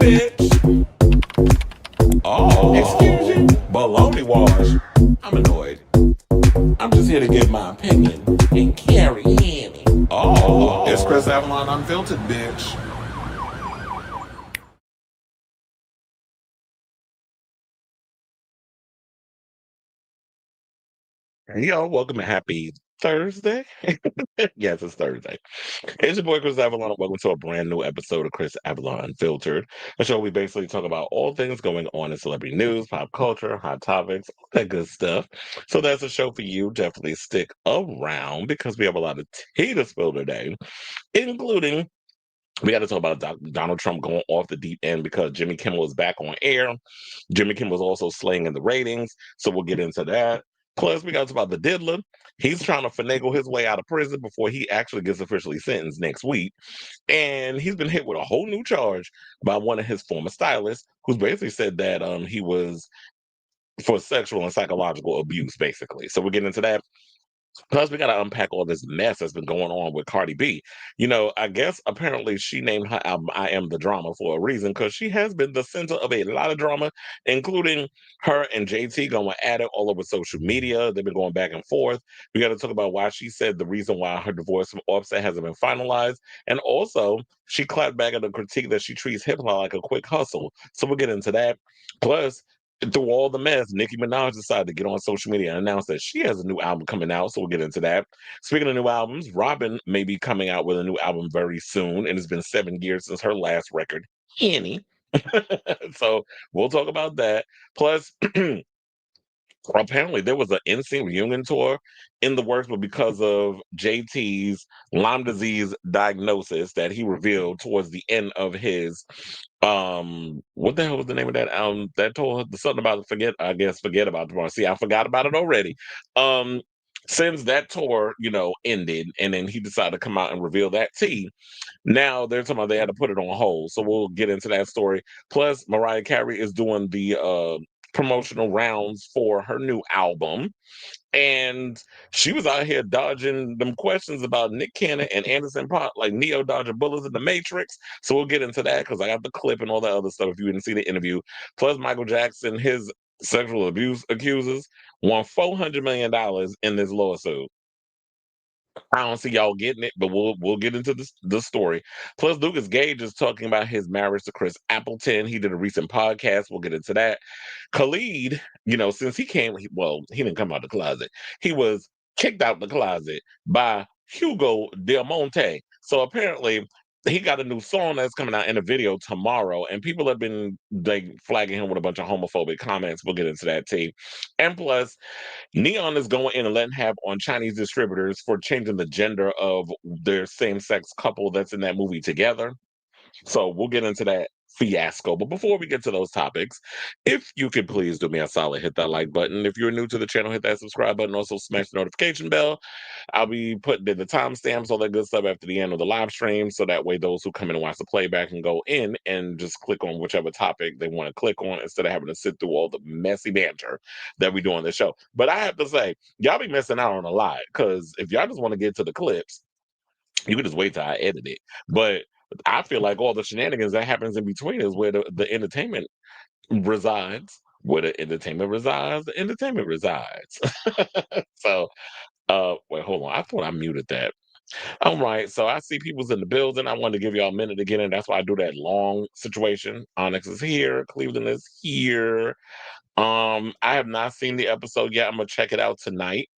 bitch. Oh, excuse you. Baloney wash. I'm annoyed. I'm just here to give my opinion and carry Annie. Oh, it's Chris Avalon Unfiltered, bitch. Hey, y'all, welcome to Happy Thursday. Yes, it's Thursday. It's your boy Chris Avalon. Welcome to a brand new episode of Chris Avalon Unfiltered, a show we basically talk about all things going on in celebrity news, pop culture, hot topics, all that good stuff. So that's a show for you. Definitely stick around because we have a lot of tea to spill today, including we got to talk about Donald Trump going off the deep end because Jimmy Kimmel is back on air. Jimmy Kimmel was also slaying in the ratings, so we'll get into that. Plus, we got to talk about the diddler. He's trying to finagle his way out of prison before he actually gets officially sentenced next week. And he's been hit with a whole new charge by one of his former stylists, who's basically said that he was for sexual and psychological abuse, basically. So we'll get into that. Plus, we got to unpack all this mess that's been going on with Cardi B. You know, I guess apparently she named her album I Am the Drama for a reason because she has been the center of a lot of drama, including her and JT going at it all over social media. They've been going back and forth. We got to talk about why she said the reason why her divorce from Offset hasn't been finalized. And also, she clapped back at the critique that she treats hip hop like a quick hustle. So we'll get into that. Plus, through all the mess, Nicki Minaj decided to get on social media and announce that she has a new album coming out. So we'll get into that. Speaking of new albums, Robyn may be coming out with a new album very soon. And it's been 7 years since her last record, Annie. So we'll talk about that. Plus, apparently there was an NSync reunion tour in the works, but because of JT's Lyme disease diagnosis that he revealed towards the end of his what the hell was the name of that that told her something about forget about tomorrow. See, I forgot about it already. Um since that tour, ended and then he decided to come out and reveal that tea. Now they're talking about they had to put it on hold. So we'll get into that story. Plus, Mariah Carey is doing the promotional rounds for her new album. And she was out here dodging them questions about Nick Cannon and Anderson Paak, like Neo dodging bullets in the Matrix. So we'll get into that because I got the clip and all that other stuff if you didn't see the interview. Plus, Michael Jackson, his sexual abuse accusers, won $400 million in this lawsuit. I don't see y'all getting it, but we'll get into the story. Plus, Lucas Gage is talking about his marriage to Chris Appleton. He did a recent podcast. We'll get into that. Khalid, since he didn't come out the closet. He was kicked out the closet by Hugo Del Monte. So apparently, he got a new song that's coming out in a video tomorrow, and people have been like flagging him with a bunch of homophobic comments. We'll get into that too. And plus, Neon is going in and letting have on Chinese distributors for changing the gender of their same-sex couple that's in that movie together. So we'll get into that fiasco. But before we get to those topics, if you could please do me a solid, hit that like button. If you're new to the channel, hit that subscribe button. Also smash the notification bell. I'll be putting in the timestamps, all that good stuff after the end of the live stream. So that way those who come in and watch the playback can go in and just click on whichever topic they want to click on instead of having to sit through all the messy banter that we do on the show. But I have to say, y'all be missing out on a lot because if y'all just want to get to the clips, you can just wait till I edit it. But I feel like all the shenanigans that happens in between is where the entertainment resides. Where the entertainment resides, the entertainment resides. So, wait, hold on. I thought I muted that. All right. So I see people's in the building. I wanted to give y'all a minute to get in. That's why I do that long situation. Onyx is here. Cleveland is here. I have not seen the episode yet. I'm gonna check it out tonight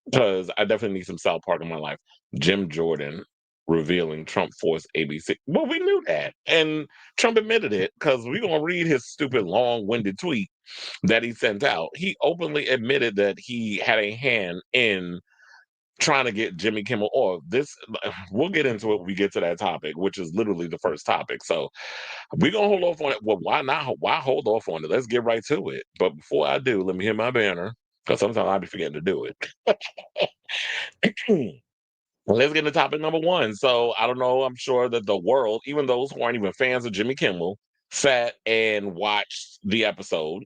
because I definitely need some South Park in my life. Jim Jordan revealing Trump forced ABC. Well, we knew that. And Trump admitted it because we're going to read his stupid, long winded tweet that he sent out. He openly admitted that he had a hand in trying to get Jimmy Kimmel off. We'll get into it when we get to that topic, which is literally the first topic. So we're going to hold off on it. Well, why not? Why hold off on it? Let's get right to it. But before I do, let me hit my banner because sometimes I'll be forgetting to do it. Let's get to topic number one. So I don't know. I'm sure that the world, even those who aren't even fans of Jimmy Kimmel, sat and watched the episode.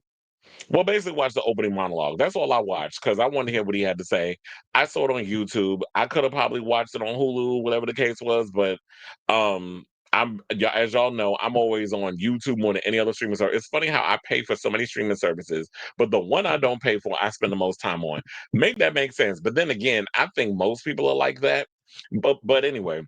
Well, basically watched the opening monologue. That's all I watched because I wanted to hear what he had to say. I saw it on YouTube. I could have probably watched it on Hulu, whatever the case was, but as y'all know, I'm always on YouTube more than any other streaming service. It's funny how I pay for so many streaming services, but the one I don't pay for, I spend the most time on. Make that make sense. But then again, I think most people are like that. But anyway,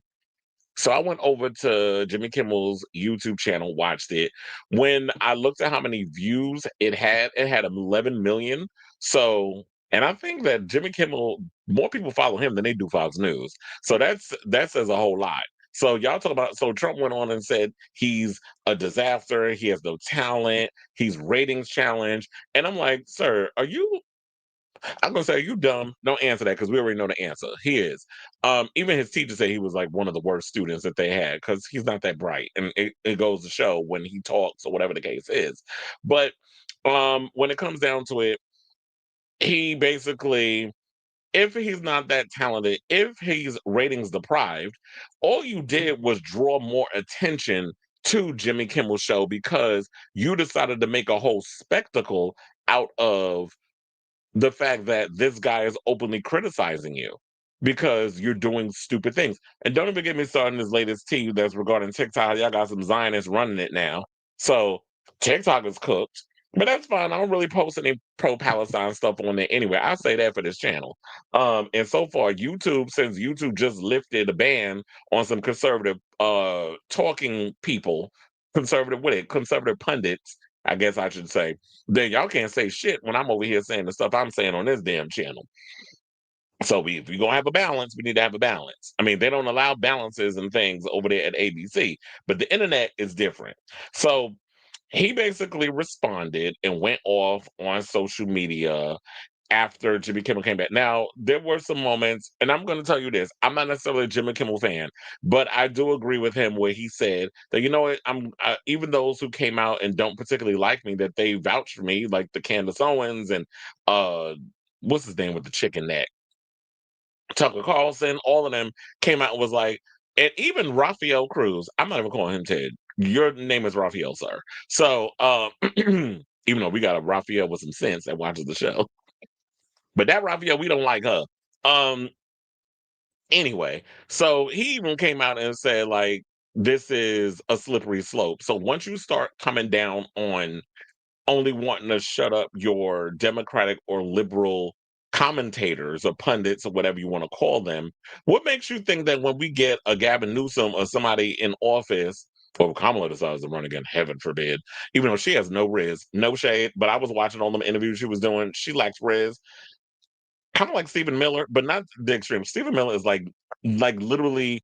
so I went over to Jimmy Kimmel's YouTube channel, watched it. When I looked at how many views it had 11 million. So, and I think that Jimmy Kimmel, more people follow him than they do Fox News. So that says a whole lot. So y'all talk about, so Trump went on and said he's a disaster, he has no talent, he's ratings challenged. And I'm like, sir, I'm gonna say, you dumb. Don't answer that because we already know the answer. He is. Even his teacher said he was like one of the worst students that they had because he's not that bright, and it goes to show when he talks or whatever the case is. But when it comes down to it, he basically, if he's not that talented, if he's ratings deprived, all you did was draw more attention to Jimmy Kimmel's show because you decided to make a whole spectacle out of the fact that this guy is openly criticizing you because you're doing stupid things. And don't even get me started on this latest tea that's regarding TikTok. Y'all got some Zionists running it now. So TikTok is cooked. But that's fine. I don't really post any pro-Palestine stuff on there anyway. I say that for this channel. And so far, YouTube, since YouTube just lifted a ban on some conservative talking people, conservative pundits, I guess I should say, then y'all can't say shit when I'm over here saying the stuff I'm saying on this damn channel. So if we're gonna have a balance, we need to have a balance. I mean, they don't allow balances and things over there at ABC, but the internet is different. So he basically responded and went off on social media after Jimmy Kimmel came back. Now, there were some moments, and I'm going to tell you this: I'm not necessarily a Jimmy Kimmel fan, but I do agree with him where he said that, you know what, even those who came out and don't particularly like me, that they vouched for me, like the Candace Owens and uh, what's his name with the chicken neck, Tucker Carlson, all of them came out and was like, and even Raphael Cruz. I'm not even calling him Ted. Your name is Raphael, sir. So, even though we got a Raphael with some sense that watches the show. But that Raphael, we don't like her. Um, anyway, so he even came out and said, like, this is a slippery slope. So once you start coming down on only wanting to shut up your Democratic or liberal commentators or pundits or whatever you want to call them, what makes you think that when we get a Gavin Newsom or somebody in office, or Kamala decides to run again, heaven forbid, even though she has no riz, no shade, but I was watching all them interviews she was doing, she lacks riz, kind of like Stephen Miller, but not the extreme. Stephen Miller is like literally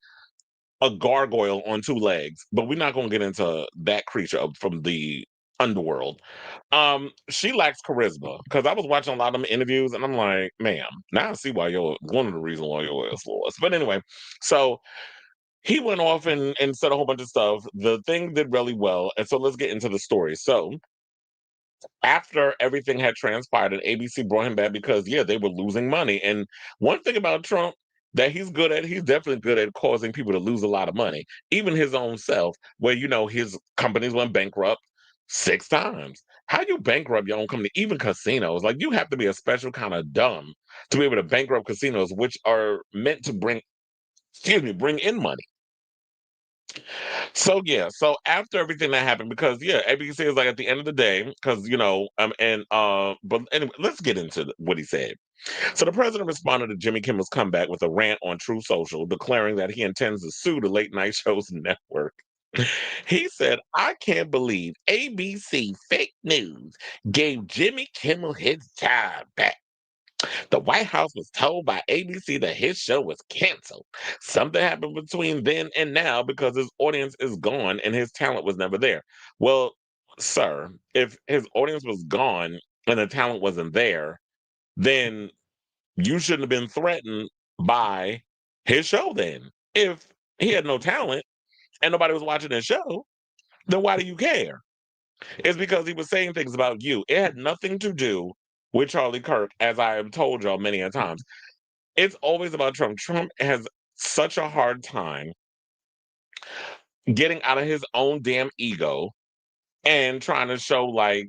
a gargoyle on two legs, but we're not going to get into that creature from the underworld. She lacks charisma because I was watching a lot of them interviews and I'm like, ma'am, now I see why you're one of the reasons why your ass lost. But anyway, so he went off and said a whole bunch of stuff. The thing did really well. And so let's get into the story. So after everything had transpired and ABC brought him back because, yeah, they were losing money. And one thing about Trump that he's good at, he's definitely good at causing people to lose a lot of money, even his own self, where, you know, his companies went bankrupt 6 times. How you bankrupt your own company, even casinos? Like, you have to be a special kind of dumb to be able to bankrupt casinos, which are meant to bring in money. So yeah, so after everything that happened, because yeah, ABC is like at the end of the day, because but anyway, let's get into what he said. So the president responded to Jimmy Kimmel's comeback with a rant on True Social, declaring that he intends to sue the late night show's network. He said, "I can't believe ABC fake news gave Jimmy Kimmel his job back. The White House was told by ABC that his show was canceled. Something happened between then and now because his audience is gone and his talent was never there." Well, sir, if his audience was gone and the talent wasn't there, then you shouldn't have been threatened by his show then. If he had no talent and nobody was watching his show, then why do you care? It's because he was saying things about you. It had nothing to do with Charlie Kirk, as I have told y'all many a times. It's always about Trump. Trump has such a hard time getting out of his own damn ego and trying to show like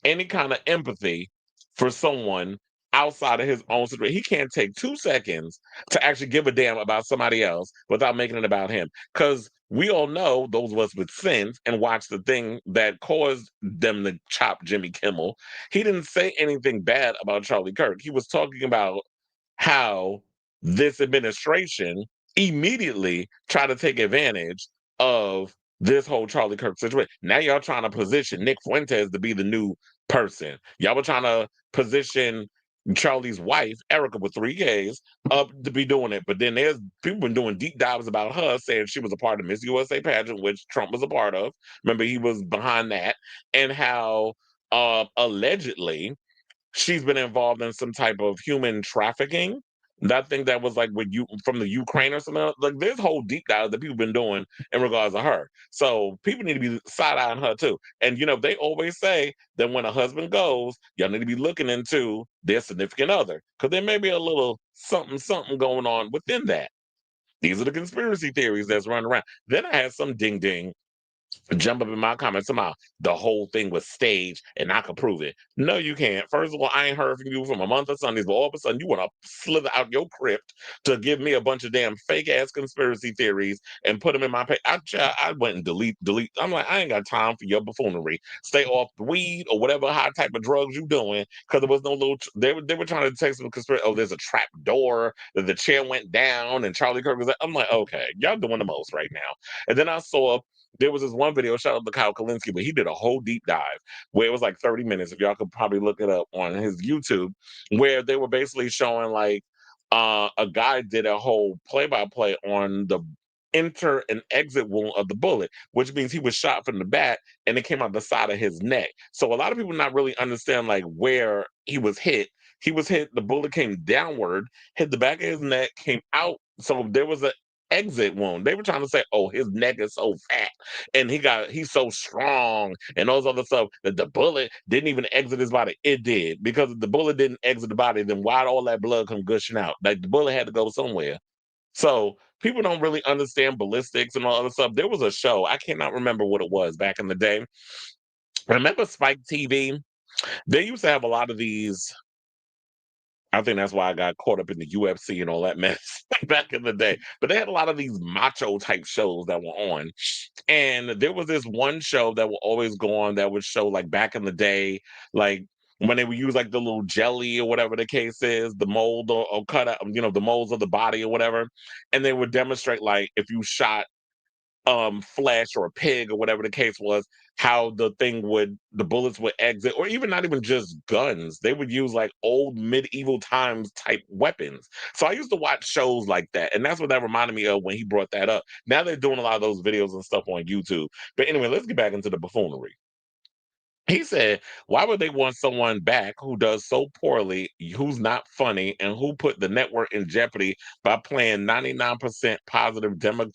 any kind of empathy for someone outside of his own situation. He can't take 2 seconds to actually give a damn about somebody else without making it about him. Because we all know, those of us with sense and watch the thing that caused them to chop Jimmy Kimmel, he didn't say anything bad about Charlie Kirk. He was talking about how this administration immediately tried to take advantage of this whole Charlie Kirk situation. Now y'all trying to position Nick Fuentes to be the new person. Y'all were trying to position Charlie's wife, Erica, with 3 Ks, up to be doing it. But then there's people been doing deep dives about her, saying she was a part of Miss USA pageant, which Trump was a part of. Remember, he was behind that, and how allegedly she's been involved in some type of human trafficking. That thing that was like with you from the Ukraine or something. Like there's whole deep dives that people been doing in regards to her. So people need to be side eyeing her too. And they always say that when a husband goes, y'all need to be looking into their significant other. Because there may be a little something, something going on within that. These are the conspiracy theories that's running around. Then I had some ding ding jump up in my comments somehow the whole thing was staged and I could prove it. No, you can't. First of all, I ain't heard from you from a month of Sundays, but all of a sudden you want to slither out your crypt to give me a bunch of damn fake ass conspiracy theories and put them in my page. I went and delete. I'm like, I ain't got time for your buffoonery. Stay off the weed or whatever high type of drugs you doing, because there was no little. They were trying to take some conspiracy. Oh, there's a trap door that the chair went down and Charlie Kirk was like, I'm like, okay, y'all doing the most right now. And then I saw there was this one video, shout out to Kyle Kalinske, but he did a whole deep dive where it was like 30 minutes. If y'all could probably look it up on his YouTube, where they were basically showing like a guy did a whole play-by-play on the enter and exit wound of the bullet, which means he was shot from the back and it came out the side of his neck. So a lot of people not really understand like where he was hit. He was hit, the bullet came downward, hit the back of his neck, came out. So there was a exit wound. They were trying to say, oh, his neck is so fat and he's so strong and those other stuff that the bullet didn't even exit his body. It did, because if the bullet didn't exit the body, then why'd all that blood come gushing out? Like the bullet had to go somewhere. So people don't really understand ballistics and all other stuff. There was a show, I cannot remember what it was back in the day. Remember Spike TV? They used to have a lot of these. I think that's why I got caught up in the UFC and all that mess back in the day. But they had a lot of these macho type shows that were on. And there was this one show that would always go on that would show like back in the day, like when they would use like the little jelly or whatever the case is, the mold or cut out, the molds of the body or whatever. And they would demonstrate like if you shot flesh or a pig or whatever the case was, how the bullets would exit, or even not even just guns, they would use like old medieval times type weapons. So I used to watch shows like that, and that's what that reminded me of when he brought that up. Now they're doing a lot of those videos and stuff on YouTube. But anyway, let's get back into the buffoonery. He said, why would they want someone back who does so poorly, who's not funny, and who put the network in jeopardy by playing 99% positive demo?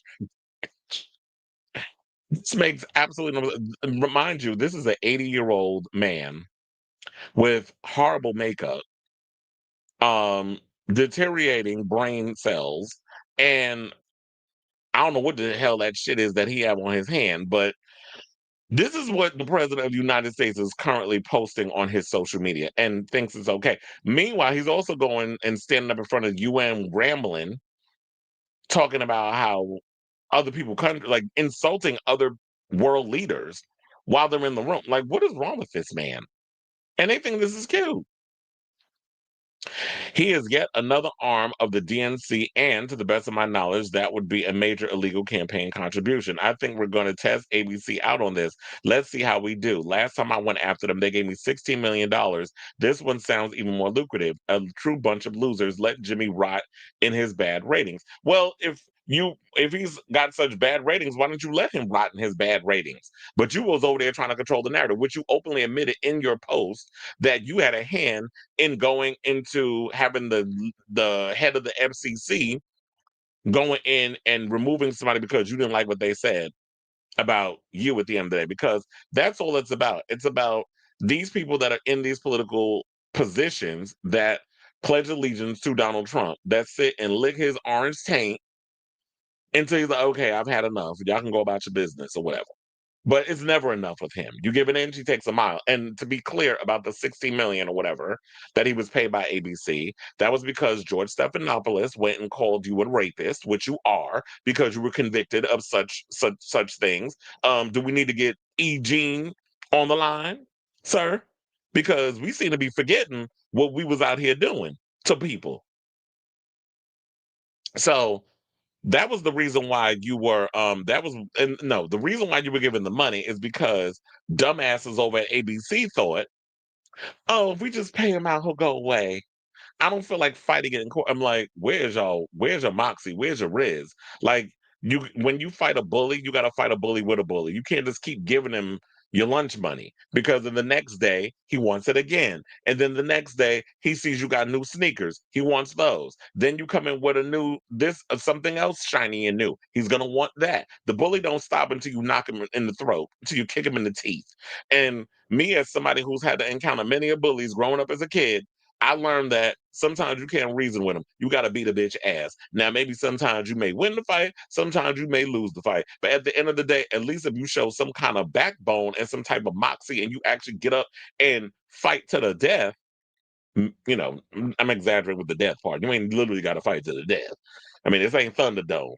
This makes absolutely no. Remind you, this is an 80-year-old man with horrible makeup, um, deteriorating brain cells, and I don't know what the hell that shit is that he have on his hand, but this is what the president of the United States is currently posting on his social media and thinks it's okay. Meanwhile, he's also going and standing up in front of the UN rambling, talking about how other people like insulting other world leaders while they're in the room. Like, what is wrong with this man? And they think this is cute. He is yet another arm of the DNC, and to the best of my knowledge, that would be a major illegal campaign contribution. I think we're going to test ABC out on this. Let's see how we do. Last time I went after them, they gave me $16 million. This one sounds even more lucrative. A true bunch of losers. Let Jimmy rot in his bad ratings. Well, if he's got such bad ratings, why don't you let him rot in his bad ratings? But you was over there trying to control the narrative, which you openly admitted in your post that you had a hand in going into having the head of the FCC going in and removing somebody because you didn't like what they said about you at the end of the day. Because that's all it's about. It's about these people that are in these political positions that pledge allegiance to Donald Trump, that sit and lick his orange taint until he's like, okay, I've had enough. Y'all can go about your business or whatever. But it's never enough with him. You give an inch, he takes a mile. And to be clear about the 60 million or whatever that he was paid by ABC, that was because George Stephanopoulos went and called you a rapist, which you are, because you were convicted of such things. Do we need to get E. Jean on the line, sir? Because we seem to be forgetting what we was out here doing to people. So that was the reason why you were that was and no, the reason why you were given the money is because dumbasses over at ABC thought, oh, if we just pay him out, he'll go away. I don't feel like fighting it in court. I'm like, where's your moxie? Where's your Riz? Like when you fight a bully, you gotta fight a bully with a bully. You can't just keep giving him your lunch money because then the next day he wants it again. And then the next day he sees you got new sneakers. He wants those. Then you come in with a new something else shiny and new. He's gonna want that. The bully don't stop until you knock him in the throat, until you kick him in the teeth. And me as somebody who's had to encounter many a bullies growing up as a kid, I learned that sometimes you can't reason with them. You got to beat a bitch ass. Now, maybe sometimes you may win the fight, sometimes you may lose the fight. But at the end of the day, at least if you show some kind of backbone and some type of moxie and you actually get up and fight to the death, I'm exaggerating with the death part. You ain't literally got to fight to the death. I mean, this ain't Thunderdome.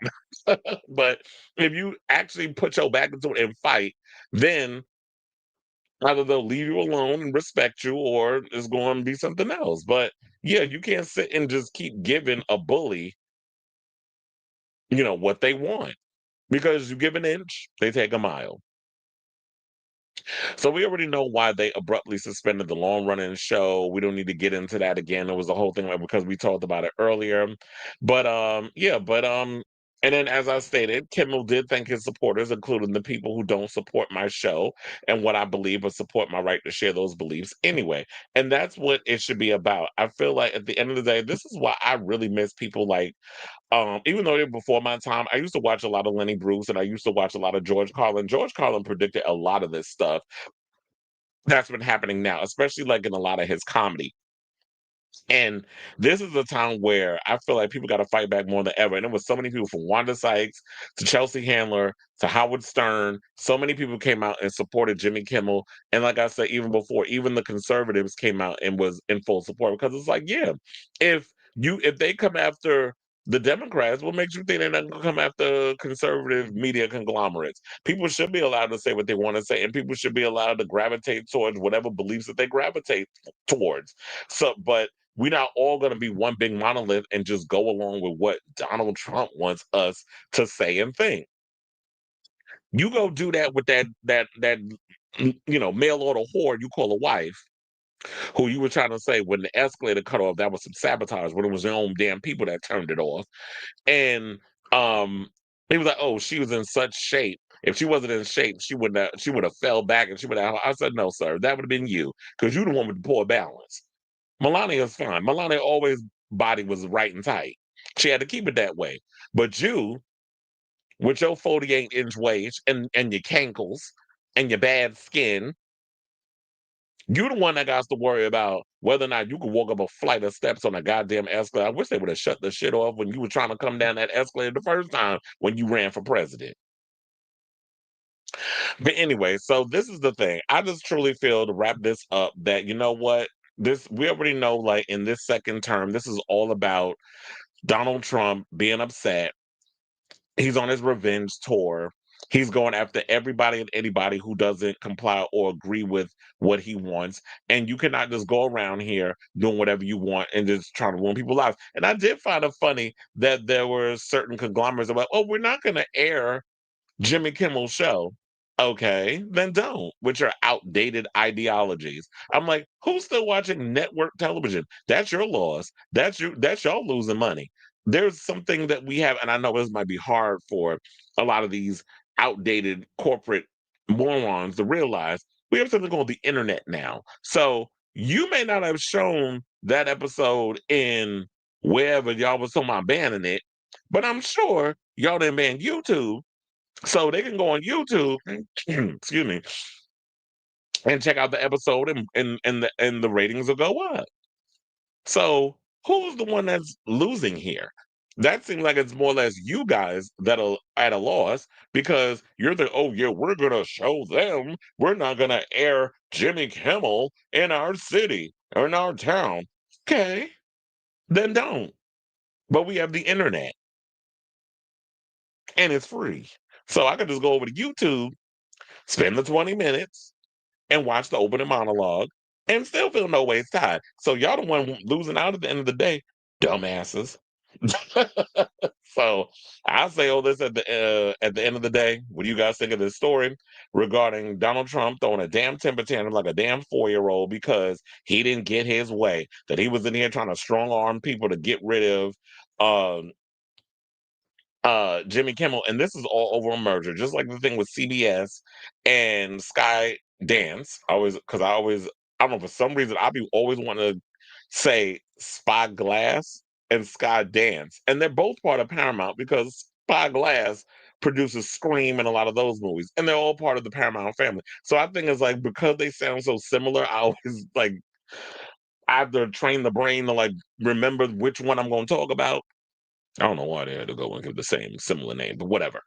But if you actually put your back into it and fight, then either they'll leave you alone and respect you, or it's going to be something else. But yeah, you can't sit and just keep giving a bully, what they want because you give an inch, they take a mile. So we already know why they abruptly suspended the long running show. We don't need to get into that again. It was a whole thing because we talked about it earlier. But and then as I stated, Kimmel did thank his supporters, including the people who don't support my show and what I believe or support my right to share those beliefs anyway. And that's what it should be about. I feel like at the end of the day, this is why I really miss people like even though they were before my time, I used to watch a lot of Lenny Bruce and I used to watch a lot of George Carlin. George Carlin predicted a lot of this stuff that's been happening now, especially like in a lot of his comedy. And this is a time where I feel like people got to fight back more than ever. And there was so many people from Wanda Sykes to Chelsea Handler to Howard Stern. So many people came out and supported Jimmy Kimmel. And like I said, even before, even the conservatives came out and was in full support because it's like, yeah, if if they come after the Democrats, what makes you think they're not going to come after conservative media conglomerates? People should be allowed to say what they want to say, and people should be allowed to gravitate towards whatever beliefs that they gravitate towards. So, but we're not all going to be one big monolith and just go along with what Donald Trump wants us to say and think. You go do that with that mail order whore you call a wife, who you were trying to say when the escalator cut off, that was some sabotage when it was your own damn people that turned it off. And um he was like, oh, she was in such shape. If she wasn't in shape, she would have fell back and she would have. I said, no, sir, that would have been you because you the one with the poor balance. Melania's fine. Melania always body was right and tight. She had to keep it that way. But you, with your 48-inch waist and your cankles and your bad skin, you the one that got to worry about whether or not you could walk up a flight of steps on a goddamn escalator. I wish they would have shut the shit off when you were trying to come down that escalator the first time when you ran for president. But anyway, so this is the thing. I just truly feel to wrap this up that you know what? This we already know, like in this second term, this is all about Donald Trump being upset. He's on his revenge tour. He's going after everybody and anybody who doesn't comply or agree with what he wants. And you cannot just go around here doing whatever you want and just trying to ruin people's lives. And I did find it funny that there were certain conglomerates about, oh, we're not going to air Jimmy Kimmel's show. Okay, then don't with your outdated ideologies. I'm like, who's still watching network television? That's your loss. That's you. That's y'all losing money. There's something that we have, and I know this might be hard for a lot of these outdated corporate morons to realize. We have something called the internet now. So you may not have shown that episode in wherever y'all was talking about banning it, but I'm sure y'all didn't ban YouTube, so they can go on YouTube, excuse me, and check out the episode and the ratings will go up. So who's the one that's losing here? That seems like it's more or less you guys that are at a loss because you're the, oh yeah, we're gonna show them. We're not gonna air Jimmy Kimmel in our city or in our town. Okay, then don't. But we have the internet and it's free. So I could just go over to YouTube, spend the 20 minutes, and watch the opening monologue and still feel no waste time. So y'all the one losing out at the end of the day, dumbasses. So I'll say all this at the end of the day. What do you guys think of this story regarding Donald Trump throwing a damn temper tantrum like a damn 4-year-old because he didn't get his way? That he was in here trying to strong arm people to get rid of um, Jimmy Kimmel, and this is all over a merger, just like the thing with CBS and Sky Dance. I don't know, for some reason I be always want to say Spyglass and Sky Dance, and they're both part of Paramount because Spyglass produces Scream and a lot of those movies, and they're all part of the Paramount family. So I think it's like because they sound so similar, I always like I have to train the brain to like remember which one I'm going to talk about. I don't know why they had to go and give the same similar name, but whatever.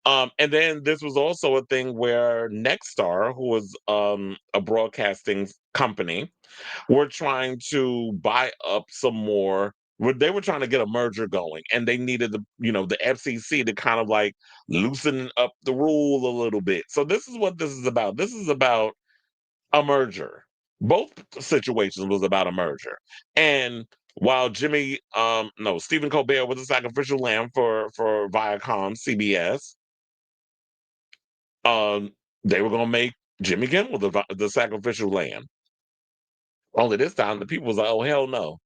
And then this was also a thing where Nexstar, who was a broadcasting company, were trying to buy up some more. They were trying to get a merger going, and they needed the FCC to kind of like loosen up the rule a little bit. So this is what this is about. This is about a merger. Both situations was about a merger. And while Stephen Colbert was a sacrificial lamb for Viacom, CBS, um, they were gonna make Jimmy Kimmel the sacrificial lamb. Only this time the people was like, oh hell no.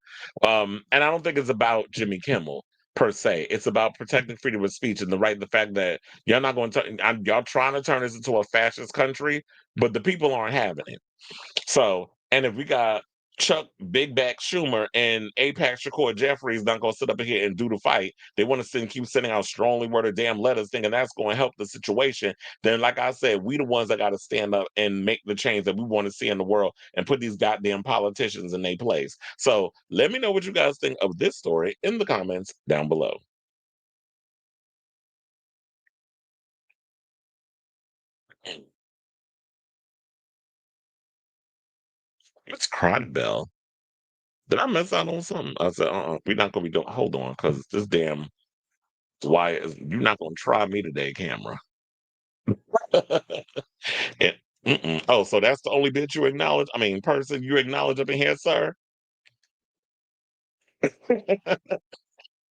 And I don't think it's about Jimmy Kimmel per se. It's about protecting freedom of speech and the fact that you're not going to y'all trying to turn this into a fascist country, but the people aren't having it. So, and if we got Chuck Big Back Schumer and Apex Shakur Jeffries not going to sit up here and do the fight, they want to keep sending out strongly worded damn letters thinking that's going to help the situation, then like I said, we the ones that got to stand up and make the change that we want to see in the world and put these goddamn politicians in their place. So let me know what you guys think of this story in the comments down below. It's Crime Bell. Did I miss out on something? I said, we're not gonna be doing. Hold on, because this damn you're not gonna try me today, camera. And- Oh, so that's the only bit you acknowledge? I mean, person you acknowledge up in here, sir?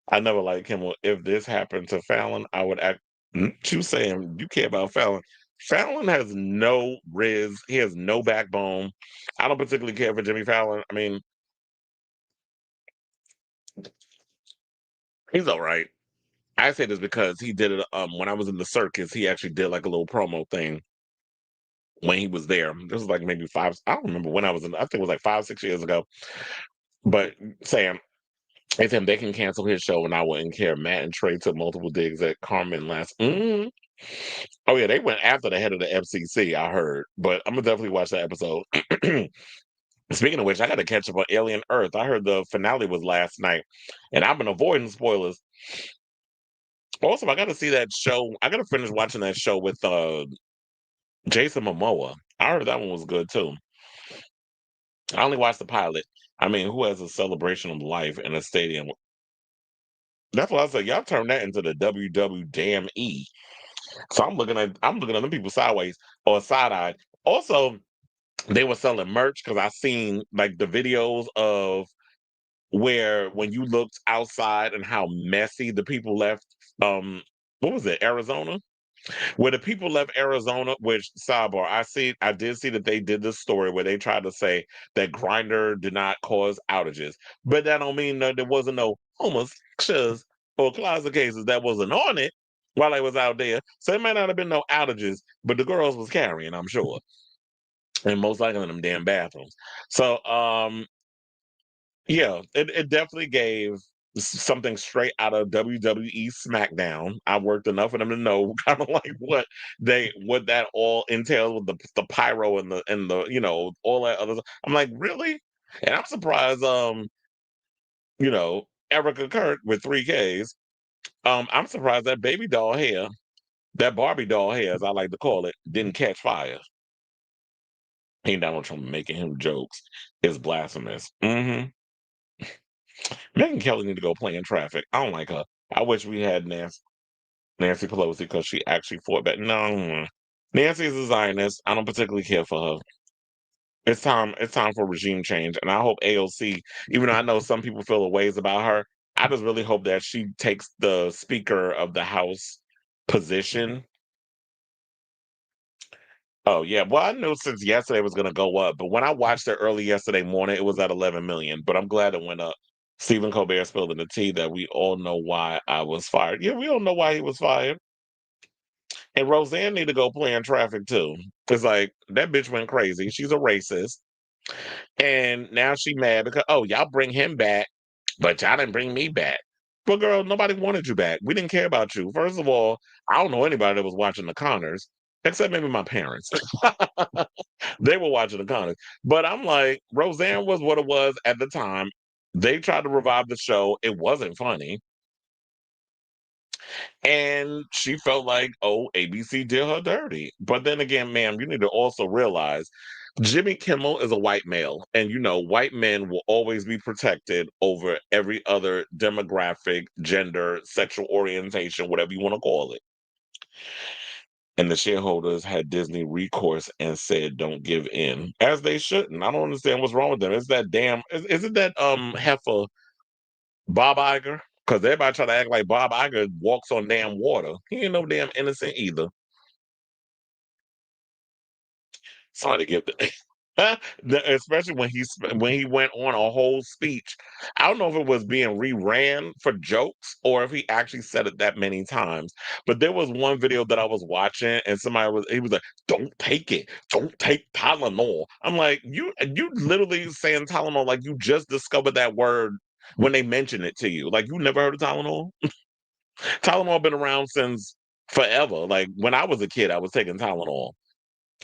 I never liked him. Well, if this happened to Fallon, I would act. You saying you care about Fallon? Fallon has no riz. He has no backbone. I don't particularly care for Jimmy Fallon. I mean, he's all right. I say this because he did it when I was in the circus. He actually did like a little promo thing when he was there. This was like maybe five. I don't remember when I was in. I think it was like 5, 6 years ago. But Sam, I said they can cancel his show and I wouldn't care. Matt and Trey took multiple digs at Carmen last. Oh yeah, they went after the head of the FCC. I heard, but I'm gonna definitely watch that episode. Speaking of which, I got to catch up on Alien Earth. I heard the finale was last night, and I've been avoiding spoilers. Also, I got to see that show. I got to finish watching that show with Jason Momoa. I heard that one was good too. I only watched the pilot. I mean, who has a celebration of life in a stadium? That's why I said y'all turn that into the WW damn E. So I'm looking at them people sideways or side eyed. Also, they were selling merch because I seen like the videos of where when you looked outside and how messy the people left. What was it, Arizona? Where the people left Arizona, which sidebar, I did see that they did this story where they tried to say that Grinder did not cause outages, but that don't mean that there wasn't no homosexuals or closet cases that wasn't on it while they was out there. So it might not have been no outages, but the girls was carrying, I'm sure, and most likely in them damn bathrooms. So yeah, it definitely gave something straight out of WWE SmackDown. I worked enough of them to know kind of like what that all entails with the pyro and the all that other. I'm like, really? And I'm surprised. Erica Kirk with 3Ks. I'm surprised that baby doll hair, that Barbie doll hair, as I like to call it, didn't catch fire. Ain't Donald Trump making him jokes is blasphemous. Megyn Kelly need to go play in traffic. I don't like her. I wish we had Nancy Pelosi because she actually fought back. No, Nancy is a Zionist. I don't particularly care for her. It's time. It's time for regime change, and I hope AOC. Even though I know some people feel ways about her, I just really hope that she takes the Speaker of the House position. Oh yeah, well I knew since yesterday was going to go up, but when I watched it early yesterday morning, it was at 11 million. But I'm glad it went up. Stephen Colbert spilled in the tea that we all know why I was fired. Yeah, we all know why he was fired. And Roseanne need to go play in traffic too. It's like that bitch went crazy. She's a racist. And now she mad because y'all bring him back, but y'all didn't bring me back. Well, girl, nobody wanted you back. We didn't care about you. First of all, I don't know anybody that was watching the Connors, except maybe my parents. They were watching the Connors. But I'm like, Roseanne was what it was at the time. They tried to revive the show. It wasn't funny. And she felt like, ABC did her dirty. But then again, ma'am, you need to also realize Jimmy Kimmel is a white male. And white men will always be protected over every other demographic, gender, sexual orientation, whatever you want to call it. And the shareholders had Disney recourse and said, "Don't give in," as they shouldn't. I don't understand what's wrong with them. Is that isn't that heifer Bob Iger? Because everybody try to act like Bob Iger walks on damn water. He ain't no damn innocent either. Sorry to give the. Especially when he went on a whole speech. I don't know if it was being reran for jokes or if he actually said it that many times. But there was one video that I was watching, and he was like, "Don't take it, don't take Tylenol." I'm like, you literally saying Tylenol like you just discovered that word when they mentioned it to you. Like you never heard of Tylenol? Tylenol been around since forever. Like when I was a kid, I was taking Tylenol.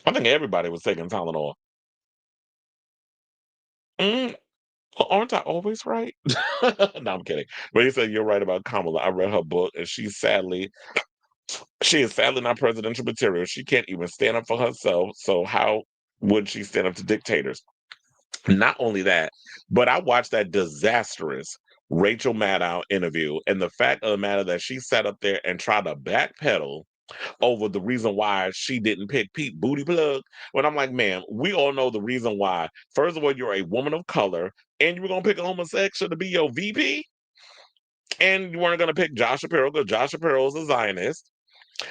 I think everybody was taking Tylenol. Mm, aren't I always right? No, I'm kidding. But he said you're right about Kamala. I read her book, and she is sadly not presidential material. She can't even stand up for herself. So how would she stand up to dictators? Not only that, but I watched that disastrous Rachel Maddow interview, and the fact of the matter that she sat up there and tried to backpedal over the reason why she didn't pick Pete Booty Plug. When I'm like, ma'am, we all know the reason why. First of all, you're a woman of color, and you were gonna pick a homosexual to be your VP, and you weren't gonna pick Josh Shapiro because Josh Shapiro is a Zionist.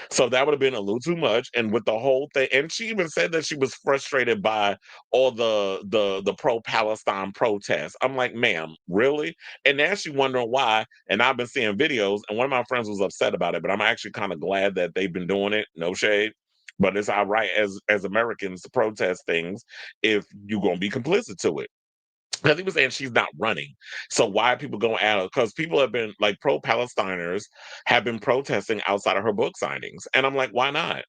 So that would have been a little too much. And with the whole thing, and she even said that she was frustrated by all the pro-Palestine protests. I'm like, ma'am, really? And now she's wondering why. And I've been seeing videos, and one of my friends was upset about it, but I'm actually kind of glad that they've been doing it. No shade. But it's all right as Americans to protest things if you're gonna be complicit to it. Because he was saying she's not running. So why are people going at her? Because people have been like pro-Palestiners have been protesting outside of her book signings. And I'm like, why not?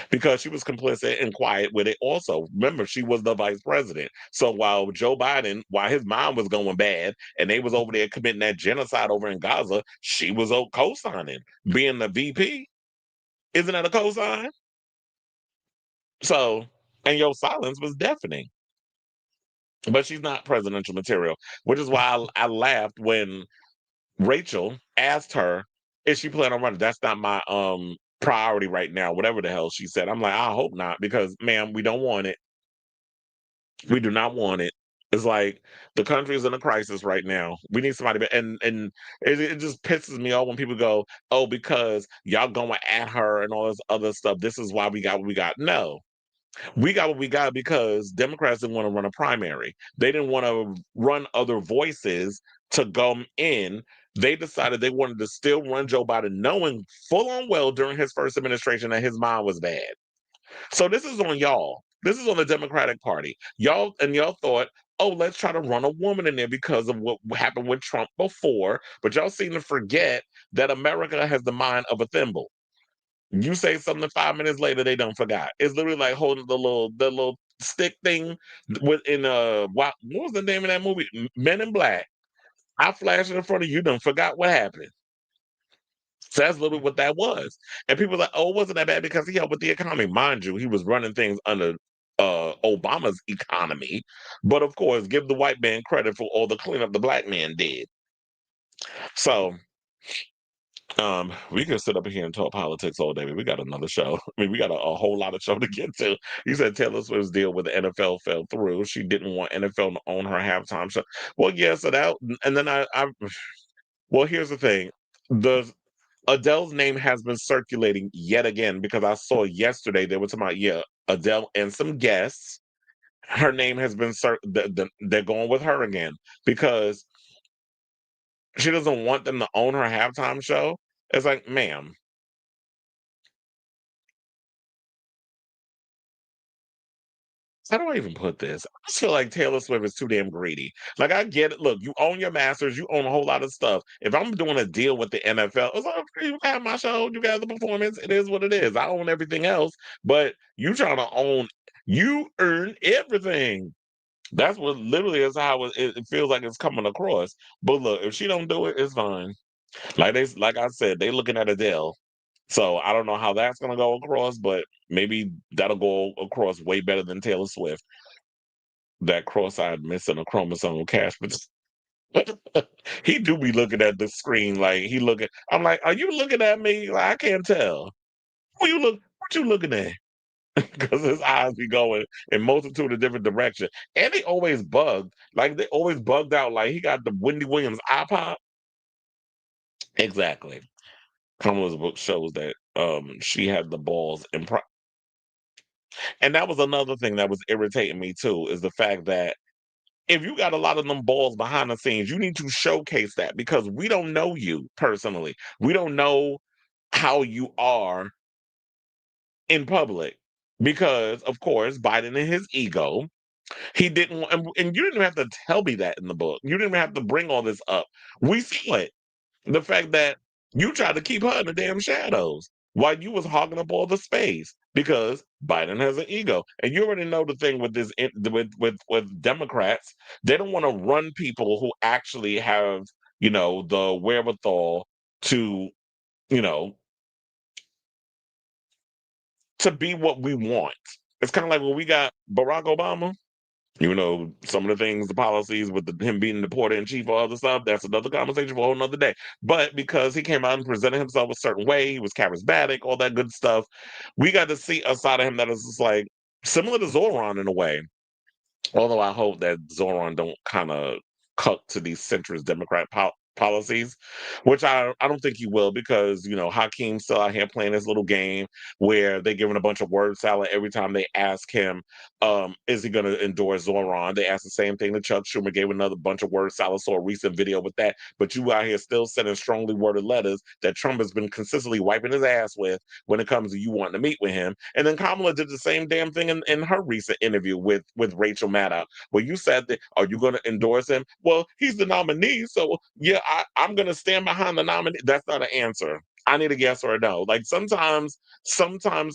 Because she was complicit and quiet with it also. Remember, she was the vice president. So while Joe Biden, while his mom was going bad and they was over there committing that genocide over in Gaza, she was co-signing. Being the VP, isn't that a co-sign? So, and your silence was deafening. But she's not presidential material, which is why I laughed when Rachel asked her, "Is she planning on running?" That's not my priority right now. Whatever the hell she said, I'm like, I hope not, because ma'am, we don't want it. We do not want it. It's like the country is in a crisis right now. We need somebody, and it just pisses me off when people go, "Oh, because y'all going at her and all this other stuff. This is why we got what we got." No, we got what we got because Democrats didn't want to run a primary. They didn't want to run other voices to come in. They decided they wanted to still run Joe Biden, knowing full on well during his first administration that his mind was bad. So this is on y'all. This is on the Democratic Party. Y'all thought, oh, let's try to run a woman in there because of what happened with Trump before. But y'all seem to forget that America has the mind of a thimble. You say something 5 minutes later, they don't forgot. It's literally like holding the little stick thing within what was the name of that movie? Men in Black. I flash it in front of you, done forgot what happened. So that's literally what that was. And people are like, oh, it wasn't that bad because he helped with the economy. Mind you, he was running things under Obama's economy. But of course, give the white man credit for all the cleanup the black man did. So we could sit up here and talk politics all day, but we got another show. I mean, we got a whole lot of show to get to. You said Taylor Swift's deal with the NFL fell through. She didn't want NFL to own her halftime show. Well, yeah, so that, and then well, here's the thing. The Adele's name has been circulating yet again because I saw yesterday they were talking about, yeah, Adele and some guests. Her name has been they're going with her again because she doesn't want them to own her halftime show. It's like, ma'am, how do I even put this? I just feel like Taylor Swift is too damn greedy. Like, I get it. Look, you own your masters, you own a whole lot of stuff. If I'm doing a deal with the NFL, it's like, okay, you got my show, you got the performance. It is what it is. I own everything else, but you trying to own, you earn everything. That's what literally is how it feels like it's coming across. But look, if she don't do it, it's fine. Like I said, they looking at Adele. So I don't know how that's gonna go across, but maybe that'll go across way better than Taylor Swift. That cross-eyed missing a chromosome cash, but he do be looking at the screen like he looking. I'm like, are you looking at me? Like, I can't tell. Who you look? What you looking at? Because his eyes be going in multitude of different directions, and they always bugged. Like they always bugged out. Like he got the Wendy Williams iPod. Exactly. Kamala's book shows that she had the balls and that was another thing that was irritating me too is the fact that if you got a lot of them balls behind the scenes, you need to showcase that because we don't know you personally. We don't know how you are in public because, of course, Biden and his ego, he didn't want, and you didn't even have to tell me that in the book. You didn't even have to bring all this up. We saw it. The fact that you tried to keep her in the damn shadows while you was hogging up all the space because Biden has an ego, and you already know the thing with with Democrats, they don't want to run people who actually have the wherewithal to you know to be what we want. It's kind of like when we got Barack Obama. Some of the things, the policies with him being the porter in chief or other stuff, that's another conversation for a whole nother day. But because he came out and presented himself a certain way, he was charismatic, all that good stuff, we got to see a side of him that is just like similar to Zoran in a way. Although I hope that Zoran don't kind of cut to these centrist Democrat policies, which I don't think he will because Hakeem's still out here playing this little game where they giving a bunch of word salad every time they ask him, is he going to endorse Zoran? They asked the same thing to Chuck Schumer, gave another bunch of word salad. Saw a recent video with that, but you out here still sending strongly worded letters that Trump has been consistently wiping his ass with when it comes to you wanting to meet with him. And then Kamala did the same damn thing in her recent interview with Rachel Maddow, where you said that, are you going to endorse him? Well, he's the nominee, so yeah, I'm going to stand behind the nominee. That's not an answer. I need a yes or a no. Like sometimes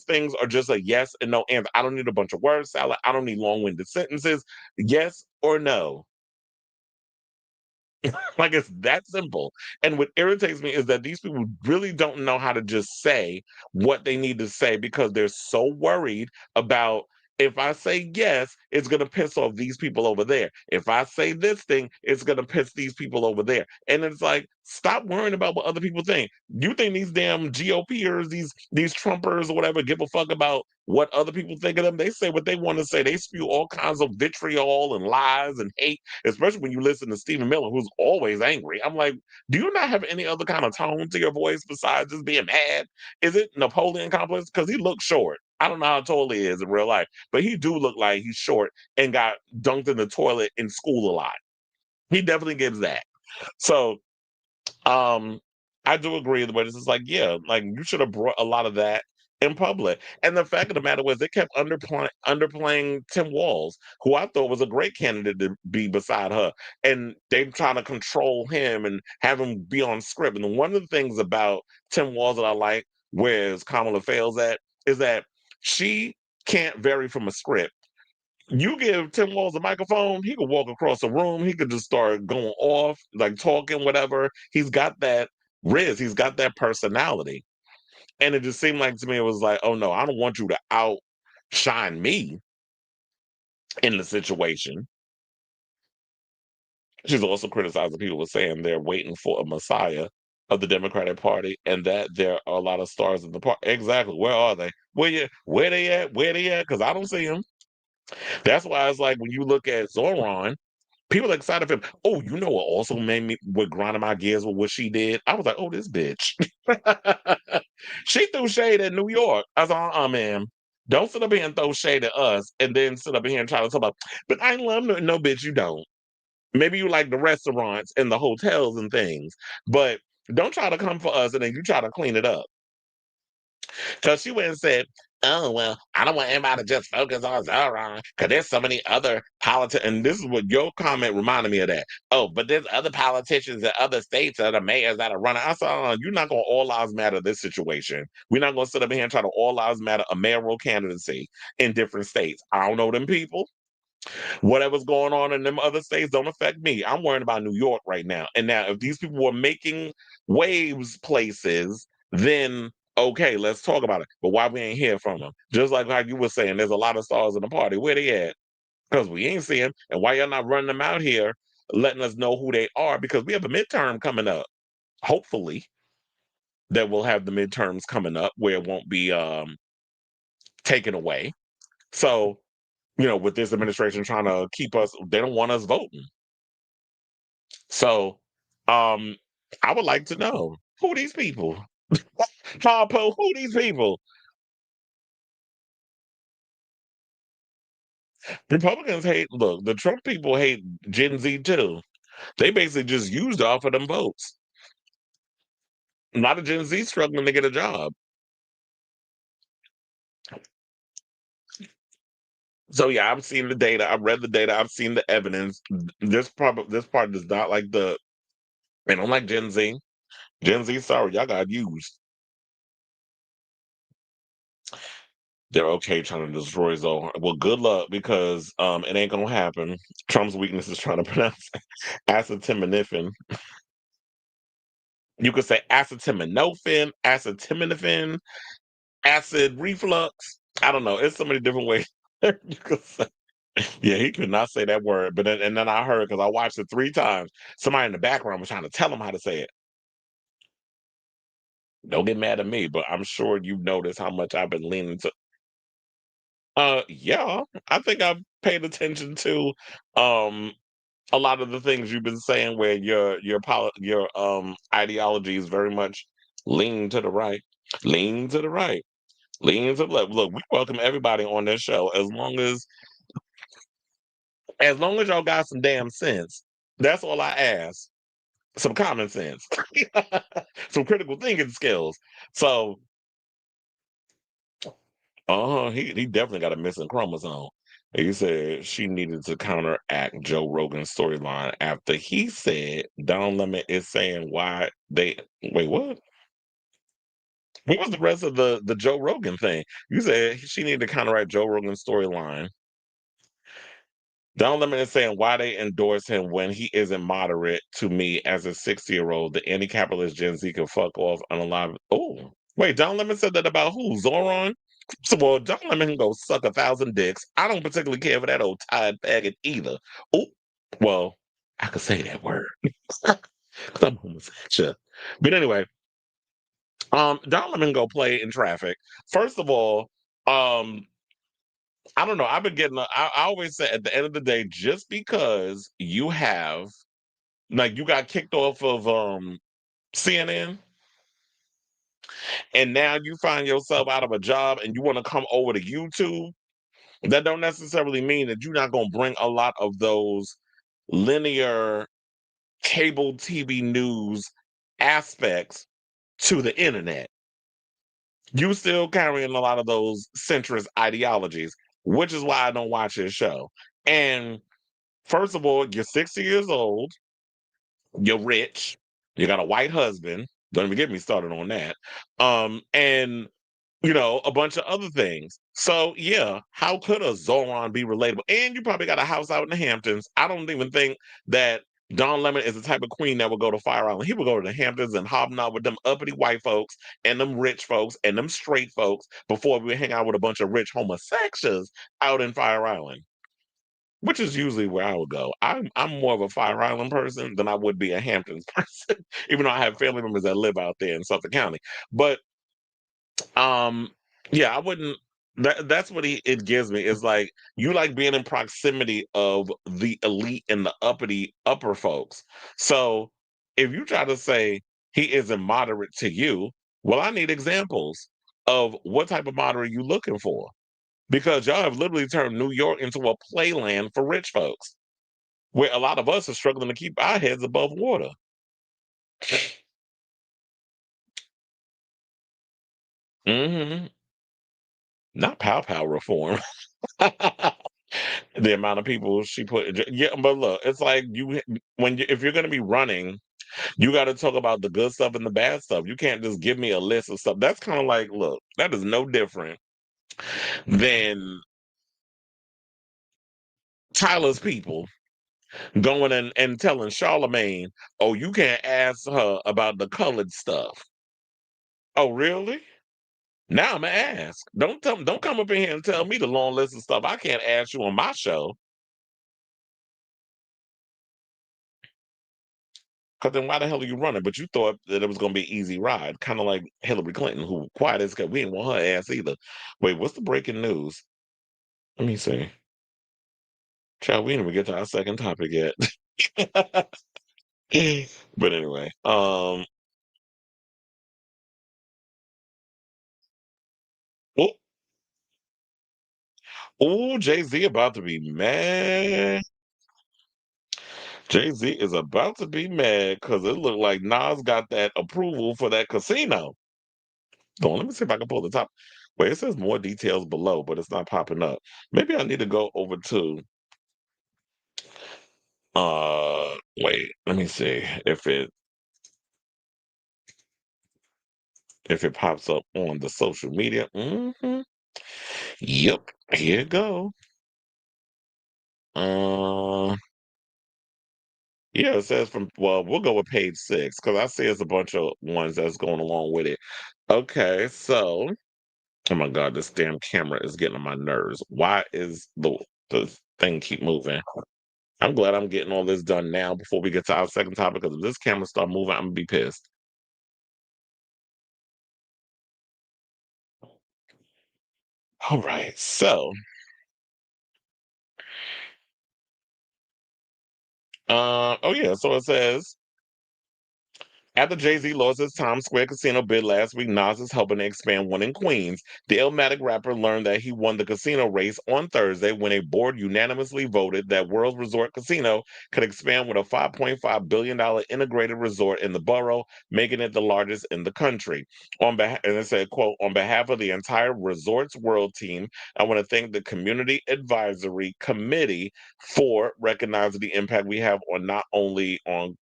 things are just a yes and no answer. I don't need a bunch of word salad. I don't need long-winded sentences. Yes or no. Like it's that simple. And what irritates me is that these people really don't know how to just say what they need to say because they're so worried about if I say yes, it's going to piss off these people over there. If I say this thing, it's going to piss these people over there. And it's like, stop worrying about what other people think. You think these damn GOPers, these Trumpers or whatever, give a fuck about what other people think of them? They say what they want to say. They spew all kinds of vitriol and lies and hate, especially when you listen to Stephen Miller, who's always angry. I'm like, do you not have any other kind of tone to your voice besides just being mad? Is it Napoleon complex? Because he looks short. I don't know how tall he is in real life, but he do look like he's short and got dunked in the toilet in school a lot. He definitely gives that. So um, I do agree with this. It's like, yeah, like you should have brought a lot of that in public. And the fact of the matter was, they kept underplaying Tim Walz, who I thought was a great candidate to be beside her. And they trying to control him and have him be on script. And one of the things about Tim Walz that I like, whereas Kamala fails at, is that she can't vary from a script. You give Tim Walz a microphone, he could walk across the room. He could just start going off, like talking, whatever. He's got that. Riz. He's got that personality. And it just seemed like to me, it was like, oh no, I don't want you to outshine me in the situation. She's also criticizing people for saying they're waiting for a messiah of the Democratic Party and that there are a lot of stars in the party. Exactly. Where are they? Where they at? Where they at? Because I don't see them. That's why it's like when you look at Zoran, people are excited for him. Oh, you know what also made me what grinding my gears with what she did? I was like, oh, this bitch. She threw shade at New York. I was like, man. Don't sit up here and throw shade at us and then sit up here and try to talk about, but I love no bitch, you don't. Maybe you like the restaurants and the hotels and things, but don't try to come for us and then you try to clean it up. Because she went and said, oh, well, I don't want anybody to just focus on Zoran because there's so many other politicians. And this is what your comment reminded me of that. Oh, but there's other politicians in other states, other mayors that are running. I said, you're not going to all lives matter this situation. We're not going to sit up here and try to all lives matter a mayoral candidacy in different states. I don't know them people. Whatever's going on in them other states don't affect me. I'm worrying about New York right now. And now, if these people were making waves places, then okay, let's talk about it. But why we ain't hear from them? Just like how you were saying, there's a lot of stars in the party. Where they at? Because we ain't see them. And why y'all not running them out here, letting us know who they are? Because we have a midterm coming up. Hopefully, that we'll have the midterms coming up where it won't be taken away. So with this administration trying to keep us, they don't want us voting. So, I would like to know who these people. Paul, who these people? Republicans hate. Look, the Trump people hate Gen Z too. They basically just used off of them votes. A lot of Gen Z struggling to get a job. So yeah, I've seen the data. I've read the data. I've seen the evidence. This part does not like the. They don't like Gen Z. Gen Z, sorry, y'all got used. They're okay trying to destroy Zoe. Well, good luck because it ain't gonna happen. Trump's weakness is trying to pronounce acetaminophen. You could say acetaminophen, acetaminophen, acid reflux. I don't know. It's so many different ways you could say. Yeah, he could not say that word. But then I heard because I watched it 3 times. Somebody in the background was trying to tell him how to say it. Don't get mad at me, but I'm sure you've noticed how much I've been leaning to. Yeah, I think I've paid attention to um a lot of the things you've been saying where your ideology is very much lean to the right, lean to the right, lean to the left. Look, we welcome everybody on this show as long as y'all got some damn sense. That's all I ask. Some common sense, some critical thinking skills. So, he definitely got a missing chromosome. He said she needed to counteract Joe Rogan's storyline after he said Don Lemon is saying why they wait, what? What was the rest of the Joe Rogan thing? You said she needed to counteract Joe Rogan's storyline. Don Lemon is saying why they endorse him when he isn't moderate to me as a 60-year-old. The anti-capitalist Gen Z can fuck off unalive. Oh, wait, Don Lemon said that about who? Zoran? So, well, Don Lemon can go suck 1,000 dicks. I don't particularly care for that old Tide faggot either. Oh, well, I could say that word because I'm homosexual. But anyway, Don Lemon go play in traffic. First of all, um, I don't know. I've been getting. I always say at the end of the day, just because you have like you got kicked off of CNN and now you find yourself out of a job and you want to come over to YouTube, that don't necessarily mean that you're not going to bring a lot of those linear cable TV news aspects to the internet. You still carrying a lot of those centrist ideologies, which is why I don't watch this show. And first of all, you're 60 years old, you're rich, you got a white husband. Don't even get me started on that. And a bunch of other things. So yeah, how could a Zoran be relatable? And you probably got a house out in the Hamptons. I don't even think that Don Lemon is the type of queen that would go to Fire Island. He would go to the Hamptons and hobnob with them uppity white folks and them rich folks and them straight folks before we hang out with a bunch of rich homosexuals out in Fire Island, which is usually where I would go. I'm more of a Fire Island person than I would be a Hamptons person, even though I have family members that live out there in Suffolk County. But um, yeah, I wouldn't. That's what it gives me. It's like you like being in proximity of the elite and the uppity upper folks. So if you try to say he isn't moderate to you, well, I need examples of what type of moderate you looking for. Because y'all have literally turned New York into a playland for rich folks, where a lot of us are struggling to keep our heads above water. Hmm. Not pow pow reform. The amount of people she put in yeah, but look, it's like if you're gonna be running, you gotta talk about the good stuff and the bad stuff. You can't just give me a list of stuff. That's kind of like, look, that is no different than Tyler's people going and telling Charlemagne, oh, you can't ask her about the colored stuff. Oh, really? Now I'm gonna ask. Don't come up in here and tell me the long list of stuff I can't ask you on my show. Because then why the hell are you running? But you thought that it was going to be an easy ride, kind of like Hillary Clinton, who quiet as kept. We didn't want her ass either. Wait, what's the breaking news? Let me see. Child, we didn't even get to our second topic yet. But anyway, oh, oh, Jay Z about to be mad. Jay Z is about to be mad because it looked like Nas got that approval for that casino. Hold on, let me see if I can pull the top. Wait, it says more details below, but it's not popping up. Maybe I need to go over to wait, let me see if it pops up on the social media. Yep, here you go. Uh yeah, it says from well, we'll go with page 6 because I see it's a bunch of ones that's going along with it. Okay, so oh my god, this damn camera is getting on my nerves. Why is the thing keep moving? I'm glad I'm getting all this done now before we get to our second topic because if this camera start moving, I'm gonna be pissed. All right, so oh yeah, so it says after Jay-Z lost his Times Square casino bid last week, Nas is helping to expand one in Queens. The Illmatic rapper learned that he won the casino race on Thursday when a board unanimously voted that World Resort Casino could expand with a $5.5 billion integrated resort in the borough, making it the largest in the country. And it said, quote, on behalf of the entire Resorts World team, I want to thank the Community Advisory Committee for recognizing the impact we have not only on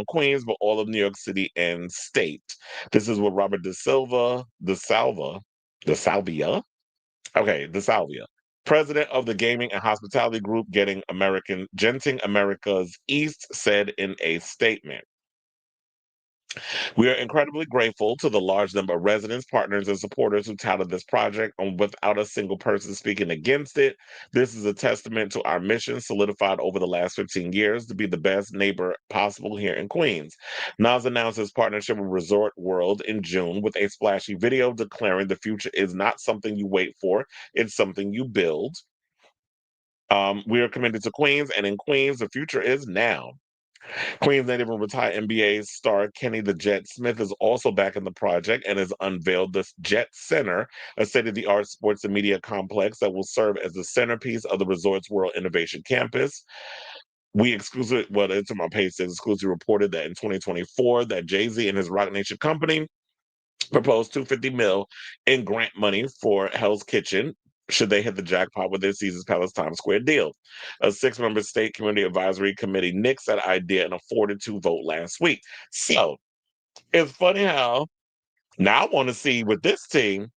Queens, but all of New York City and state. This is what Robert De Salvia, okay, De Salvia, president of the Gaming and Hospitality Group, Genting America's East, said in a statement. We are incredibly grateful to the large number of residents, partners, and supporters who touted this project and without a single person speaking against it. This is a testament to our mission, solidified over the last 15 years, to be the best neighbor possible here in Queens. Nas announced his partnership with Resort World in June with a splashy video declaring the future is not something you wait for, it's something you build. We are committed to Queens, and in Queens, the future is now. Queens native and retired NBA star Kenny the Jet Smith is also back in the project and has unveiled the Jet Center, a state-of-the-art sports and media complex that will serve as the centerpiece of the Resorts World Innovation Campus. It's on my page says exclusively reported that in 2024 that Jay-Z and his Rock Nation company proposed 250 mil in grant money for Hell's Kitchen should they hit the jackpot with their Caesars Palace Times Square deal. A 6-member state community advisory committee nixed that idea and afforded to vote last week. So it's funny how now I want to see with this team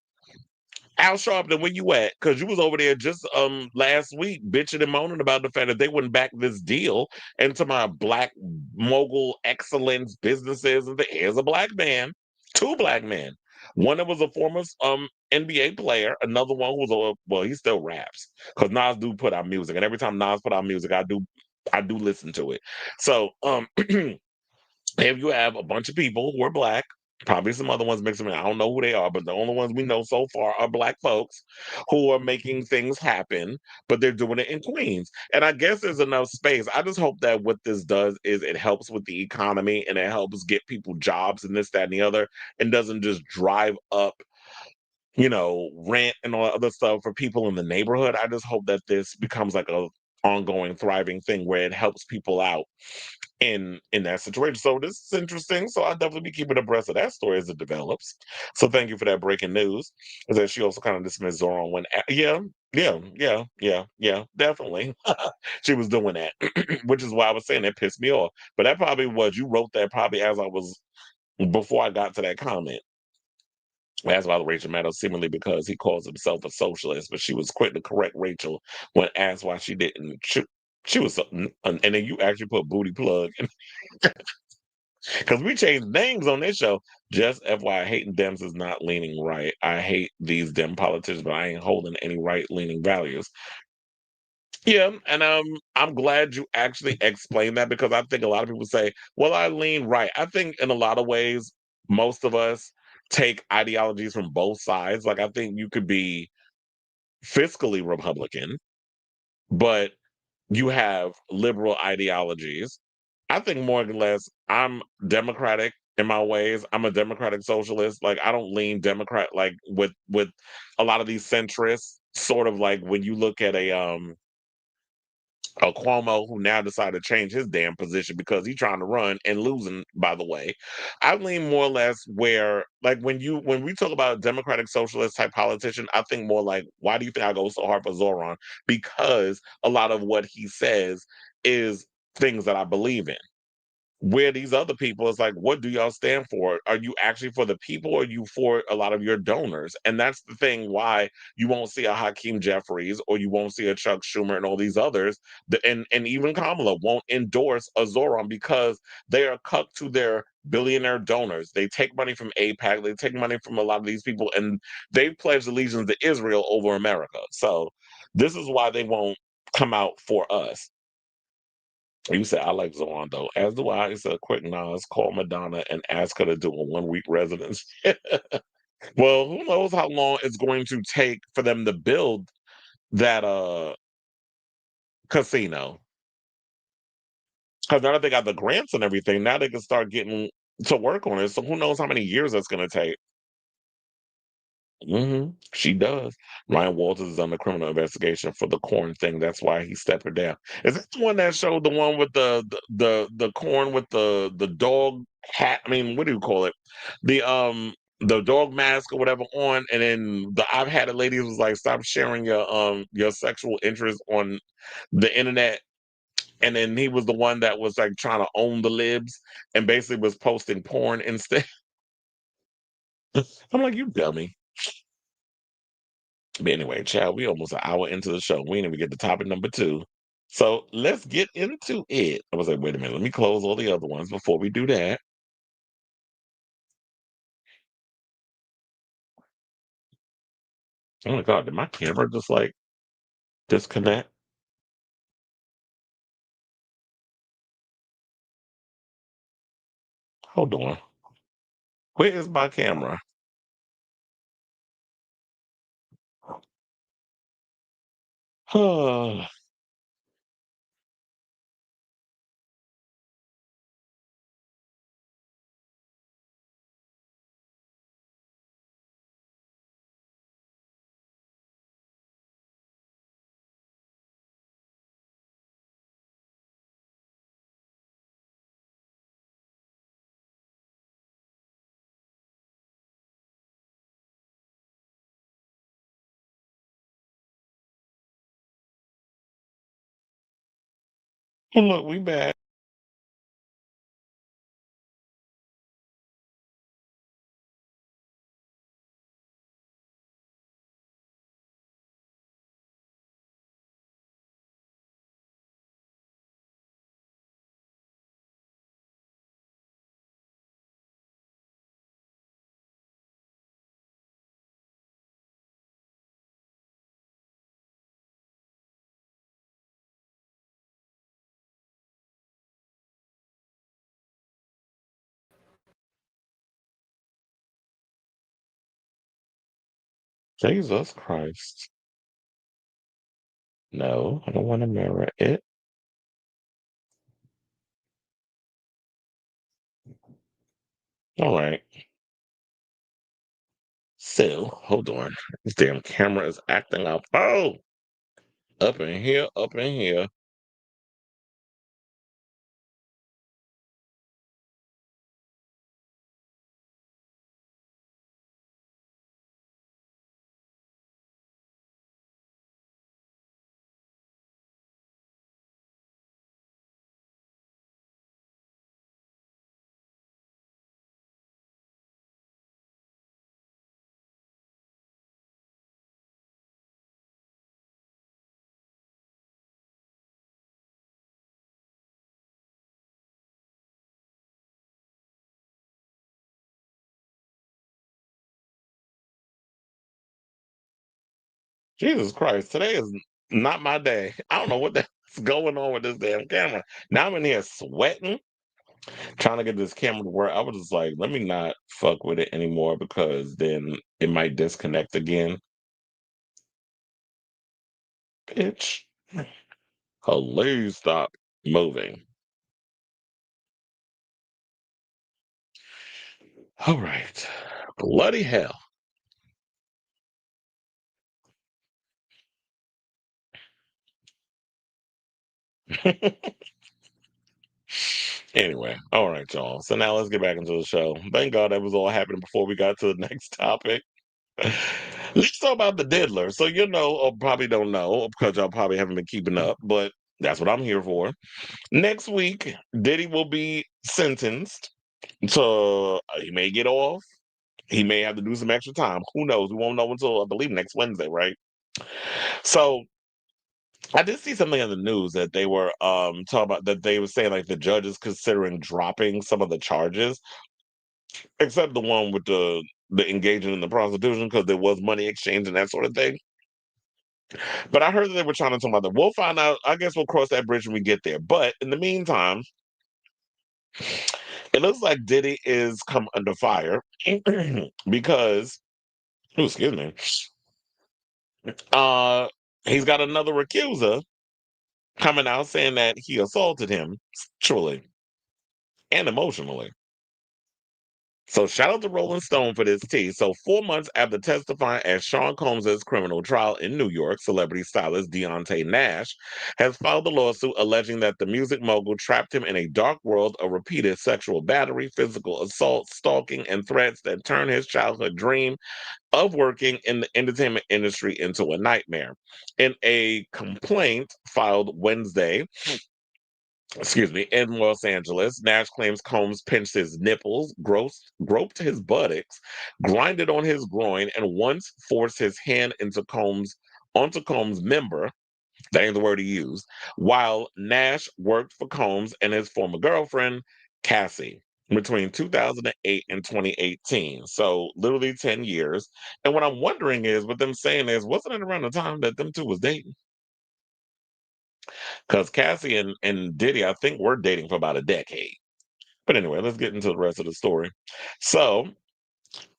Al Sharpton, where you at? Because you was over there just last week bitching and moaning about the fact that they wouldn't back this deal into my black mogul excellence businesses. And here's a black man, two black men. One that was a former NBA player, another one who was well, he still raps because Nas do put out music, and every time Nas put out music, I do listen to it. So if you have a bunch of people who are black, probably some other ones mixing in. I don't know who they are, but the only ones we know so far are black folks who are making things happen, but they're doing it in Queens. And I guess there's enough space. I just hope that what this does is it helps with the economy and it helps get people jobs and this, that, and the other, and doesn't just drive up rent and all that other stuff for people in the neighborhood. I just hope that this becomes like a ongoing thriving thing where it helps people out in that situation. So this is interesting. So I'll definitely be keeping abreast of that story as it develops. So thank you for that breaking news. Is that she also kind of dismissed Zoran when yeah, definitely. She was doing that. Which is why I was saying that pissed me off. But that probably was you wrote that probably as I was before I got to that comment. Asked about Rachel Maddow seemingly because he calls himself a socialist, but she was quick to correct Rachel when asked why she didn't. She was something, and then you actually put booty plug because we changed names on this show. Just FYI, hating Dems is not leaning right. I hate these Dem politicians, but I ain't holding any right leaning values. Yeah, and I'm glad you actually explained that because I think a lot of people say, "Well, I lean right." I think in a lot of ways, most of us take ideologies from both sides. Like I think you could be fiscally Republican, but you have liberal ideologies. I think more or less I'm Democratic in my ways. I'm a democratic socialist. Like I don't lean Democrat like with a lot of these centrists, sort of like when you look at a Cuomo who now decided to change his damn position because he's trying to run and losing, by the way. I lean more or less where like when we talk about a democratic socialist type politician, I think more like, why do you think I go so hard for Zoran? Because a lot of what he says is things that I believe in. Where these other people is like, what do y'all stand for? Are you actually for the people or are you for a lot of your donors? And that's the thing why you won't see a Hakeem Jeffries or you won't see a Chuck Schumer and all these others. And even Kamala won't endorse a Zoran because they are cut to their billionaire donors. They take money from APAC, they take money from a lot of these people, and they pledge allegiance to Israel over America. So this is why they won't come out for us. You said I like Zoran though, as do I. It's a quick Nas, call Madonna and ask her to do a 1 week residence. Well, who knows how long it's going to take for them to build that casino. Because now that they got the grants and everything, now they can start getting to work on it. So who knows how many years that's gonna take. She does. Ryan Walters is under criminal investigation for the corn thing. That's why he stepped her down. Is that the one that showed the one with the corn with the dog hat? I mean, what do you call it? The dog mask or whatever on, and then the I've had a lady who was like, "Stop sharing your sexual interest on the internet." And then he was the one that was like trying to own the libs and basically was posting porn instead. I'm like, you dummy. But anyway, child, we almost an hour into the show. We didn't even get to topic number 2. So let's get into it. I was like, wait a minute, let me close all the other ones before we do that. Oh my god, did my camera just like disconnect? Hold on. Where is my camera? Oh, look, we back. Jesus Christ. No, I don't want to mirror it. All right. So, hold on. This damn camera is acting up. Oh, up in here, up in here. Jesus Christ. Today is not my day. I don't know what the hell's going on with this damn camera. Now I'm in here sweating, trying to get this camera to work. I was just like, let me not fuck with it anymore because then it might disconnect again. Bitch. Please stop moving. All right. Bloody hell. Anyway, all right, y'all. So now let's get back into the show. Thank God that was all happening before we got to the next topic. Let's talk about the diddler. So you know, or probably don't know because y'all probably haven't been keeping up, but that's what I'm here for. Next week, Diddy will be sentenced. So he may get off. He may have to do some extra time. Who knows? We won't know until I believe next Wednesday, right? So I did see something in the news that they were talking about that they were saying like the judge is considering dropping some of the charges, except the one with the engaging in the prostitution because there was money exchange and that sort of thing. But I heard that they were trying to talk about that. We'll find out. I guess we'll cross that bridge when we get there. But in the meantime, it looks like Diddy is come under fire because, oh, excuse me, uh, he's got another accuser coming out saying that he assaulted him sexually and emotionally. So shout out to Rolling Stone for this tea. So 4 months after testifying at Sean Combs' criminal trial in New York, celebrity stylist Deontay Nash has filed a lawsuit alleging that the music mogul trapped him in a dark world of repeated sexual battery, physical assault, stalking, and threats that turned his childhood dream of working in the entertainment industry into a nightmare. In a complaint filed Wednesday, excuse me, in Los Angeles, Nash claims Combs pinched his nipples, groped his buttocks, grinded on his groin, and once forced his hand onto Combs' member. That ain't the word he used. While Nash worked for Combs and his former girlfriend, Cassie, between 2008 and 2018. So literally 10 years. And what I'm wondering is, what them saying is, wasn't it around the time that them two was dating? Because Cassie and Diddy, I think, were dating for about a decade. But anyway, let's get into the rest of the story. So,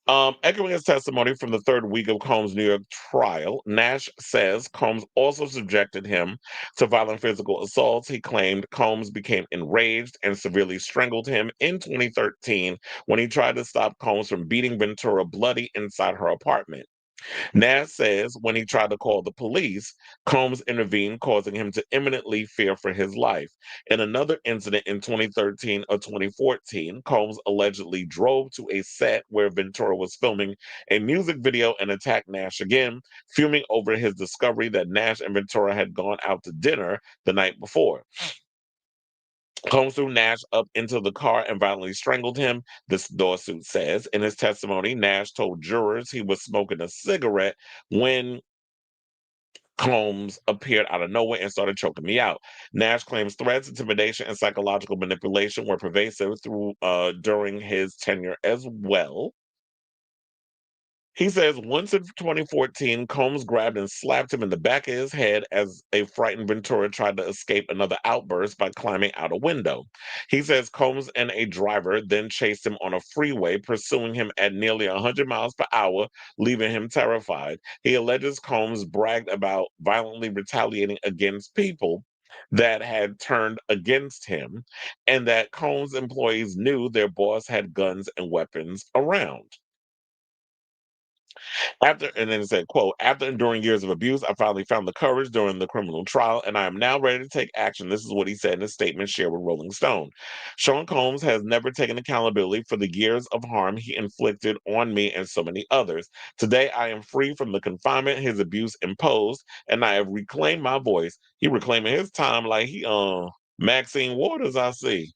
echoing his testimony from the third week of Combs' New York trial, Nash says Combs also subjected him to violent physical assaults. He claimed Combs became enraged and severely strangled him in 2013 when he tried to stop Combs from beating Ventura bloody inside her apartment. Nash says when he tried to call the police, Combs intervened, causing him to imminently fear for his life. In another incident in 2013 or 2014, Combs allegedly drove to a set where Ventura was filming a music video and attacked Nash again, fuming over his discovery that Nash and Ventura had gone out to dinner the night before. Combs threw Nash up into the car and violently strangled him, this lawsuit says. In his testimony, Nash told jurors he was smoking a cigarette when Combs appeared out of nowhere and started choking me out. Nash claims threats, intimidation, and psychological manipulation were pervasive during his tenure as well. He says once in 2014, Combs grabbed and slapped him in the back of his head as a frightened Ventura tried to escape another outburst by climbing out a window. He says Combs and a driver then chased him on a freeway, pursuing him at nearly 100 miles per hour, leaving him terrified. He alleges Combs bragged about violently retaliating against people that had turned against him, and that Combs employees knew their boss had guns and weapons around. And then it said, quote, after enduring years of abuse, I finally found the courage during the criminal trial, and I am now ready to take action. This is what he said in a statement shared with Rolling Stone. Sean Combs has never taken accountability for the years of harm he inflicted on me and so many others. Today, I am free from the confinement his abuse imposed, and I have reclaimed my voice. He reclaiming his time like he Maxine Waters, I see.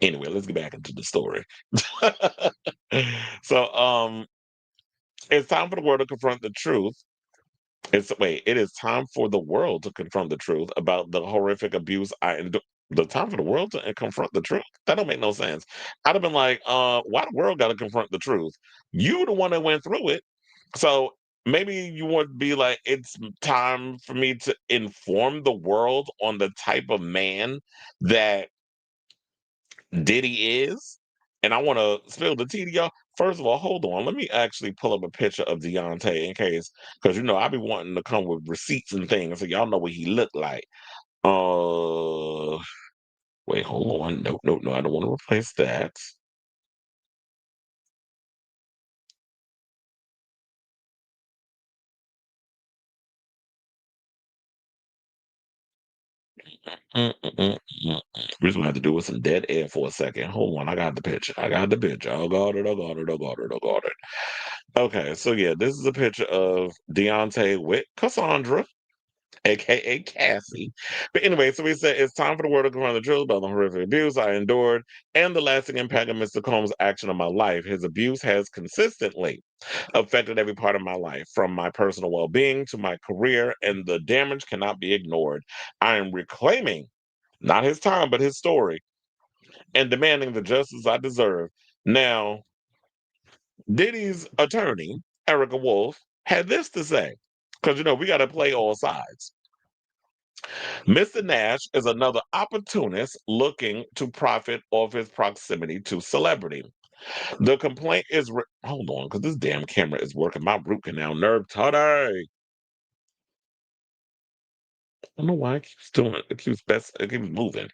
Anyway, let's get back into the story. So it's time for the world to confront the truth. It is time for the world to confront the truth about the horrific abuse I endure. The time for the world to confront the truth? That don't make no sense. I'd have been like, why the world gotta confront the truth? You the one that went through it. So maybe you want to be like, it's time for me to inform the world on the type of man that Diddy is, and I want to spill the tea to y'all. First of all, hold on. Let me actually pull up a picture of Deontay in case, because I be wanting to come with receipts and things, so y'all know what he looked like. Uh, Wait, hold on. No, no, no. I don't want to replace that. Mm. We're just gonna have to do with some dead air for a second. Hold on, I got the picture. I got the picture. I got it. I got it. I got it. I got it. Okay, so yeah, this is a picture of Deontay with Cassandra, aka Cassie. But anyway, so we said it's time for the world to confront the truth about the horrific abuse I endured and the lasting impact of Mr. Combs' action on my life. His abuse has consistently affected every part of my life, from my personal well-being to my career, and the damage cannot be ignored. I am reclaiming not his time, but his story, and demanding the justice I deserve. Now, Diddy's attorney, Erica Wolf, had this to say, because we got to play all sides. Mr. Nash is another opportunist looking to profit off his proximity to celebrity. The complaint is hold on, because this damn camera is working my root canal nerve today. I don't know why it keeps doing it. It keeps moving.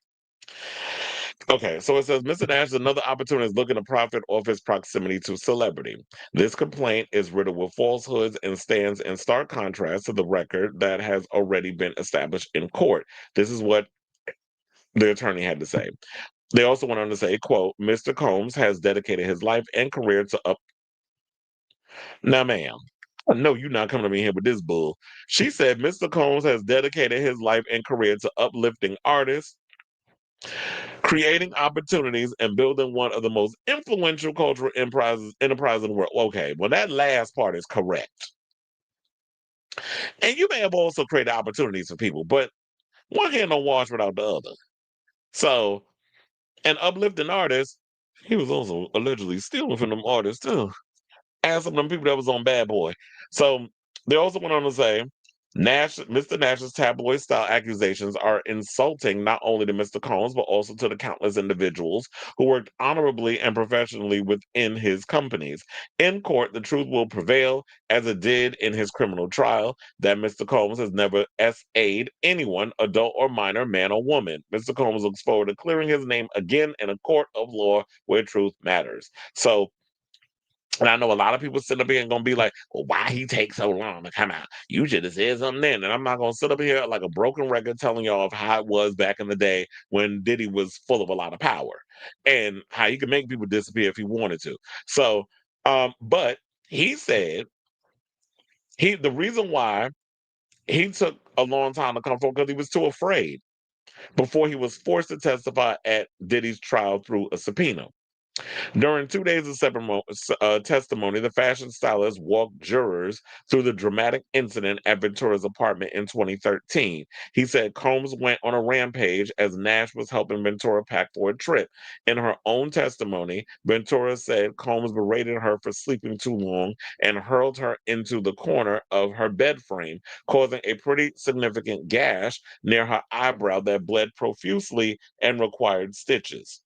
Okay, so it says Mr. Nash is another opportunist looking to profit off his proximity to celebrity. This complaint is riddled with falsehoods and stands in stark contrast to the record that has already been established in court. This is what the attorney had to say. They also went on to say, quote, Mr. Combs has dedicated his life and career to up. Now, ma'am, I know you're not coming to me here with this bull. She said Mr. Combs has dedicated his life and career to uplifting artists, creating opportunities, and building one of the most influential cultural enterprises in the world. Okay, well, that last part is correct. And you may have also created opportunities for people, but one hand don't wash without the other. So, an uplifting artist, he was also allegedly stealing from them artists too. And some of them people that was on Bad Boy. So they also went on to say, Mr. Nash's tabloid style accusations are insulting not only to Mr. Combs, but also to the countless individuals who worked honorably and professionally within his companies. In court, the truth will prevail, as it did in his criminal trial, that Mr. Combs has never SA'd anyone, adult or minor, man or woman. Mr. Combs looks forward to clearing his name again in a court of law where truth matters. So, and I know a lot of people sit up here and gonna be like, well, why he take so long to come out? You should have said something then. And I'm not gonna sit up here like a broken record telling y'all of how it was back in the day when Diddy was full of a lot of power and how he could make people disappear if he wanted to. So, but he said the reason why he took a long time to come forward because he was too afraid before he was forced to testify at Diddy's trial through a subpoena. During 2 days of testimony, the fashion stylist walked jurors through the dramatic incident at Ventura's apartment in 2013. He said Combs went on a rampage as Nash was helping Ventura pack for a trip. In her own testimony, Ventura said Combs berated her for sleeping too long and hurled her into the corner of her bed frame, causing a pretty significant gash near her eyebrow that bled profusely and required stitches.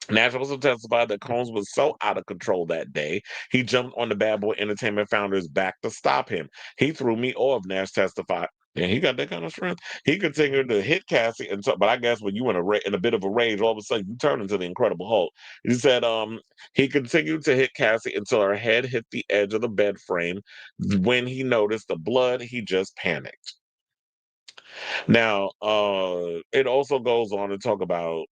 Nash also testified that Combs was so out of control that day, he jumped on the Bad Boy Entertainment founder's back to stop him. He threw me off, Nash testified. And he got that kind of strength. He continued to hit Cassie, but I guess when you in a bit of a rage, all of a sudden you turn into the Incredible Hulk. He said he continued to hit Cassie until her head hit the edge of the bed frame. When he noticed the blood, he just panicked. Now, it also goes on to talk about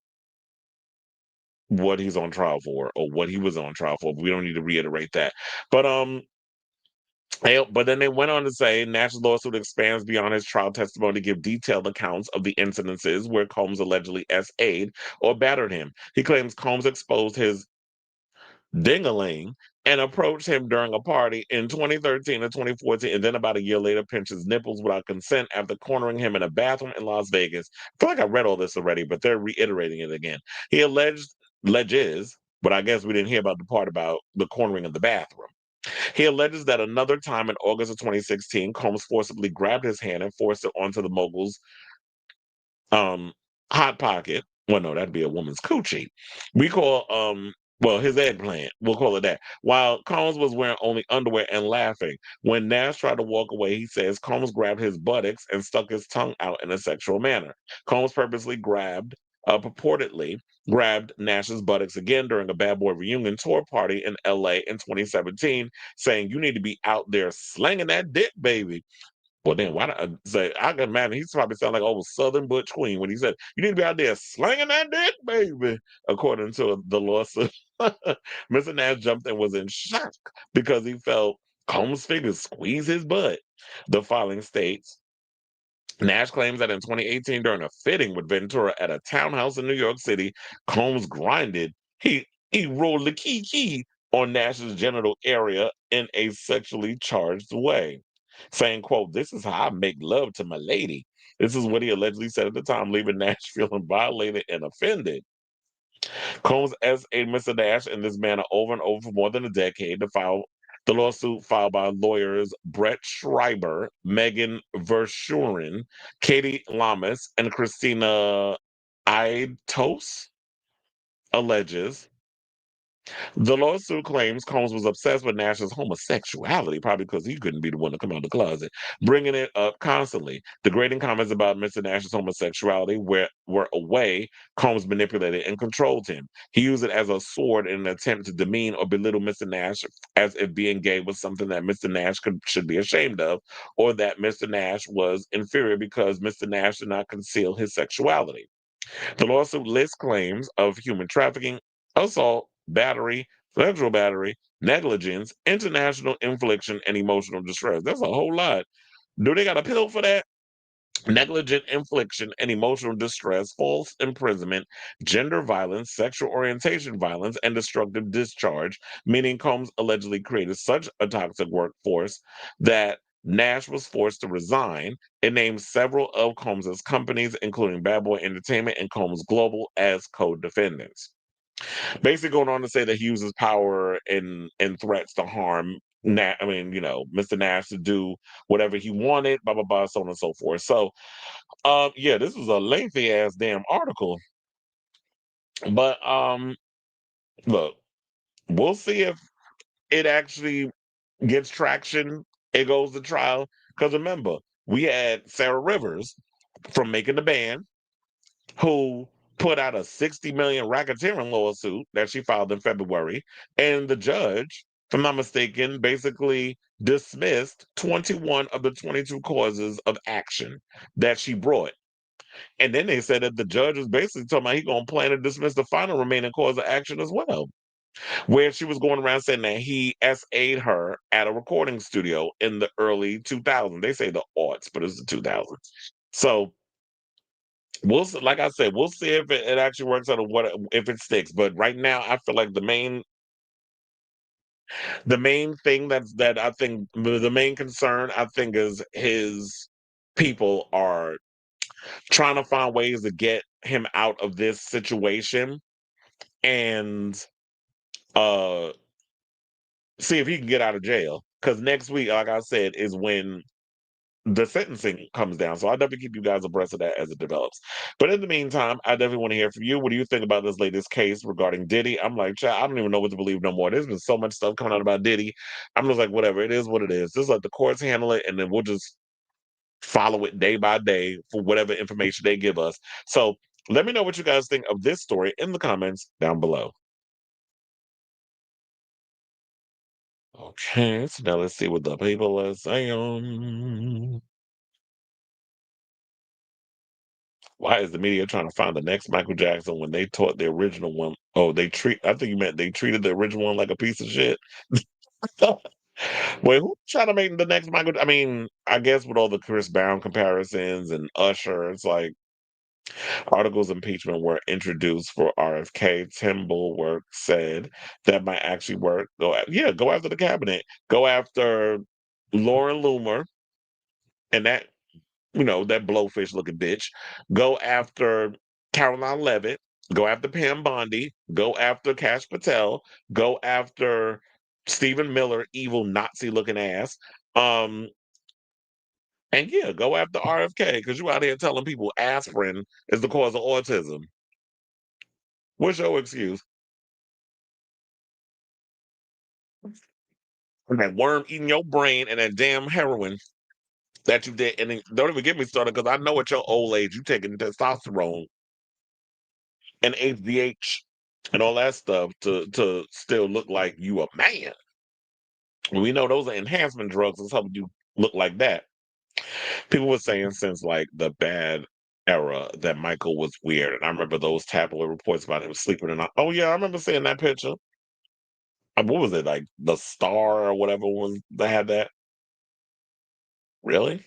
what he's on trial for or what he was on trial for. But we don't need to reiterate that. But but then they went on to say Nash's lawsuit expands beyond his trial testimony to give detailed accounts of the incidences where Combs allegedly SA'd or battered him. He claims Combs exposed his dingaling and approached him during a party in 2013 and 2014, and then about a year later pinched his nipples without consent after cornering him in a bathroom in Las Vegas. I feel like I read all this already, but they're reiterating it again. He alleges, but I guess we didn't hear about the part about the cornering in the bathroom. He alleges that another time in August of 2016, Combs forcibly grabbed his hand and forced it onto the mogul's um hot pocket. Well, no, that'd be a woman's coochie. We call his eggplant. We'll call it that. While Combs was wearing only underwear and laughing. When Nash tried to walk away, he says Combs grabbed his buttocks and stuck his tongue out in a sexual manner. Combs purportedly grabbed Nash's buttocks again during a Bad Boy reunion tour party in LA in 2017, saying, "You need to be out there slanging that dick, baby." Well, then why not say? I can imagine he's probably sound like old Southern Butch Queen when he said, "You need to be out there slanging that dick, baby." According to the lawsuit, Mr. Nash jumped and was in shock because he felt Combs' fingers squeeze his butt. The filing states Nash claims that in 2018, during a fitting with Ventura at a townhouse in New York City, Combs grinded. He rolled the key on Nash's genital area in a sexually charged way, saying, "quote This is how I make love to my lady." This is what he allegedly said at the time, leaving Nash feeling violated and offended. Combs S.A. Mr. Nash in this manner over and over for more than a decade. The lawsuit filed by lawyers Brett Schreiber, Megan Verschuren, Katie Lamas, and Christina Aitos alleges the lawsuit claims Combs was obsessed with Nash's homosexuality, probably because he couldn't be the one to come out of the closet, bringing it up constantly. Degrading comments about Mr. Nash's homosexuality were a way Combs manipulated and controlled him. He used it as a sword in an attempt to demean or belittle Mr. Nash as if being gay was something that Mr. Nash should be ashamed of, or that Mr. Nash was inferior because Mr. Nash did not conceal his sexuality. The lawsuit lists claims of human trafficking, assault, battery, sexual battery, negligence, international infliction, and emotional distress. That's a whole lot. Do they got a pill for that? Negligent infliction and emotional distress, false imprisonment, gender violence, sexual orientation violence, and destructive discharge, meaning Combs allegedly created such a toxic workforce that Nash was forced to resign. It names several of Combs' companies, including Bad Boy Entertainment and Combs Global, as co-defendants. Basically going on to say that he uses power and threats to harm Mr. Nash to do whatever he wanted, blah blah blah, so on and so forth. So yeah, this was a lengthy ass damn article. But look, we'll see if it actually gets traction, it goes to trial. Because remember, we had Sarah Rivers from Making the Band, who put out a 60 million racketeering lawsuit that she filed in February, and the judge, if I'm not mistaken, basically dismissed 21 of the 22 causes of action that she brought. And then they said that the judge was basically talking about he gonna plan to dismiss the final remaining cause of action as well, where she was going around saying that he SA'd her at a recording studio in the early 2000s. They say the aughts, but it's the 2000s. So Like I said, we'll see if it actually works out or what if it sticks. But right now, I feel like the main thing that I think the main concern I think is his people are trying to find ways to get him out of this situation and uh see if he can get out of jail. Because next week, like I said, is when the sentencing comes down. So I'll definitely keep you guys abreast of that as it develops. But in the meantime, I definitely want to hear from you. What do you think about this latest case regarding Diddy? I'm like, child, I don't even know what to believe no more. There's been so much stuff coming out about Diddy. I'm just like, whatever, it is what it is. Just let the courts handle it, and then we'll just follow it day by day for whatever information they give us. So let me know what you guys think of this story in the comments down below. Okay, so now let's see what the people are saying. Why is the media trying to find the next Michael Jackson when they taught the original one? Oh, I think you meant they treated the original one like a piece of shit. Wait, who's trying to make the next Michael? I mean, I guess with all the Chris Brown comparisons and Usher, it's like articles of impeachment were introduced for RFK. Tim Bulwark said that might actually work. Go after the cabinet. Go after Lauren Loomer and that blowfish looking bitch. Go after Caroline Levitt. Go after Pam Bondi. Go after Cash Patel. Go after Stephen Miller, evil Nazi looking ass. Um, and yeah, go after RFK because you out here telling people aspirin is the cause of autism. What's your excuse? And that worm eating your brain and that damn heroin that you did. And then, don't even get me started because I know at your old age you taking testosterone and HGH and all that stuff to still look like you a man. We know those are enhancement drugs that's helping you look like that. People were saying since like the bad era that Michael was weird. And I remember those tabloid reports about him sleeping and oh yeah, I remember seeing that picture. What was it, like the Star or whatever was that had that? Really?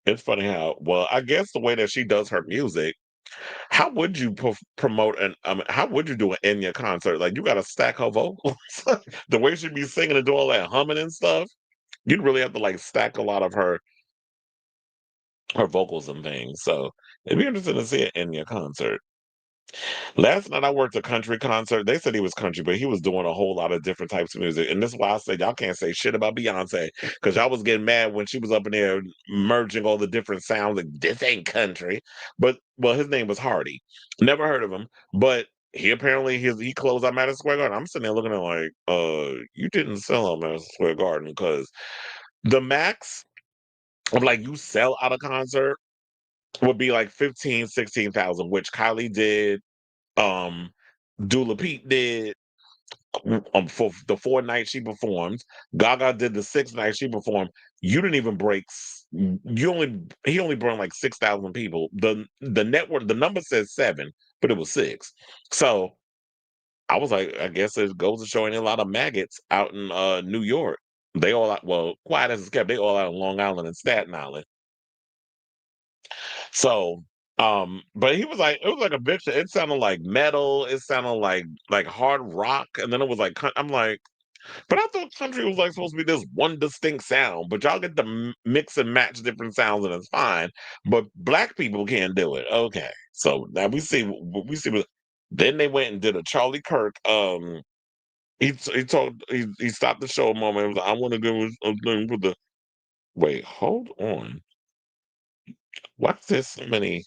It's funny how well, I guess the way that she does her music, how would you promote how would you do an Enya concert? Like you got to stack her vocals, the way she be singing and do all that humming and stuff. You'd really have to like stack a lot of her vocals and things. So it'd be interesting to see an Enya concert. Last night I worked a country concert. They said he was country, but he was doing a whole lot of different types of music. And this is why I said y'all can't say shit about Beyonce because y'all was getting mad when she was up in there merging all the different sounds. Like this ain't country, but well, his name was Hardy. Never heard of him, but he apparently he closed out Madison Square Garden. I'm sitting there looking at like, you didn't sell out Madison Square Garden because the max of like you sell out a concert would be like 15, 16,000, which Kylie did. Um, Dula Peep did for the 4 nights she performed. Gaga did the 6 nights she performed. You didn't even break. He only brought like 6,000 people. The network the number says 7, but it was 6. So I was like, I guess it goes to showing a lot of maggots out in New York. They all out, well, quiet as it's kept. They all out on Long Island and Staten Island. So, but he was like, it was like a bitch. It sounded like metal. It sounded like hard rock, and then it was like, I'm like, but I thought country was like supposed to be this one distinct sound. But y'all get to mix and match different sounds, and it's fine. But black people can't do it. Okay, so now we see. Then they went and did a Charlie Kirk. He stopped the show a moment. He was like, I want to go with the. Wait, hold on. Why is there so many?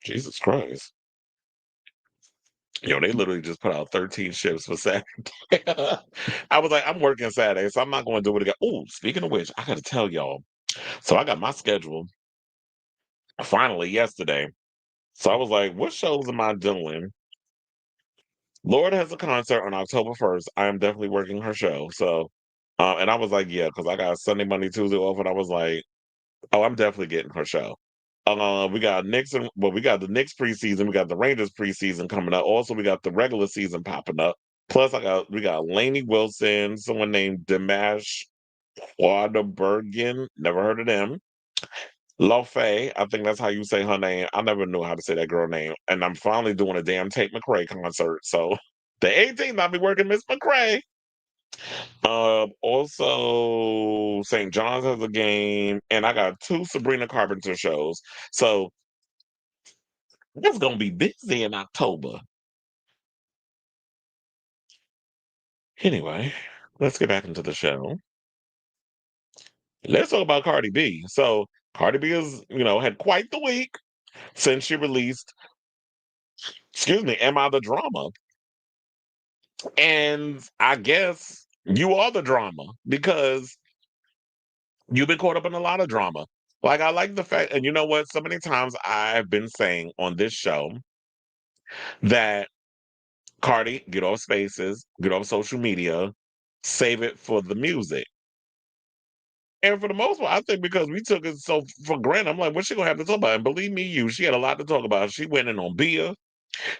Jesus Christ. They literally just put out 13 shifts for Saturday. I was like, I'm working Saturday, so I'm not going to do it again. Oh, speaking of which, I got to tell y'all. So I got my schedule finally yesterday. So I was like, what shows am I doing? Lord has a concert on October 1st. I am definitely working her show. So, and I was like, yeah, because I got Sunday, Monday, Tuesday off, and I was like, oh, I'm definitely getting her show. We got Knicks we got the Knicks preseason, we got the Rangers preseason coming up. Also, we got the regular season popping up. Plus, we got Lainey Wilson, someone named Dimash Waterbergen. Never heard of them. Lofay, I think that's how you say her name. I never knew how to say that girl name. And I'm finally doing a damn Tate McRae concert. So the 18th, I'll be working Miss McRae. Also, St. John's has a game, and I got 2 Sabrina Carpenter shows. So it's gonna be busy in October. Anyway, let's get back into the show. Let's talk about Cardi B. So Cardi B is, had quite the week since she released, excuse me, Am I the Drama? And I guess you are the drama because you've been caught up in a lot of drama. Like, I like the fact, and you know what? So many times I've been saying on this show that Cardi, get off spaces, get off social media, save it for the music. And for the most part, I think because we took it so for granted, I'm like, what's she gonna have to talk about? And believe me, she had a lot to talk about. She went in on Bia,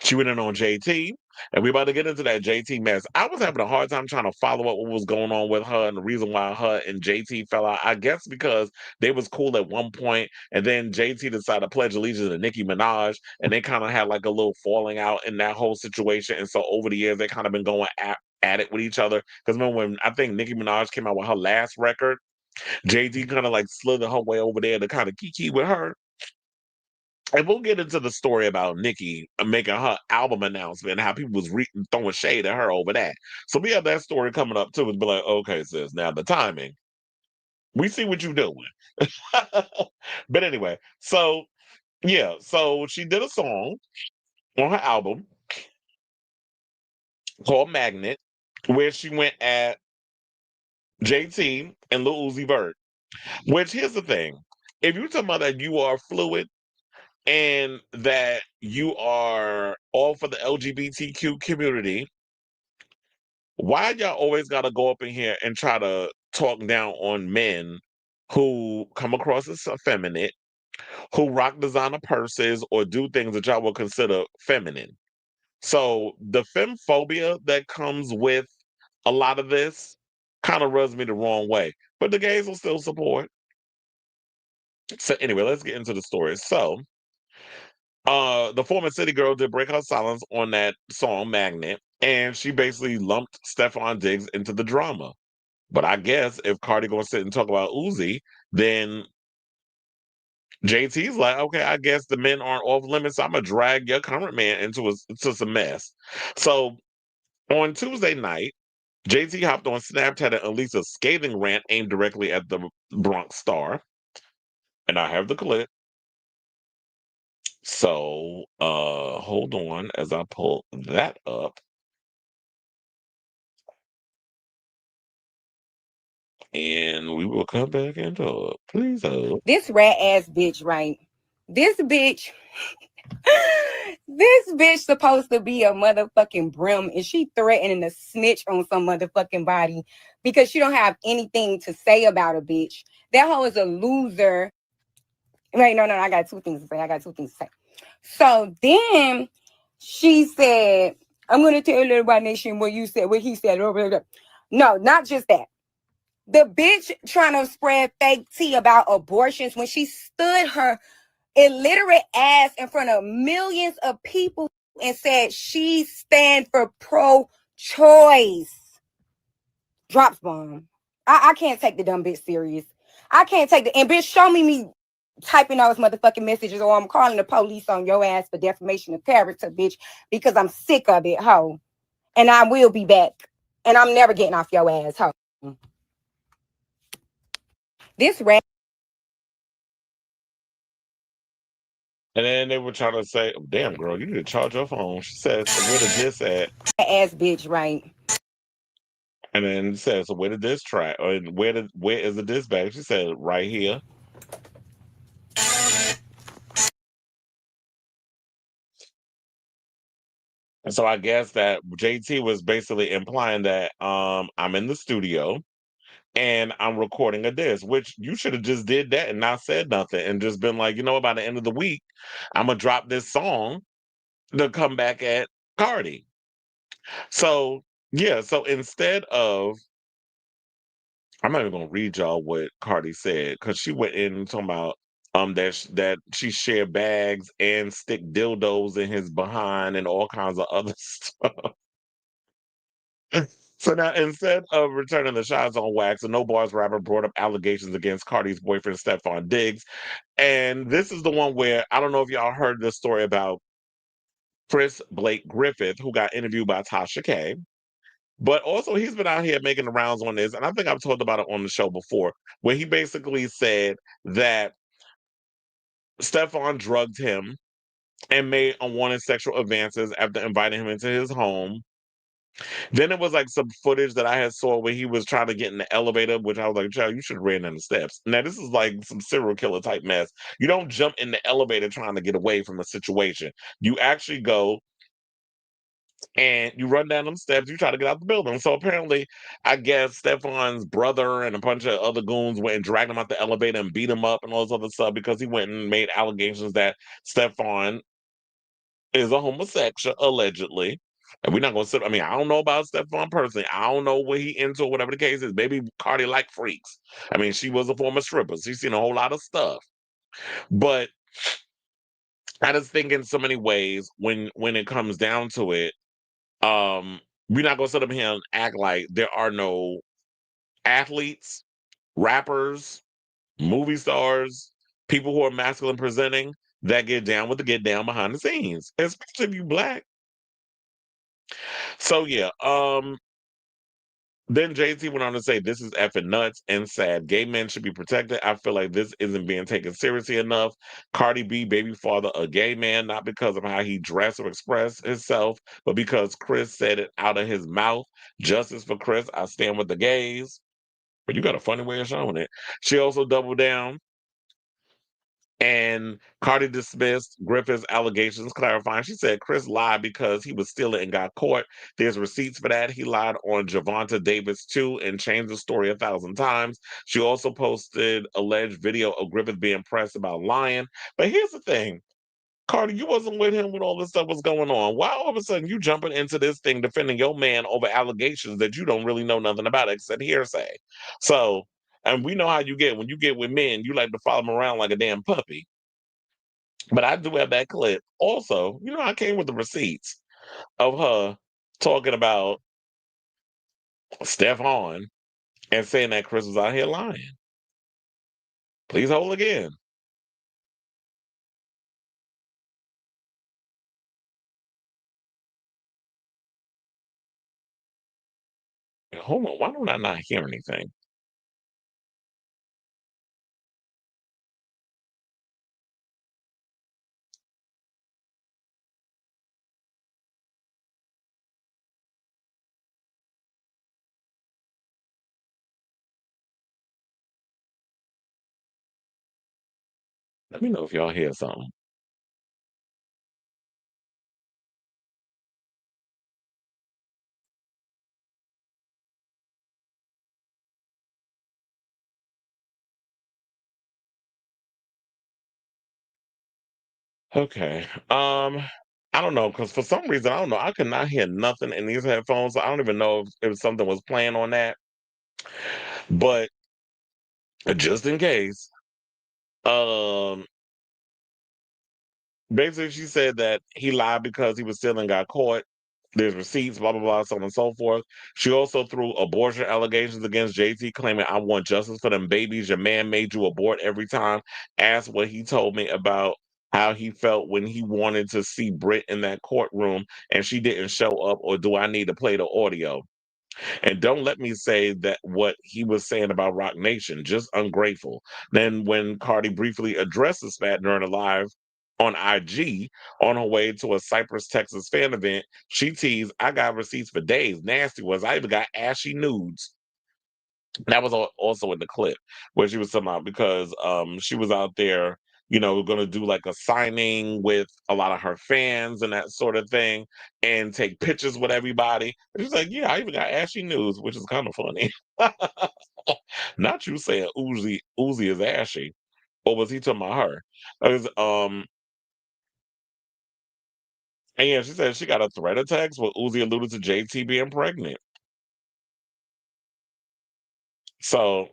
she went in on JT, and we about to get into that JT mess. I was having a hard time trying to follow up what was going on with her and the reason why her and JT fell out. I guess because they was cool at one point, and then JT decided to pledge allegiance to Nicki Minaj, and they kind of had like a little falling out in that whole situation. And so over the years, they kind of been going at it with each other. Because remember when I think Nicki Minaj came out with her last record, JT kind of like slithered her way over there to kind of kiki with her. And we'll get into the story about Nicki making her album announcement and how people was throwing shade at her over that. So we have that story coming up too. And be like, okay, sis, now the timing. We see what you're doing. But anyway, so yeah, so she did a song on her album called Magnet, where she went at JT and Lil Uzi Vert. Which here's the thing. If you're talking about that you are fluid and that you are all for the LGBTQ community, why y'all always got to go up in here and try to talk down on men who come across as effeminate, who rock designer purses or do things that y'all will consider feminine? So the femphobia that comes with a lot of this kind of rubs me the wrong way, but the gays will still support. So anyway, let's get into the story. So the former city girl did break her silence on that song Magnet, and she basically lumped Stefan Diggs into the drama. But I guess if Cardi gonna sit and talk about Uzi, then JT's like, okay, I guess the men aren't off limits. So I'm gonna drag your current man into some mess. So on Tuesday night, JT hopped on Snapchat and unleashed a scathing rant aimed directly at the Bronx star. And I have the clip. So hold on as I pull that up. And we will come back and talk. Please hold. This rat ass bitch, right? This bitch, this bitch supposed to be a motherfucking brim, and she threatening to snitch on some motherfucking body because she don't have anything to say about a bitch. That hoe is a loser. Wait, no, I got 2 things to say. So then she said, I'm gonna tell everybody nation what he said. No, not just that. The bitch trying to spread fake tea about abortions when she stood her illiterate ass in front of millions of people and said she stand for pro-choice. Drops bomb. I can't take the dumb bitch serious. I can't take the, and bitch, show me typing those motherfucking messages or I'm calling the police on your ass for defamation of character, bitch, because I'm sick of it, ho. And I will be back. And I'm never getting off your ass, ho. This rat And then they were trying to say, oh, damn, girl, you need to charge your phone. She says, so where the diss at? ass bitch, right? And then it says, so where did this track? Or where is the diss bag? She said, right here. And so I guess that JT was basically implying that I'm in the studio and I'm recording a diss, which you should have just did that and not said nothing and just been like, you know, by the end of the week, I'm gonna drop this song to come back at Cardi. So Yeah, so instead of I'm not even gonna read y'all what Cardi said because she went in talking about that she shared bags and stick dildos in his behind and all kinds of other stuff. So now instead of returning the shots on wax, the No Bars rapper brought up allegations against Cardi's boyfriend Stephon Diggs. And this is the one where I don't know if y'all heard this story about Chris Blake Griffith, who got interviewed by Tasha K. But also, he's been out here making the rounds on this, and I think I've talked about it on the show before, where he basically said that Stephon drugged him and made unwanted sexual advances after inviting him into his home. Then it was like some footage that I had saw where he was trying to get in the elevator, which I was like, "Child, you should have ran down the steps." Now this is like some serial killer type mess. You don't jump in the elevator trying to get away from a situation. You actually go and you run down them steps, you try to get out the building. So apparently, I guess Stephon's brother and a bunch of other goons went and dragged him out the elevator and beat him up and all this other stuff because he went and made allegations that Stephon is a homosexual, allegedly. And we're not gonna sit. I mean, I don't know about Stephon personally. I don't know what he into, whatever the case is. Maybe Cardi like freaks. I mean, she was a former stripper. She's seen a whole lot of stuff. But I just think in so many ways, when it comes down to it, um, we're not gonna sit up here and act like there are no athletes, rappers, movie stars, people who are masculine presenting that get down with the get down behind the scenes, especially if you black. So yeah, then Jay-Z went on to say, "This is effing nuts and sad. Gay men should be protected. I feel like this isn't being taken seriously enough. Cardi B, baby father, a gay man, not because of how he dressed or expressed himself, but because Chris said it out of his mouth. Justice for Chris. I stand with the gays." But you got a funny way of showing it. She also doubled down, and Cardi dismissed Griffith's allegations, clarifying she said Chris lied because he was stealing and got caught. There's receipts for that. He lied on Javonta Davis too and changed the story 1,000 times. She also posted alleged video of Griffith being pressed about lying. But here's the thing. Cardi, you wasn't with him when all this stuff was going on. Why all of a sudden you jumping into this thing defending your man over allegations that you don't really know nothing about except hearsay? So, and we know how you get when you get with men, you like to follow them around like a damn puppy. But I do have that clip. Also, I came with the receipts of her talking about Steph on and saying that Chris was out here lying. Please hold again. Hold on. Why don't I not hear anything? Let me know if y'all hear something. Okay. I don't know, because for some reason, I don't know. I could not hear nothing in these headphones. I don't even know if something was playing on that. But just in case, um, basically she said that he lied because he was stealing, got caught. There's receipts, blah blah blah, so on and so forth. She also threw abortion allegations against JT, claiming, "I want justice for them babies. Your man made you abort every time." Asked what he told me about how he felt when he wanted to see Britt in that courtroom and she didn't show up, or do I need to play the audio? And don't let me say that what he was saying about Rock Nation, just ungrateful. Then when Cardi briefly addressed the spat during a live on IG on her way to a Cypress, Texas fan event, she teased, "I got receipts for days. Nasty was. I even got ashy nudes." That was also in the clip where she was talking about because she was out there, going to do like a signing with a lot of her fans and that sort of thing, and take pictures with everybody. And she's like, "Yeah, I even got ashy news," which is kind of funny. Not you saying Uzi is ashy, or was he talking about her? 'Cause, And yeah, she said she got a threat of text where Uzi alluded to JT being pregnant. So,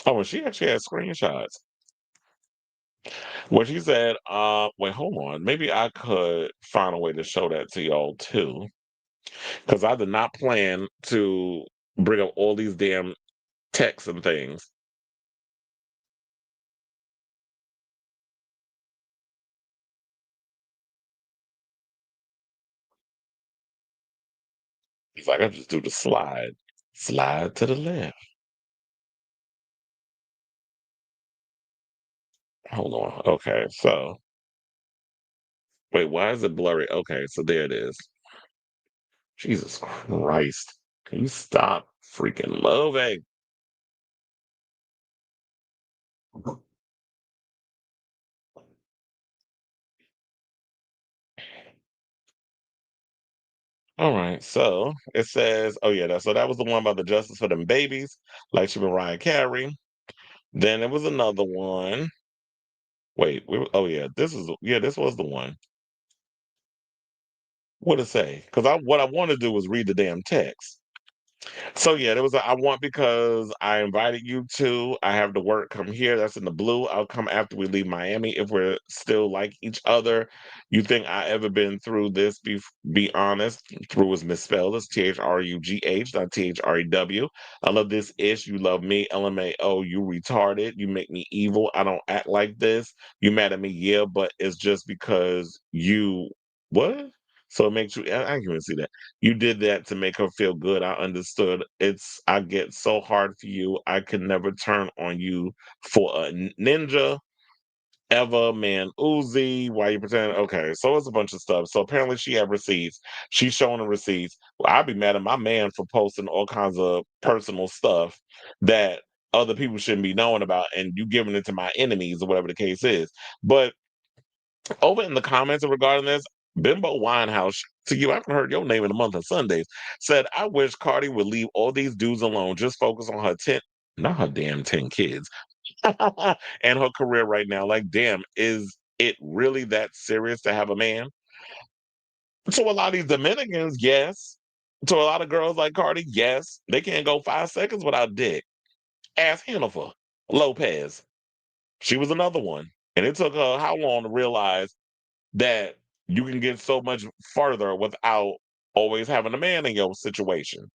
oh, and she actually had screenshots. When she said, wait, hold on. Maybe I could find a way to show that to y'all too. Because I did not plan to bring up all these damn texts and things. It's like I just do the slide. Slide to the left. Hold on. Okay, so wait, why is it blurry? Okay, so there it is. Jesus Christ. Can you stop freaking moving? All right, so it says, oh yeah, so that was the one about the justice for them babies, like she Mariah Carey. Then there was another one. Wait, oh yeah, this was the one. What it say? Because what I want to do was read the damn text. So yeah, there was I want because I invited you to. I have the work come here. That's in the blue. I'll come after we leave Miami if we're still like each other. You think I ever been through this? Be honest. Through is misspelled. It's THRUGH, not THREW. I love this ish. You love me. LMAO. You retarded. You make me evil. I don't act like this. You mad at me? Yeah, but it's just because you what? So it makes you. I can't even see that. You did that to make her feel good. I understood. I get so hard for you. I could never turn on you for a ninja ever, man. Uzi, why you pretending? Okay, so it's a bunch of stuff. So apparently she had receipts. She's showing the receipts. Well, I'd be mad at my man for posting all kinds of personal stuff that other people shouldn't be knowing about, and you giving it to my enemies or whatever the case is. But over in the comments regarding this, Bimbo Winehouse, to you, I haven't heard your name in a month of Sundays, said, I wish Cardi would leave all these dudes alone, just focus on her 10, not her damn 10 kids, and her career right now. Like, damn, is it really that serious to have a man? To a lot of these Dominicans, yes. To a lot of girls like Cardi, yes. They can't go 5 seconds without dick. Ask Jennifer Lopez. She was another one. And it took her how long to realize that you can get so much further without always having a man in your situation.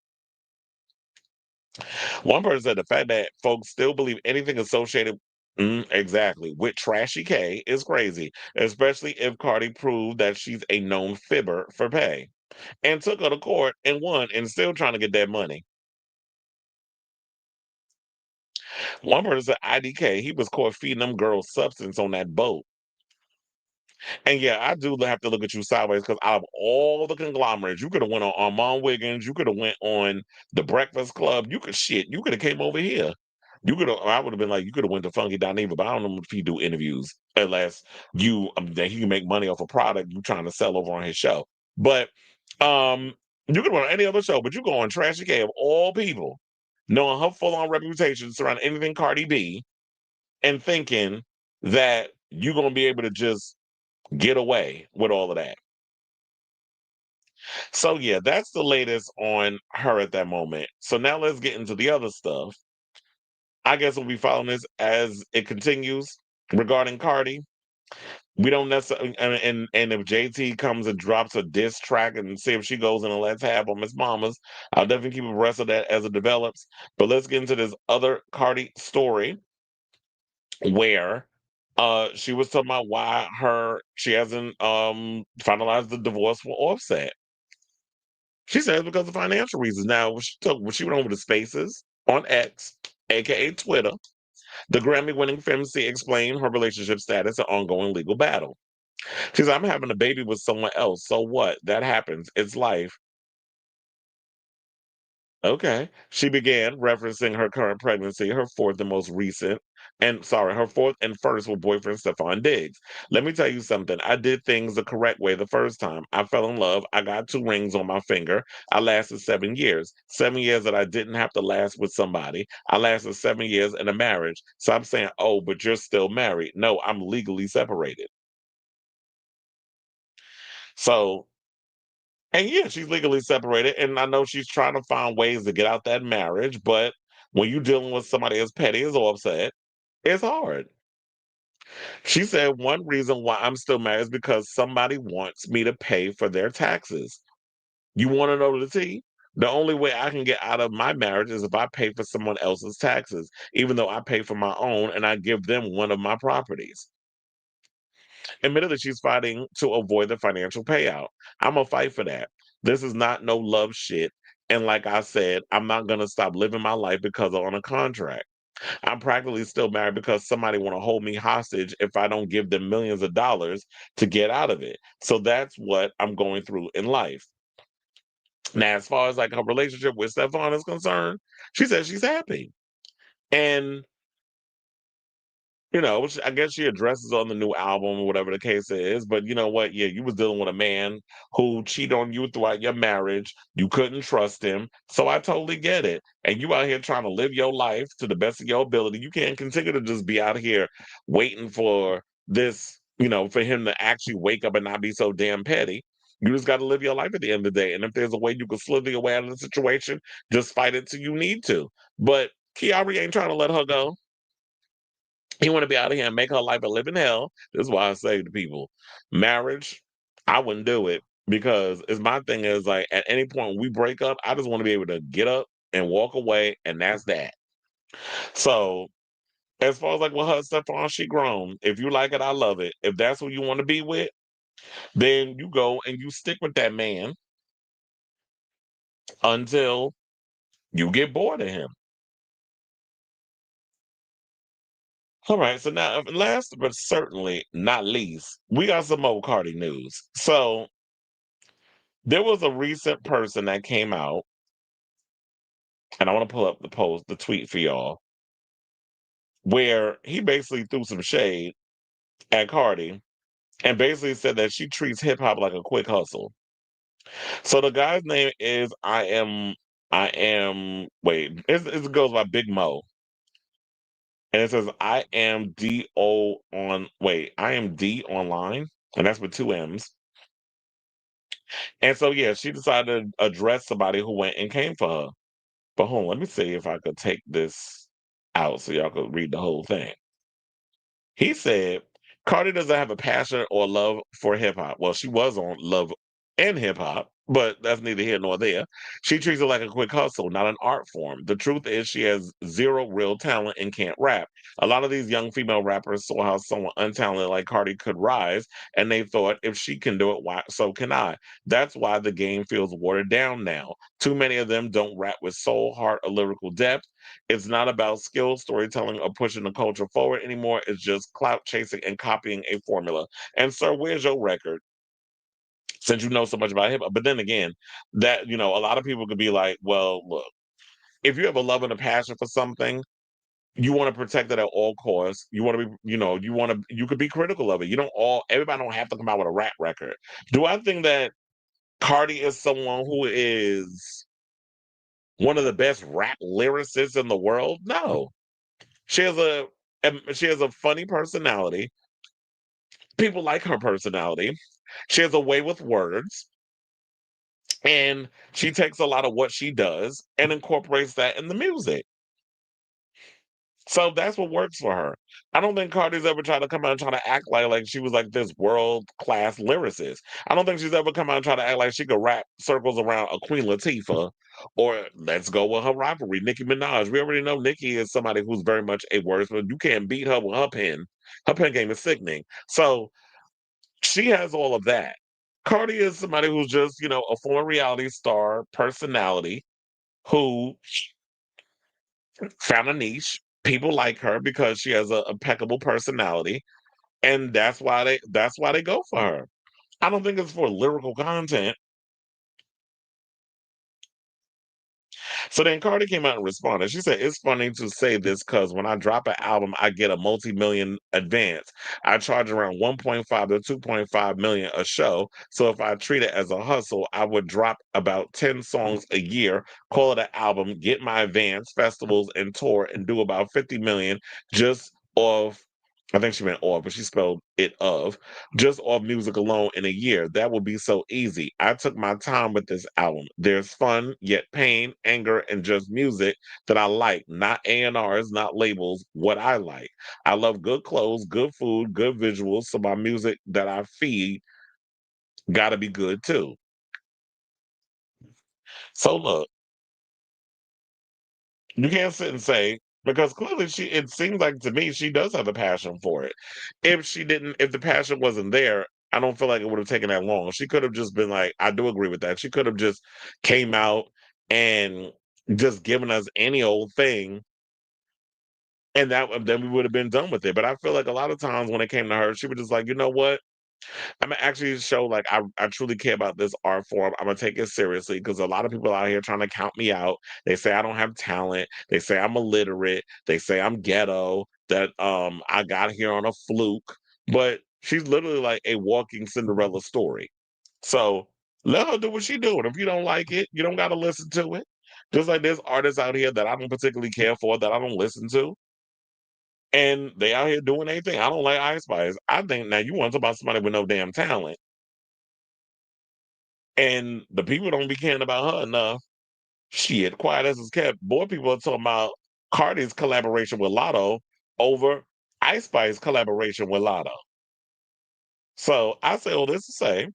One person said the fact that folks still believe anything associated exactly with Trashy K is crazy, especially if Cardi proved that she's a known fibber for pay and took her to court and won and still trying to get that money. One person said IDK, he was caught feeding them girls substance on that boat. And yeah, I do have to look at you sideways because out of all the conglomerates, you could have went on Armand Wiggins, you could have went on the Breakfast Club, you could have came over here. You could have. I would have been like, you could have went to Funky Dineva, but I don't know if he do interviews unless that he can make money off a product you trying to sell over on his show. But you could go on any other show, but you go on Trashy K of all people, knowing her full on reputation surrounding anything Cardi B, and thinking that you're gonna be able to just get away with all of that. So yeah, that's the latest on her at that moment. So now let's get into the other stuff. I guess we'll be following this as it continues regarding Cardi. We don't necessarily and if JT comes and drops a diss track and see if she goes in and let's have on Miss Mamas, I'll definitely keep abreast of that as it develops. But let's get into this other Cardi story where she was talking about why she hasn't finalized the divorce for Offset. She says because of financial reasons. Now, when she went over to Spaces on X, aka Twitter, the Grammy-winning femc explained her relationship status and ongoing legal battle. She said, "I'm having a baby with someone else. So what? That happens. It's life. Okay." She began referencing her current pregnancy, her fourth and first with boyfriend Stefan Diggs. Let me tell you something. I did things the correct way the first time. I fell in love. I got 2 rings on my finger. I lasted 7 years. 7 years that I didn't have to last with somebody. I lasted 7 years in a marriage. So I'm saying, oh, but you're still married. No, I'm legally separated. So, and yeah, she's legally separated, and I know she's trying to find ways to get out that marriage, but when you're dealing with somebody as petty as Offset, it's hard. She said one reason why I'm still married is because somebody wants me to pay for their taxes. You want to know the tea? The only way I can get out of my marriage is if I pay for someone else's taxes, even though I pay for my own and I give them one of my properties. Admittedly, she's fighting to avoid the financial payout. I'm going to fight for that. This is not no love shit. And like I said, I'm not going to stop living my life because I'm on a contract. I'm practically still married because somebody want to hold me hostage if I don't give them millions of dollars to get out of it. So that's what I'm going through in life. Now, as far as like her relationship with Stefan is concerned, she says she's happy. And which I guess she addresses on the new album or whatever the case is. But you know what? Yeah, you was dealing with a man who cheated on you throughout your marriage. You couldn't trust him. So I totally get it. And you out here trying to live your life to the best of your ability. You can't continue to just be out here waiting for this, for him to actually wake up and not be so damn petty. You just got to live your life at the end of the day. And if there's a way you can slither your way out of the situation, just fight it till you need to. But Kiari ain't trying to let her go. He want to be out of here and make her life a living hell. This is why I say to people, marriage, I wouldn't do it because it's my thing is like at any point we break up, I just want to be able to get up and walk away, and that's that. So as far as like with her stuff on, she grown. If you like it, I love it. If that's who you want to be with, then you go and you stick with that man until you get bored of him. All right, so now last but certainly not least, we got some more Cardi news. So there was a recent person that came out, and I want to pull up the tweet for y'all, where he basically threw some shade at Cardi and basically said that she treats hip hop like a quick hustle. So the guy's name is wait, it goes by Big Mo. And it says I am D online, and that's with two M's. And so yeah, she decided to address somebody who went and came for her. But hold on, let me see if I could take this out so y'all could read the whole thing. He said, Cardi doesn't have a passion or love for hip hop. Well, she was on Love and Hip Hop, but that's neither here nor there. She treats it like a quick hustle, not an art form. The truth is, she has zero real talent and can't rap. A lot of these young female rappers saw how someone untalented like Cardi could rise, and they thought, if she can do it, why so can I? That's why the game feels watered down now. Too many of them don't rap with soul, heart, or lyrical depth. It's not about skill, storytelling, or pushing the culture forward anymore. It's just clout chasing and copying a formula. And sir, where's your record? Since you know so much about hip hop. But then again, that a lot of people could be like, well, look, if you have a love and a passion for something, you want to protect it at all costs. You want to be, you could be critical of it. Everybody don't have to come out with a rap record. Do I think that Cardi is someone who is one of the best rap lyricists in the world? No. She has a funny personality. People like her personality. She has a way with words, and she takes a lot of what she does and incorporates that in the music. So that's what works for her. I don't think Cardi's ever tried to come out and try to act like she was like this world class lyricist. I don't think she's ever come out and try to act like she could rap circles around a Queen Latifah, or let's go with her rivalry, Nicki Minaj. We already know Nicki is somebody who's very much a wordsmith. You can't beat her with her pen. Her pen game is sickening. So she has all of that. Cardi is somebody who's just, a former reality star personality who found a niche. People like her because she has a impeccable personality, and that's why they go for her. I don't think it's for lyrical content. So then Cardi came out and responded. She said, "It's funny to say this because when I drop an album, I get a multi-million advance. I charge around 1.5 to 2.5 million a show. So if I treat it as a hustle, I would drop about 10 songs a year, call it an album, get my advance, festivals, and tour, and do about 50 million just off." I think she meant off, but she spelled it of. Just off music alone in a year. That would be so easy. I took my time with this album. There's fun, yet pain, anger, and just music that I like. Not A&Rs, not labels, what I like. I love good clothes, good food, good visuals. So my music that I feed gotta be good too. So look, you can't sit and say because clearly it seems like to me she does have a passion for it. If the passion wasn't there, I don't feel like it would have taken that long. She could have just been like, I do agree with that. She could have just came out and just given us any old thing, and then we would have been done with it. But I feel like a lot of times when it came to her, she was just like, you know what? I'm gonna actually show like I truly care about this art form. I'm gonna take it seriously because a lot of people out here trying to count me out. They say I don't have talent. They say I'm illiterate. They say I'm ghetto. That I got here on a fluke. But she's literally like a walking Cinderella story. So let her do what she doing. If you don't like it, you don't gotta listen to it. Just like there's artists out here that I don't particularly care for that I don't listen to. And they out here doing anything. I don't like Ice Spice. I think now you want to talk about somebody with no damn talent. And the people don't be caring about her enough. Shit, quiet as it's kept. Boy, people are talking about Cardi's collaboration with Lotto over Ice Spice collaboration with Lotto. So I say all this to say,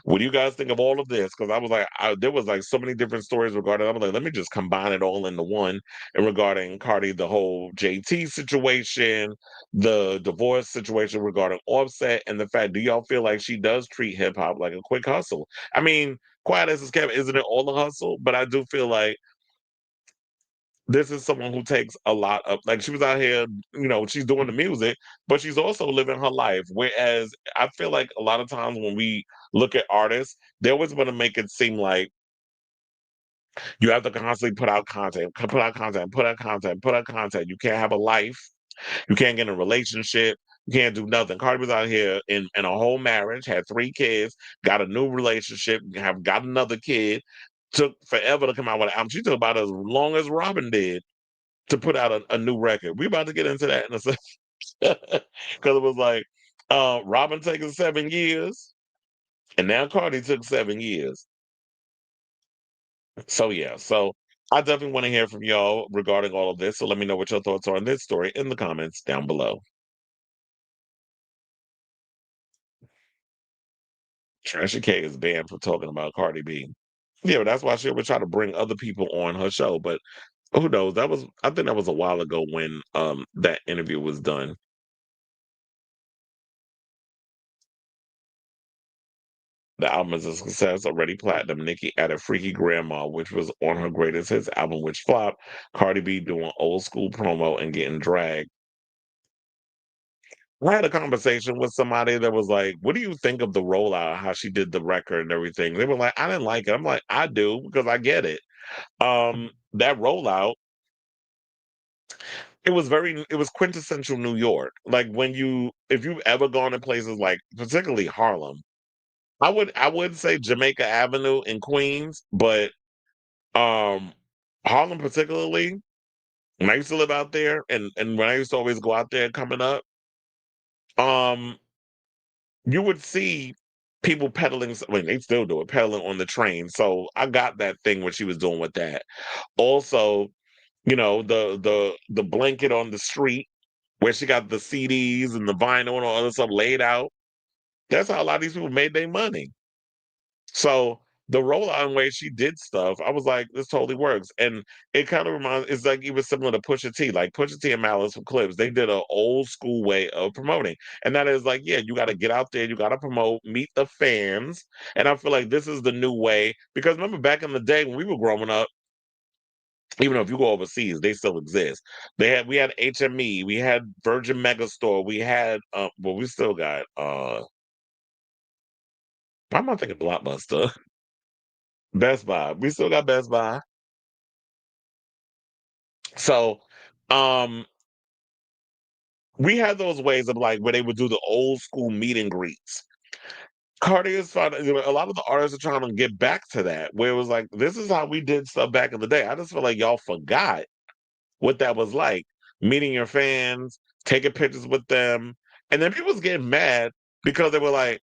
what do you guys think of all of this? Because I was like, there was like so many different stories regarding. I was like, let me just combine it all into one. And regarding Cardi, the whole JT situation, the divorce situation regarding Offset, and the fact, do y'all feel like she does treat hip hop like a quick hustle? I mean, quiet as it's kept, isn't it all a hustle? But I do feel like this is someone who takes a lot of like she was out here, she's doing the music, but she's also living her life. Whereas I feel like a lot of times when we look at artists, they always want to make it seem like you have to constantly put out content, put out content, put out content, put out content. You can't have a life, you can't get in a relationship, you can't do nothing. Cardi was out here in a whole marriage, had 3 kids, got a new relationship, have got another kid. Took forever to come out with an album. She took about as long as Robyn did to put out a new record. We about to get into that in a second. Because it was like Robyn taking 7 years, and now Cardi took 7 years. So yeah, so I definitely want to hear from y'all regarding all of this. So let me know what your thoughts are on this story in the comments down below. Trisha K is banned for talking about Cardi B. Yeah, but that's why she would try to bring other people on her show. But who knows? I think that was a while ago when that interview was done. The album is a success, already platinum. Nicki added Freaky Grandma, which was on her greatest hits album, which flopped. Cardi B doing old school promo and getting dragged. I had a conversation with somebody that was like, what do you think of the rollout, how she did the record and everything? They were like, I didn't like it. I'm like, I do, because I get it. That rollout, it was quintessential New York. Like if you've ever gone to places like particularly Harlem, I would say Jamaica Avenue in Queens, but Um, Harlem particularly, when I used to live out there and when I used to always go out there coming up, um, you would see people pedaling. I mean, they still do it, pedaling on the train. So I got that thing what she was doing with that. Also, the blanket on the street where she got the CDs and the vinyl and all other stuff laid out. That's how a lot of these people made their money. So the rollout and way she did stuff, I was like, this totally works. And it kind of reminds, it's like even similar to Pusha T, like Pusha T and Malice from Clips. They did an old school way of promoting. And that is like, yeah, you got to get out there, you got to promote, meet the fans. And I feel like this is the new way. Because remember back in the day when we were growing up, even though if you go overseas, they still exist. We had HME, we had Virgin Megastore, we had we still got why am I thinking Blockbuster? Best Buy. We still got Best Buy. So, um, we had those ways of like where they would do the old school meet and greets. Cardi is trying a lot of the artists are trying to get back to that, where it was like, this is how we did stuff back in the day. I just feel like y'all forgot what that was like. Meeting your fans, taking pictures with them. And then people was getting mad because they were like,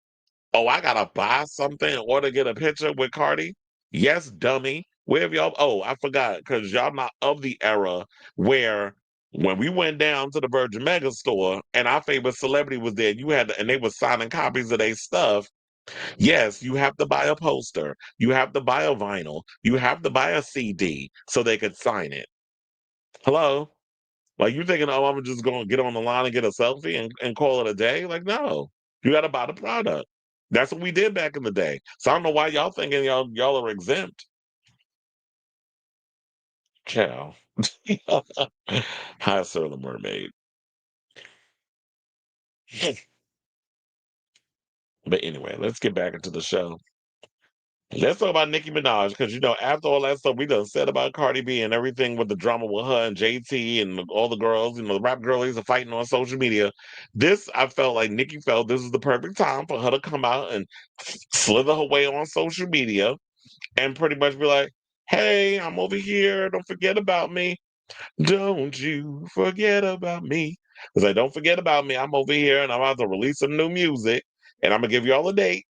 oh, I gotta buy something in order to get a picture with Cardi. Yes, dummy. Where have y'all? Oh, I forgot because y'all not of the era where when we went down to the Virgin Mega store and our favorite celebrity was there, you had to, and they were signing copies of their stuff. Yes, you have to buy a poster, you have to buy a vinyl, you have to buy a CD so they could sign it. Hello? Like you thinking, oh, I'm just gonna get on the line and get a selfie and call it a day? Like, no. You gotta buy the product. That's what we did back in the day. So I don't know why y'all thinking y'all are exempt. Cow. Hi, Sir the Mermaid. But anyway, let's get back into the show. Let's talk about Nicki Minaj because after all that stuff we done said about Cardi B and everything with the drama with her and JT and all the girls, the rap girlies are fighting on social media. I felt like Nicki felt this is the perfect time for her to come out and slither her way on social media and pretty much be like, "Hey, I'm over here. Don't forget about me. Don't you forget about me." It's like, "Don't forget about me. I'm over here and I'm about to release some new music and I'm gonna give y'all a date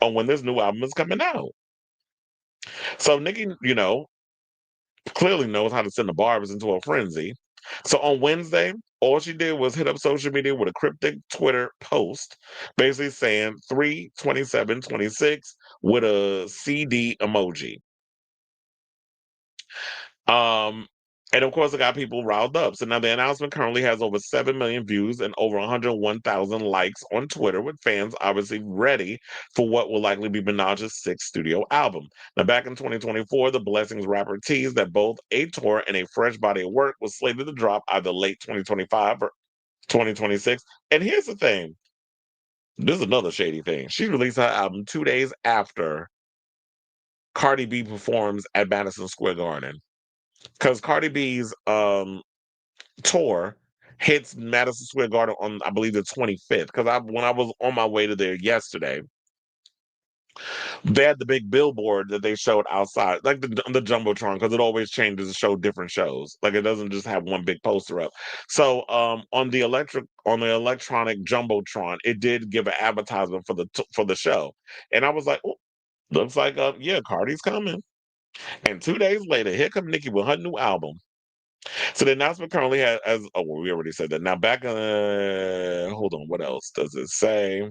on when this new album is coming out." So Nicki, clearly knows how to send the barbers into a frenzy. So on Wednesday, all she did was hit up social media with a cryptic Twitter post, basically saying 3/27/26 with a CD emoji. Um, and of course, it got people riled up. So now the announcement currently has over 7 million views and over 101,000 likes on Twitter, with fans obviously ready for what will likely be Minaj's sixth studio album. Now, back in 2024, the Blessings rapper teased that both a tour and a fresh body of work was slated to drop either late 2025 or 2026. And here's the thing, this is another shady thing. She released her album 2 days after Cardi B performs at Madison Square Garden. Because Cardi B's tour hits Madison Square Garden on, I believe, the 25th. Because when I was on my way to there yesterday, they had the big billboard that they showed outside, like the jumbotron, because it always changes to show different shows. Like it doesn't just have one big poster up. So on the electronic jumbotron, it did give an advertisement for the show, and I was like, oh, looks like yeah, Cardi's coming. And 2 days later, here come Nicki with her new album. So the announcement currently has, oh, well, we already said that. Now back, hold on, what else does it say?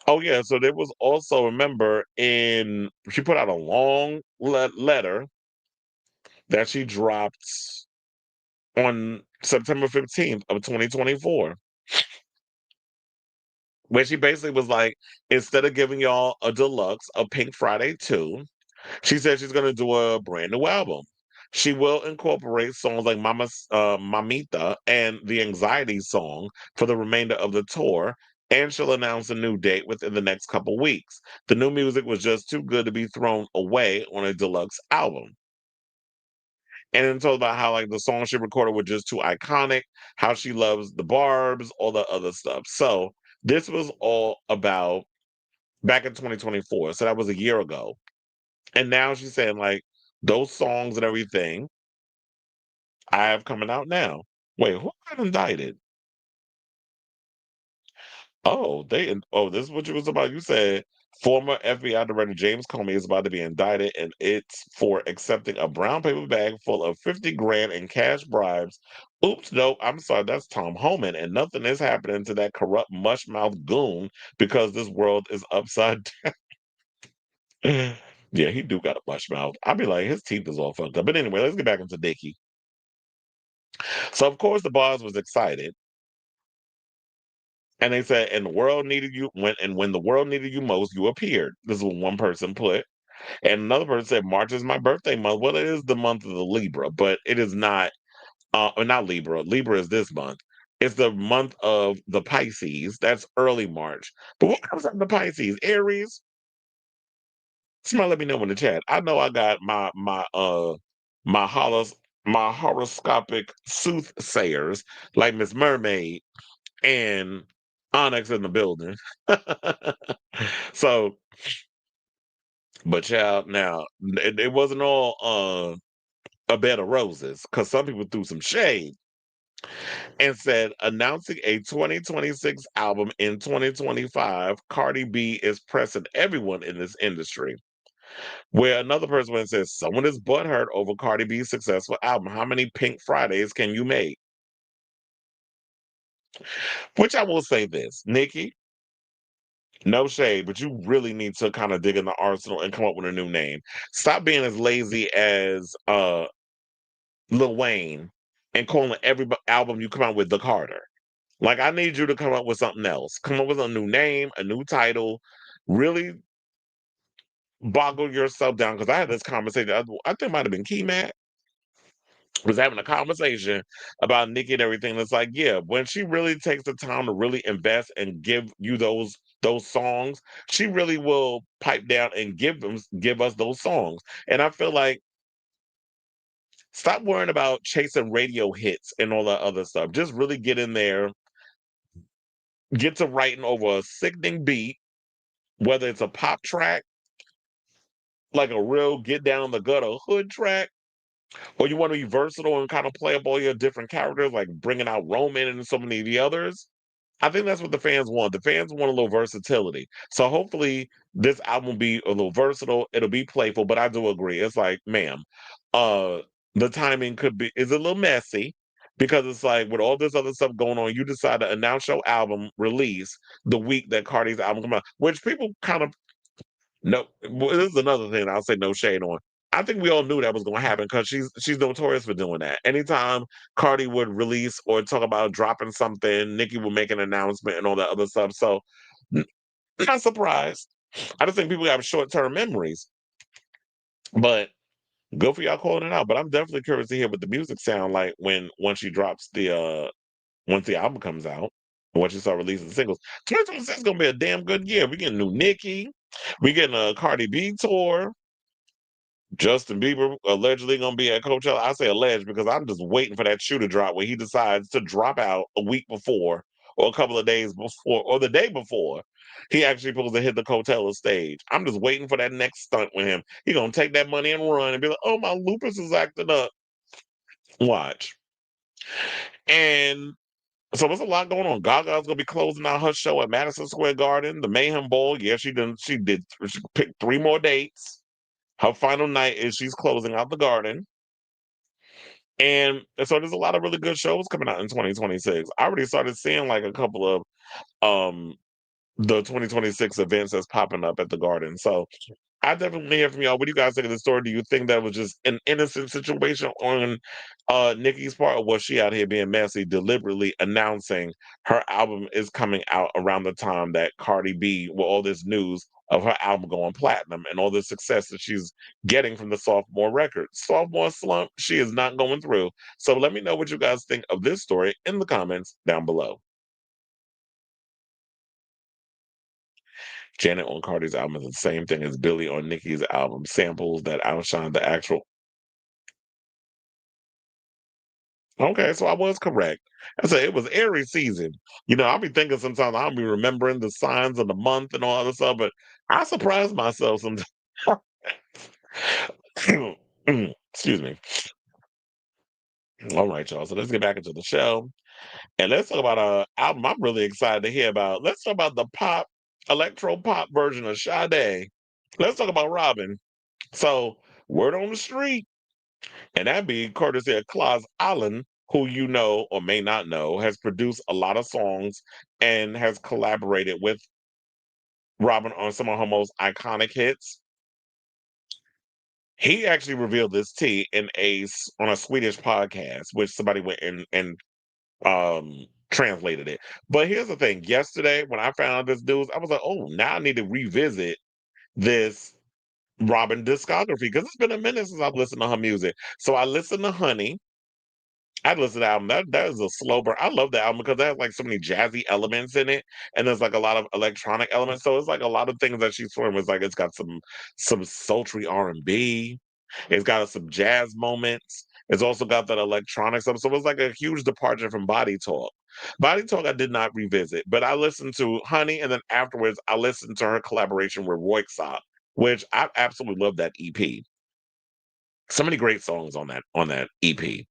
Oh yeah, so there was also, remember, she put out a long letter that she dropped on September 15th of 2024, where she basically was like, instead of giving y'all a deluxe of Pink Friday 2, she said she's gonna do a brand new album. She will incorporate songs like Mamita and the Anxiety song for the remainder of the tour, and she'll announce a new date within the next couple weeks. The new music was just too good to be thrown away on a deluxe album. And then told about how like the songs she recorded were just too iconic, how she loves the barbs, all the other stuff. So this was all about back in 2024. So that was a year ago. And now she's saying like those songs and everything I have coming out now. Wait, who got indicted? This is what you was about. You said former FBI Director James Comey is about to be indicted, and it's for accepting a brown paper bag full of 50 grand in cash bribes. Oops, no, I'm sorry, that's Tom Homan, and nothing is happening to that corrupt mushmouth goon because this world is upside down. Yeah, he do got a mush mouth. I'd be like, his teeth is all fucked up. But anyway, let's get back into Dickie. So of course the boss was excited. And they said, and the world needed you when the world needed you most, you appeared. This is what one person put. And another person said, March is my birthday month. Well, it is the month of the Libra, but it is not or not Libra. Libra is this month. It's the month of the Pisces. That's early March. But what comes after the Pisces? Aries? Somebody let me know in the chat. I know I got my holos my horoscopic soothsayers like Miss Mermaid and Onyx in the building. So, but child, now it wasn't all a bed of roses because some people threw some shade. and said, announcing a 2026 album in 2025, Cardi B is pressing everyone in this industry. Where another person went and says, someone is butthurt over Cardi B's successful album. How many Pink Fridays can you make? Which I will say this, Nicki, no shade, but you really need to kind of dig in the arsenal and come up with a new name. Stop being as lazy as Lil Wayne and calling every album you come out with The Carter. Like, I need you to come up with something else. Come up with a new name, a new title. Really boggle yourself down. Because I had this conversation. I think it might have been Key Matt was having a conversation about Nicki and everything. It's like, yeah, when she really takes the time to really invest and give you those songs, she really will pipe down and give us those songs. And I feel like stop worrying about chasing radio hits and all that other stuff. Just really get in there, get to writing over a sickening beat, whether it's a pop track, like a real get down the gutter hood track, or you want to be versatile and kind of play up all your different characters, like bringing out Roman and so many of the others. I think that's what the fans want. The fans want a little versatility. So hopefully this album will be a little versatile. It'll be playful, but I do agree. It's like, ma'am, uh, the timing is a little messy because it's like with all this other stuff going on, you decide to announce your album release the week that Cardi's album come out, which people kind of no, well, this is another thing I'll say no shade on. I think we all knew that was going to happen because she's notorious for doing that. Anytime Cardi would release or talk about dropping something, Nicki would make an announcement and all that other stuff. So, n- not surprised. I just think people have short-term memories, but good for y'all calling it out. But I'm definitely curious to hear what the music sound like once she drops once the album comes out. Once you start releasing singles, 2026 is gonna be a damn good year. We getting new Nicki, we getting a Cardi B tour. Justin Bieber allegedly gonna be at Coachella. I say alleged because I'm just waiting for that shoe to drop where he decides to drop out a week before, or a couple of days before, or the day before. He actually supposed to hit the Coachella stage. I'm just waiting for that next stunt with him. He gonna take that money and run and be like, "Oh, my lupus is acting up." Watch. And so there's a lot going on. Gaga's gonna be closing out her show at Madison Square Garden, the Mayhem Bowl. Yeah, she picked 3 more dates. Her final night is she's closing out the garden. And so there's a lot of really good shows coming out in 2026. I already started seeing like a couple of um the 2026 events that's popping up at the garden. So I definitely hear from y'all. What do you guys think of the story? Do you think that was just an innocent situation on Nicki's part, or was she out here being messy, deliberately announcing her album is coming out around the time that Cardi B, with all this news of her album going platinum and all the success that she's getting from the sophomore record? Sophomore slump, she is not going through. So let me know what you guys think of this story in the comments down below. Janet on Cardi's album is the same thing as Billy on Nicki's album, samples that outshine the actual. Okay, so I was correct. I said it was Aries season. I'll be thinking sometimes I'll be remembering the signs of the month and all other stuff, but I surprise myself sometimes. Excuse me. All right, y'all. So let's get back into the show. And let's talk about an album I'm really excited to hear about. Let's talk about the electro pop version of Sade. Let's talk about Robyn. So, word on the street, and that be courtesy of Claus Allen, who you know or may not know, has produced a lot of songs and has collaborated with Robyn on some of her most iconic hits. He actually revealed this tea on a Swedish podcast, which somebody went and translated it. But here's the thing: yesterday, when I found out this news, I was like, "Oh, now I need to revisit this Robyn discography because it's been a minute since I've listened to her music." So I listened to Honey. I listened to the album. That is a slow burn. I love the album because it has like so many jazzy elements in it, and there's like a lot of electronic elements. So it's like a lot of things that she's doing. Was like it's got some sultry R&B. It's got some jazz moments. It's also got that electronic stuff. So it was like a huge departure from Body Talk. Body Talk I did not revisit, but I listened to Honey, and then afterwards I listened to her collaboration with Royksop, which I absolutely love that EP. So many great songs on that EP.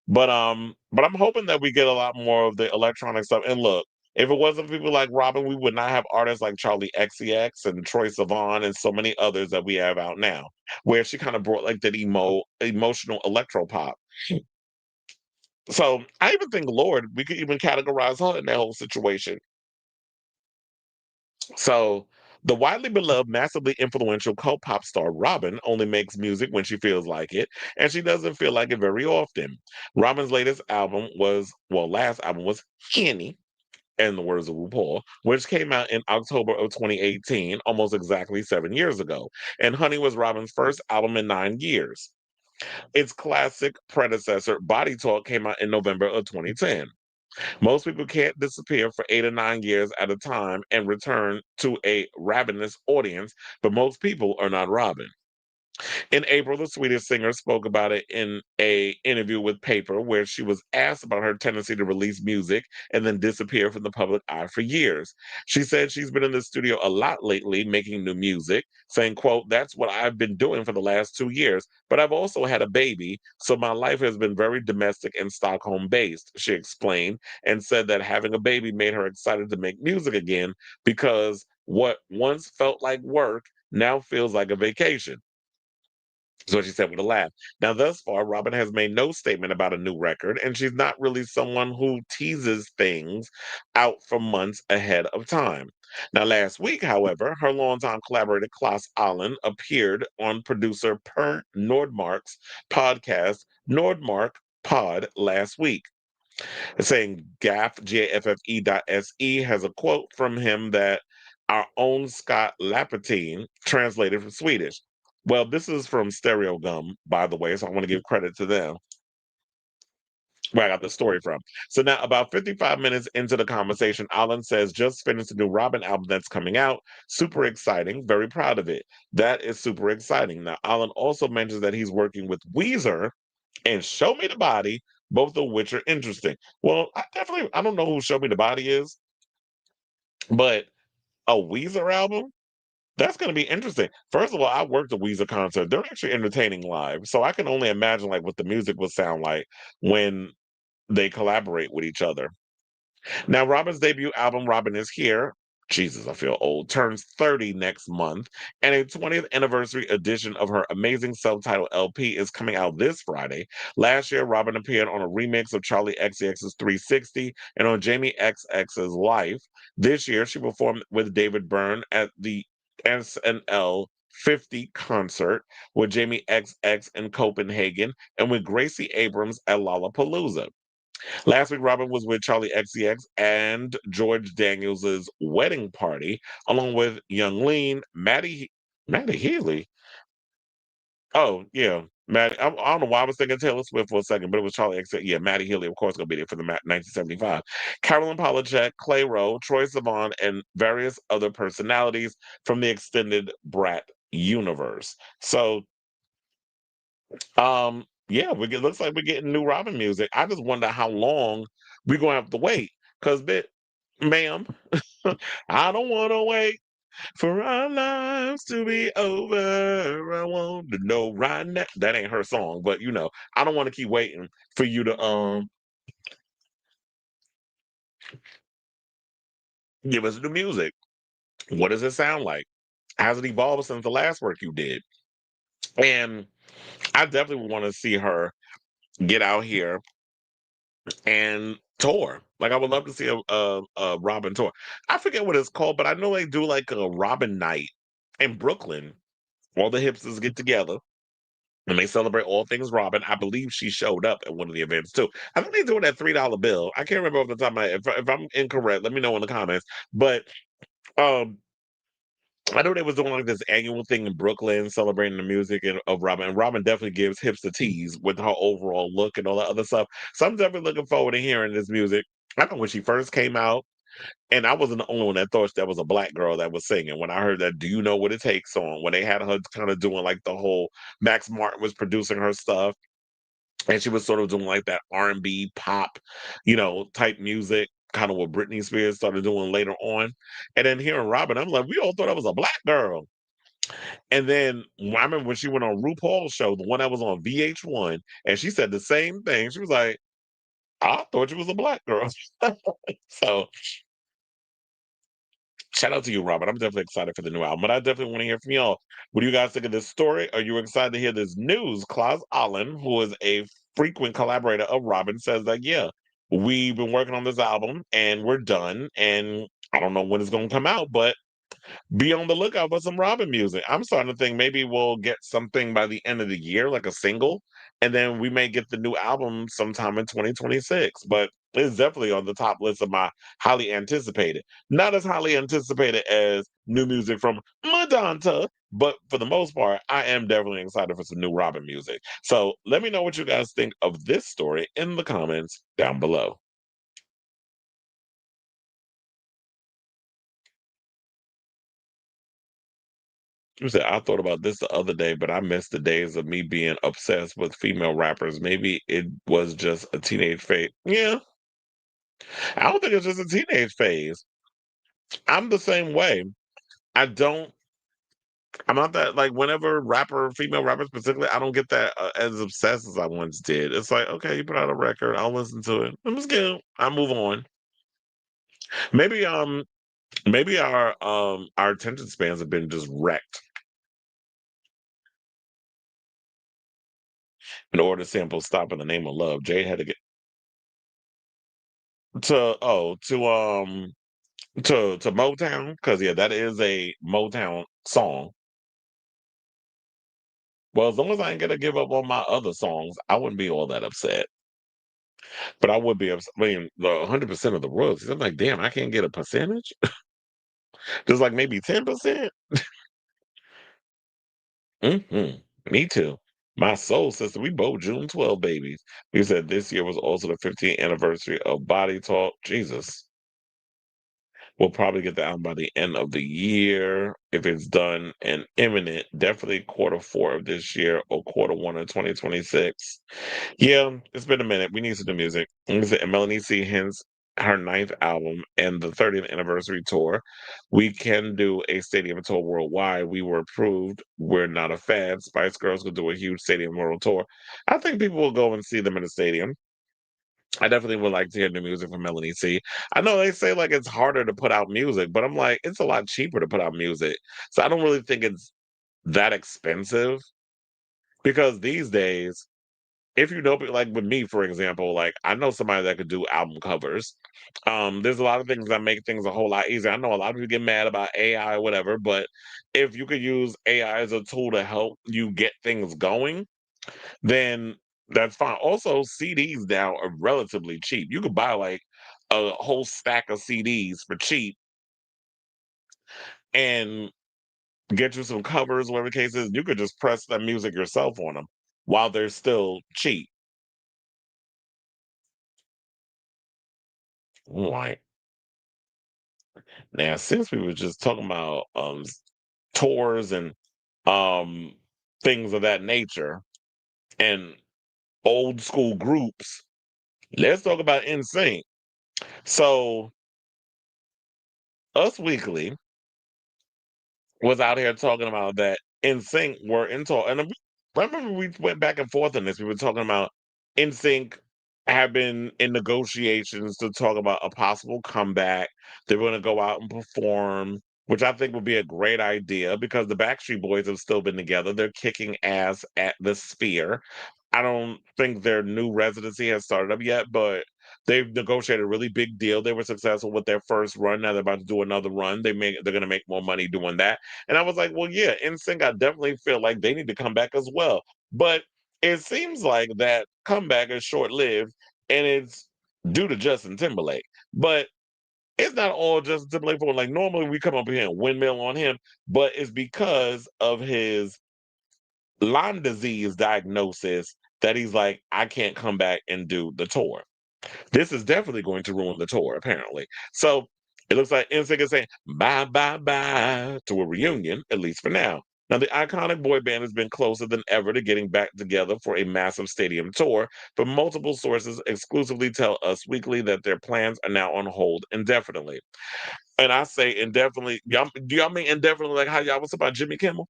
But I'm hoping that we get a lot more of the electronic stuff. And look, if it wasn't for people like Robyn, we would not have artists like Charlie XCX and Troye Sivan and so many others that we have out now, where she kind of brought like that emotional electro pop. So I even think Lord, we could even categorize her in that whole situation. So the widely beloved, massively influential cult pop star Robyn only makes music when she feels like it, and she doesn't feel like it very often. Robyn's last album was Henny, in the words of RuPaul, which came out in October of 2018, almost exactly 7 years ago. And Honey was Robyn's first album in 9 years. Its classic predecessor, Body Talk, came out in November of 2010. Most people can't disappear for 8 or 9 years at a time and return to a ravenous audience, but most people are not Robyn. In April, the Swedish singer spoke about it in a interview with Paper, where she was asked about her tendency to release music and then disappear from the public eye for years. She said she's been in the studio a lot lately making new music, saying, quote, "That's what I've been doing for the last 2 years, but I've also had a baby, so my life has been very domestic and Stockholm based," she explained, and said that having a baby made her excited to make music again because what once felt like work now feels like a vacation. Is what she said with a laugh. Now, thus far, Robyn has made no statement about a new record, and she's not really someone who teases things out for months ahead of time. Now, last week, however, her longtime collaborator Klaus Allen appeared on producer Per Nordmark's podcast, Nordmark Pod, last week, saying GAFFE.se has a quote from him that our own Scott Lappertine translated from Swedish. Well, this is from Stereo Gum, by the way, so I want to give credit to them where I got the story from. So now, about 55 minutes into the conversation, Alan says, "Just finished a new Robyn album that's coming out. Super exciting. Very proud of it." That is super exciting. Now, Alan also mentions that he's working with Weezer and Show Me the Body, both of which are interesting. Well, I don't know who Show Me the Body is, but a Weezer album? That's going to be interesting. First of all, I worked a Weezer concert. They're actually entertaining live. So I can only imagine like what the music would sound like when they collaborate with each other. Now, Robyn's debut album, Robyn Is Here, Jesus, I feel old, turns 30 next month, and a 20th anniversary edition of her amazing self-titled LP is coming out this Friday. Last year, Robyn appeared on a remix of Charlie XCX's 360 and on Jamie XX's Life. This year, she performed with David Byrne at the SNL 50 concert with Jamie XX in Copenhagen and with Gracie Abrams at Lollapalooza. Last week, Robyn was with Charlie XCX and George Daniels' wedding party, along with Young Lean, Maddie Healy. Oh, yeah. Maddie, I don't know why I was thinking Taylor Swift for a second, but it was Charlie XCX. Yeah, Maddie Healy, of course, going to be there for the 1975. Carolyn Polachek, Clay Rowe, Troye Sivan, and various other personalities from the extended Brat universe. So yeah, looks like we're getting new Robyn music. I just wonder how long we're gonna have to wait. Cause bit, ma'am, I don't wanna wait for our lives to be over. I want to know right now. That ain't her song, but I don't want to keep waiting for you to give us new music. What does it sound like? Has it evolved since the last work you did? And I definitely want to see her get out here and tour. Like I would love to see a Robyn tour. I forget what it's called, but I know they do like a Robyn night in Brooklyn. All the hipsters get together and they celebrate all things Robyn. I believe she showed up at one of the events too. I think they do it at $3 bill. I can't remember off the top of my head. If I'm incorrect, let me know in the comments. But um I know they was doing like this annual thing in Brooklyn celebrating the music of Robyn. And Robyn definitely gives hipster tease with her overall look and all that other stuff. So I'm definitely looking forward to hearing this music. I know when she first came out, and I wasn't the only one that thought that was a black girl that was singing. When I heard that "Do You Know What It Takes" on, when they had her kind of doing like the whole Max Martin was producing her stuff, and she was sort of doing like that R&B pop, type music, kind of what Britney Spears started doing later on. And then hearing Robyn, I'm like, we all thought I was a black girl. And then I remember when she went on RuPaul's show, the one that was on VH1, and she said the same thing. She was like, I thought you was a black girl. So shout out to you, Robert. I'm definitely excited for the new album, but I definitely want to hear from y'all. What do you guys think of this story? Are you excited to hear this news? Klaus Allen, who is a frequent collaborator of Robyn, says that, yeah, we've been working on this album and we're done. And I don't know when it's going to come out, but be on the lookout for some Robyn music. I'm starting to think maybe we'll get something by the end of the year, like a single, and then we may get the new album sometime in 2026. But it's definitely on the top list of my highly anticipated. Not as highly anticipated as new music from Madonna, but for the most part, I am definitely excited for some new Robyn music. So let me know what you guys think of this story in the comments down below. You said, I thought about this the other day, but I missed the days of me being obsessed with female rappers. Maybe it was just a teenage phase. Yeah, I don't think it's just a teenage phase. I'm the same way. I don't, I'm not that, like, whenever female rappers specifically, I don't get that as obsessed as I once did. It's like, okay, you put out a record, I'll listen to it. I'm just good. I move on. Maybe, maybe our attention spans have been just wrecked. In order to sample "Stop in the Name of Love," Jay had to get to oh to Motown, because yeah, that is a Motown song. Well, as long as I ain't gonna give up on my other songs, I wouldn't be all that upset. But I would be upset. I mean, the 100% of the royalties. I'm like, damn, I can't get a percentage. Just like maybe 10%. Me too. My soul sister, we both June 12 babies. We said this year was also the 15th anniversary of Body Talk. Jesus. We'll probably get the album by the end of the year if it's done and imminent. Definitely quarter 4 of this year or quarter 1 of 2026. Yeah, it's been a minute. We need some new music. And Melanie C. hints her 9th album and the 30th anniversary tour. We can do a stadium tour worldwide. We were approved. We're not a fan. Spice Girls could do a huge stadium world tour. I think people will go and see them in the stadium. I definitely would like to hear new music from Melanie C. I know they say like it's harder to put out music, but I'm like, it's a lot cheaper to put out music. So I don't really think it's that expensive because these days, if you know, like with me, for example, like I know somebody that could do album covers. There's a lot of things that make things a whole lot easier. I know a lot of people get mad about AI or whatever, but if you could use AI as a tool to help you get things going, then that's fine. Also, CDs now are relatively cheap. You could buy like a whole stack of CDs for cheap and get you some covers, whatever the case is. You could just press the music yourself on them while they're still cheap. Right. Now, since we were just talking about tours and um things of that nature and old school groups, let's talk about NSYNC. So Us Weekly was out here talking about that NSYNC were in talk. And I remember we went back and forth on this. We were talking about NSYNC have been in negotiations to talk about a possible comeback. They're going to go out and perform, which I think would be a great idea because the Backstreet Boys have still been together. They're kicking ass at the Sphere. I don't think their new residency has started up yet, but they've negotiated a really big deal. They were successful with their first run. Now they're about to do another run. They're gonna make more money doing that. And I was like, well, yeah, NSYNC, I definitely feel like they need to come back as well. But it seems like that comeback is short lived and it's due to Justin Timberlake. But it's not all Justin Timberlake for like normally we come up here and windmill on him, but it's because of his Lyme disease diagnosis that he's like, I can't come back and do the tour. This is definitely going to ruin the tour, apparently. So it looks like NSYNC is saying bye, bye, bye to a reunion, at least for now. Now, the iconic boy band has been closer than ever to getting back together for a massive stadium tour, but multiple sources exclusively tell Us Weekly that their plans are now on hold indefinitely. And I say indefinitely. Do y'all mean indefinitely like how y'all was about Jimmy Kimmel?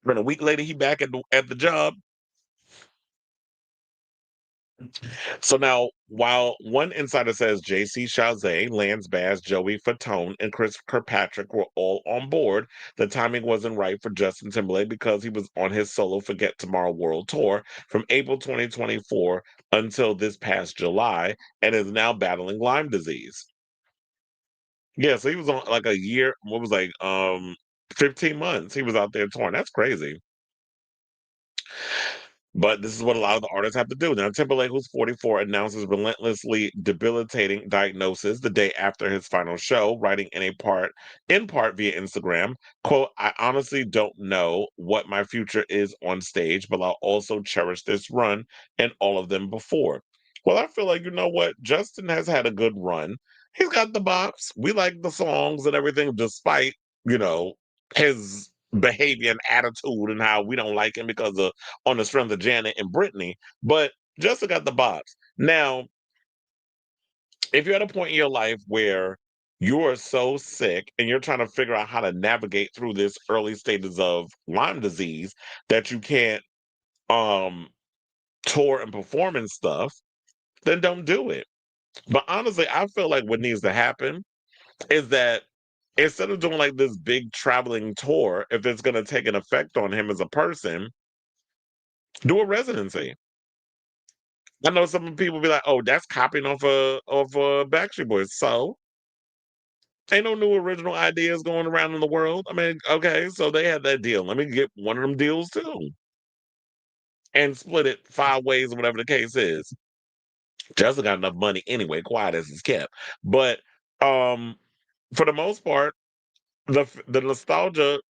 Then a week later, he back at the job. So now, while one insider says JC Chazé, Lance Bass, Joey Fatone, and Chris Kirkpatrick were all on board, the timing wasn't right for Justin Timberlake because he was on his solo Forget Tomorrow World Tour from April 2024 until this past July and is now battling Lyme disease. Yeah, so he was on like a year, what was like 15 months. He was out there touring. That's crazy. But this is what a lot of the artists have to do. Now, Timberlake, who's 44, announces relentlessly debilitating diagnosis the day after his final show, writing in part via Instagram, quote, I honestly don't know what my future is on stage, but I'll also cherish this run and all of them before. Well, I feel like, you know what? Justin has had a good run. He's got the bops. We like the songs and everything, despite, you know, his behavior and attitude and how we don't like him because of on the strength of Janet and Brittany, but Justin got the bops. Now, if you're at a point in your life where you are so sick and you're trying to figure out how to navigate through this early stages of Lyme disease that you can't um tour and perform and stuff, then don't do it. But honestly, I feel like what needs to happen is that instead of doing like this big traveling tour, if it's going to take an effect on him as a person, do a residency. I know some people be like, "Oh, that's copying off Backstreet Boys." So, ain't no new original ideas going around in the world. I mean, okay, so they had that deal. Let me get one of them deals too, and split it 5 ways or whatever the case is. Justin got enough money anyway. Quiet as it's kept, but um, for the most part, the nostalgia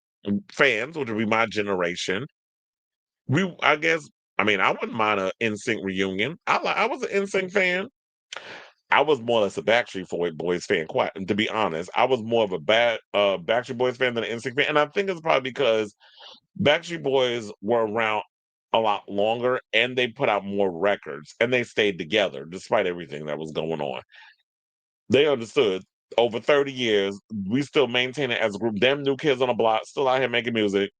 fans, which would be my generation, I guess. I mean, I wouldn't mind a NSYNC reunion. I was an NSYNC fan. I was more or less a Boys fan, quite to be honest. I was more of a Backstreet Boys fan than an NSYNC fan, and I think it's probably because Backstreet Boys were around a lot longer and they put out more records and they stayed together despite everything that was going on. They understood over 30 years, we still maintain it as a group. Them New Kids on the Block still out here making music.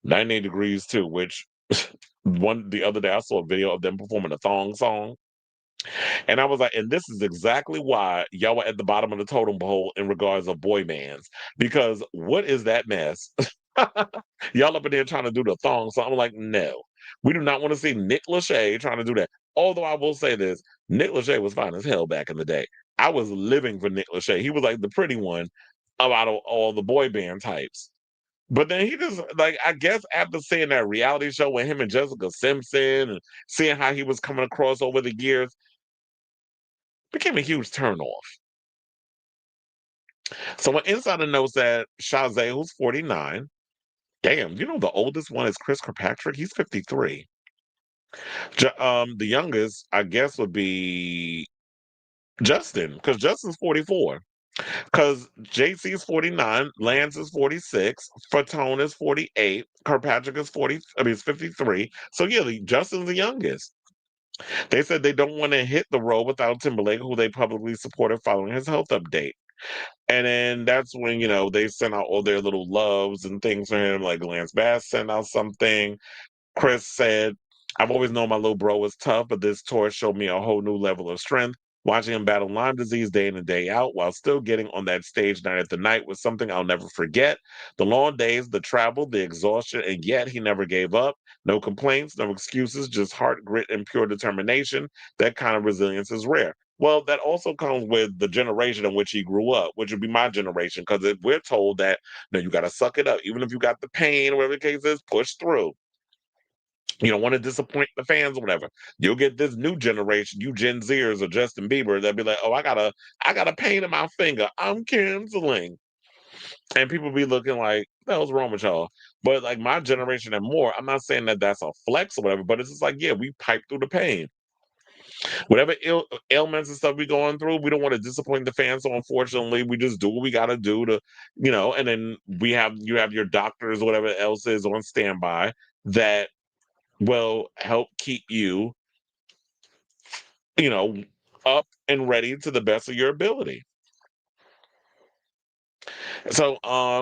98 Degrees too, which the other day I saw a video of them performing a thong song. And I was like, and this is exactly why y'all are at the bottom of the totem pole in regards of boy bands. Because what is that mess? Y'all up in there trying to do the thong. So I'm like, no, we do not want to see Nick Lachey trying to do that. Although I will say this, Nick Lachey was fine as hell back in the day. I was living for Nick Lachey. He was like the pretty one out of all the boy band types. But then he just like I guess after seeing that reality show with him and Jessica Simpson and seeing how he was coming across over the years, became a huge turnoff. So an insider knows that Shazay, who's 49, damn, you know the oldest one is Chris Kirkpatrick. He's 53. The youngest, I guess, would be Justin, because Justin's 44. Because JC is 49, Lance is 46, Fatone is 48, Kirkpatrick is 40, I mean, it's 53. So yeah, Justin's the youngest. They said they don't want to hit the road without Timberlake, who they publicly supported following his health update. And then that's when, they sent out all their little loves and things for him. Like Lance Bass sent out something. Chris said, I've always known my little bro was tough, but this tour showed me a whole new level of strength. Watching him battle Lyme disease day in and day out while still getting on that stage night after night was something I'll never forget. The long days, the travel, the exhaustion, and yet he never gave up. No complaints, no excuses, just heart, grit, and pure determination. That kind of resilience is rare. Well, that also comes with the generation in which he grew up, which would be my generation, because if we're told that, you got to suck it up. Even if you got the pain, whatever the case is, push through. You don't want to disappoint the fans or whatever. You'll get this new generation, you Gen Zers or Justin Bieber, they'll be like, oh, I got a pain in my finger. I'm canceling. And people be looking like, what the hell's wrong with y'all? But like my generation and more, I'm not saying that that's a flex or whatever, but it's just like, yeah, we pipe through the pain. Whatever ailments and stuff we going through, we don't want to disappoint the fans. So unfortunately, we just do what we got to do to, and then you have your doctors or whatever else is on standby that will help keep you, you know, up and ready to the best of your ability. So,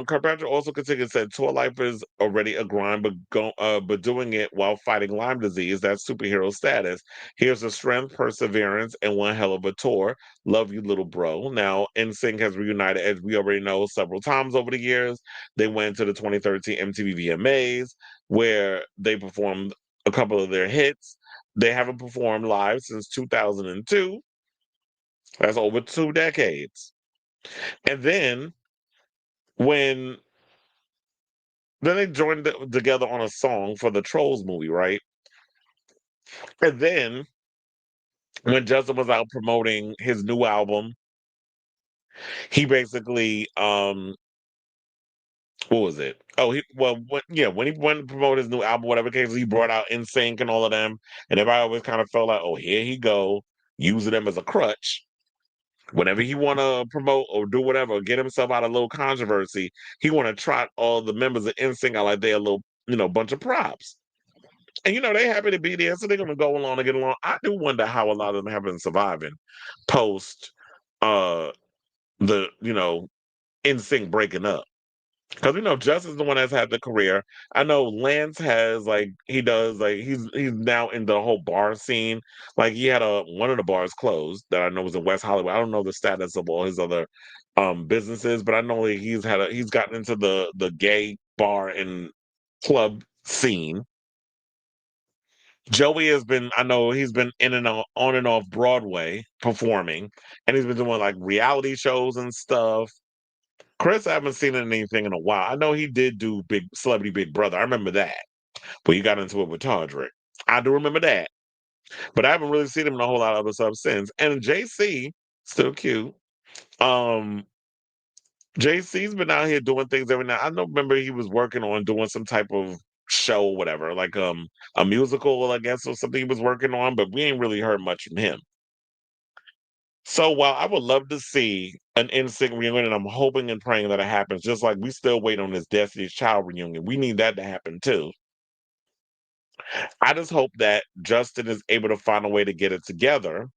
Kirkpatrick also continued said, "Tour life is already a grind, but doing it while fighting Lyme disease, that's superhero status. Here's the strength, perseverance, and one hell of a tour. Love you, little bro." Now, NSYNC has reunited, as we already know, several times over the years. They went to the 2013 MTV VMAs, where they performed a couple of their hits. They haven't performed live since 2002. That's over 2 decades. And when then they joined together on a song for the Trolls movie, right? And then when Justin was out promoting his new album, he basically what was it? Oh, when he went to promote his new album, whatever case, he brought out NSYNC and all of them, and everybody always kind of felt like, oh, here he go, using them as a crutch. Whenever he want to promote or do whatever, or get himself out of a little controversy, he want to trot all the members of NSYNC out like they're a little, bunch of props. And they happy to be there, so they're gonna go along and get along. I do wonder how a lot of them have been surviving post uh the NSYNC breaking up. Because Justin's the one that's had the career. I know Lance has he does he's now in the whole bar scene. Like he had one of the bars closed that I know was in West Hollywood. I don't know the status of all his other businesses, but I know he's gotten into the gay bar and club scene. Joey I know he's been in and on and off Broadway performing, and he's been doing like reality shows and stuff. Chris, I haven't seen anything in a while. I know he did do Big Celebrity Big Brother. I remember that, but he got into it with Todrick. I do remember that, but I haven't really seen him in a whole lot of other stuff since. And JC, still cute. Um, JC's been out here doing things every now. I know. Remember, he was working on doing some type of show or whatever, like a musical, I guess, or something he was working on. But we ain't really heard much from him. So while I would love to see an NSYNC reunion, and I'm hoping and praying that it happens, just like we still wait on this Destiny's Child reunion. We need that to happen too. I just hope that Justin is able to find a way to get it together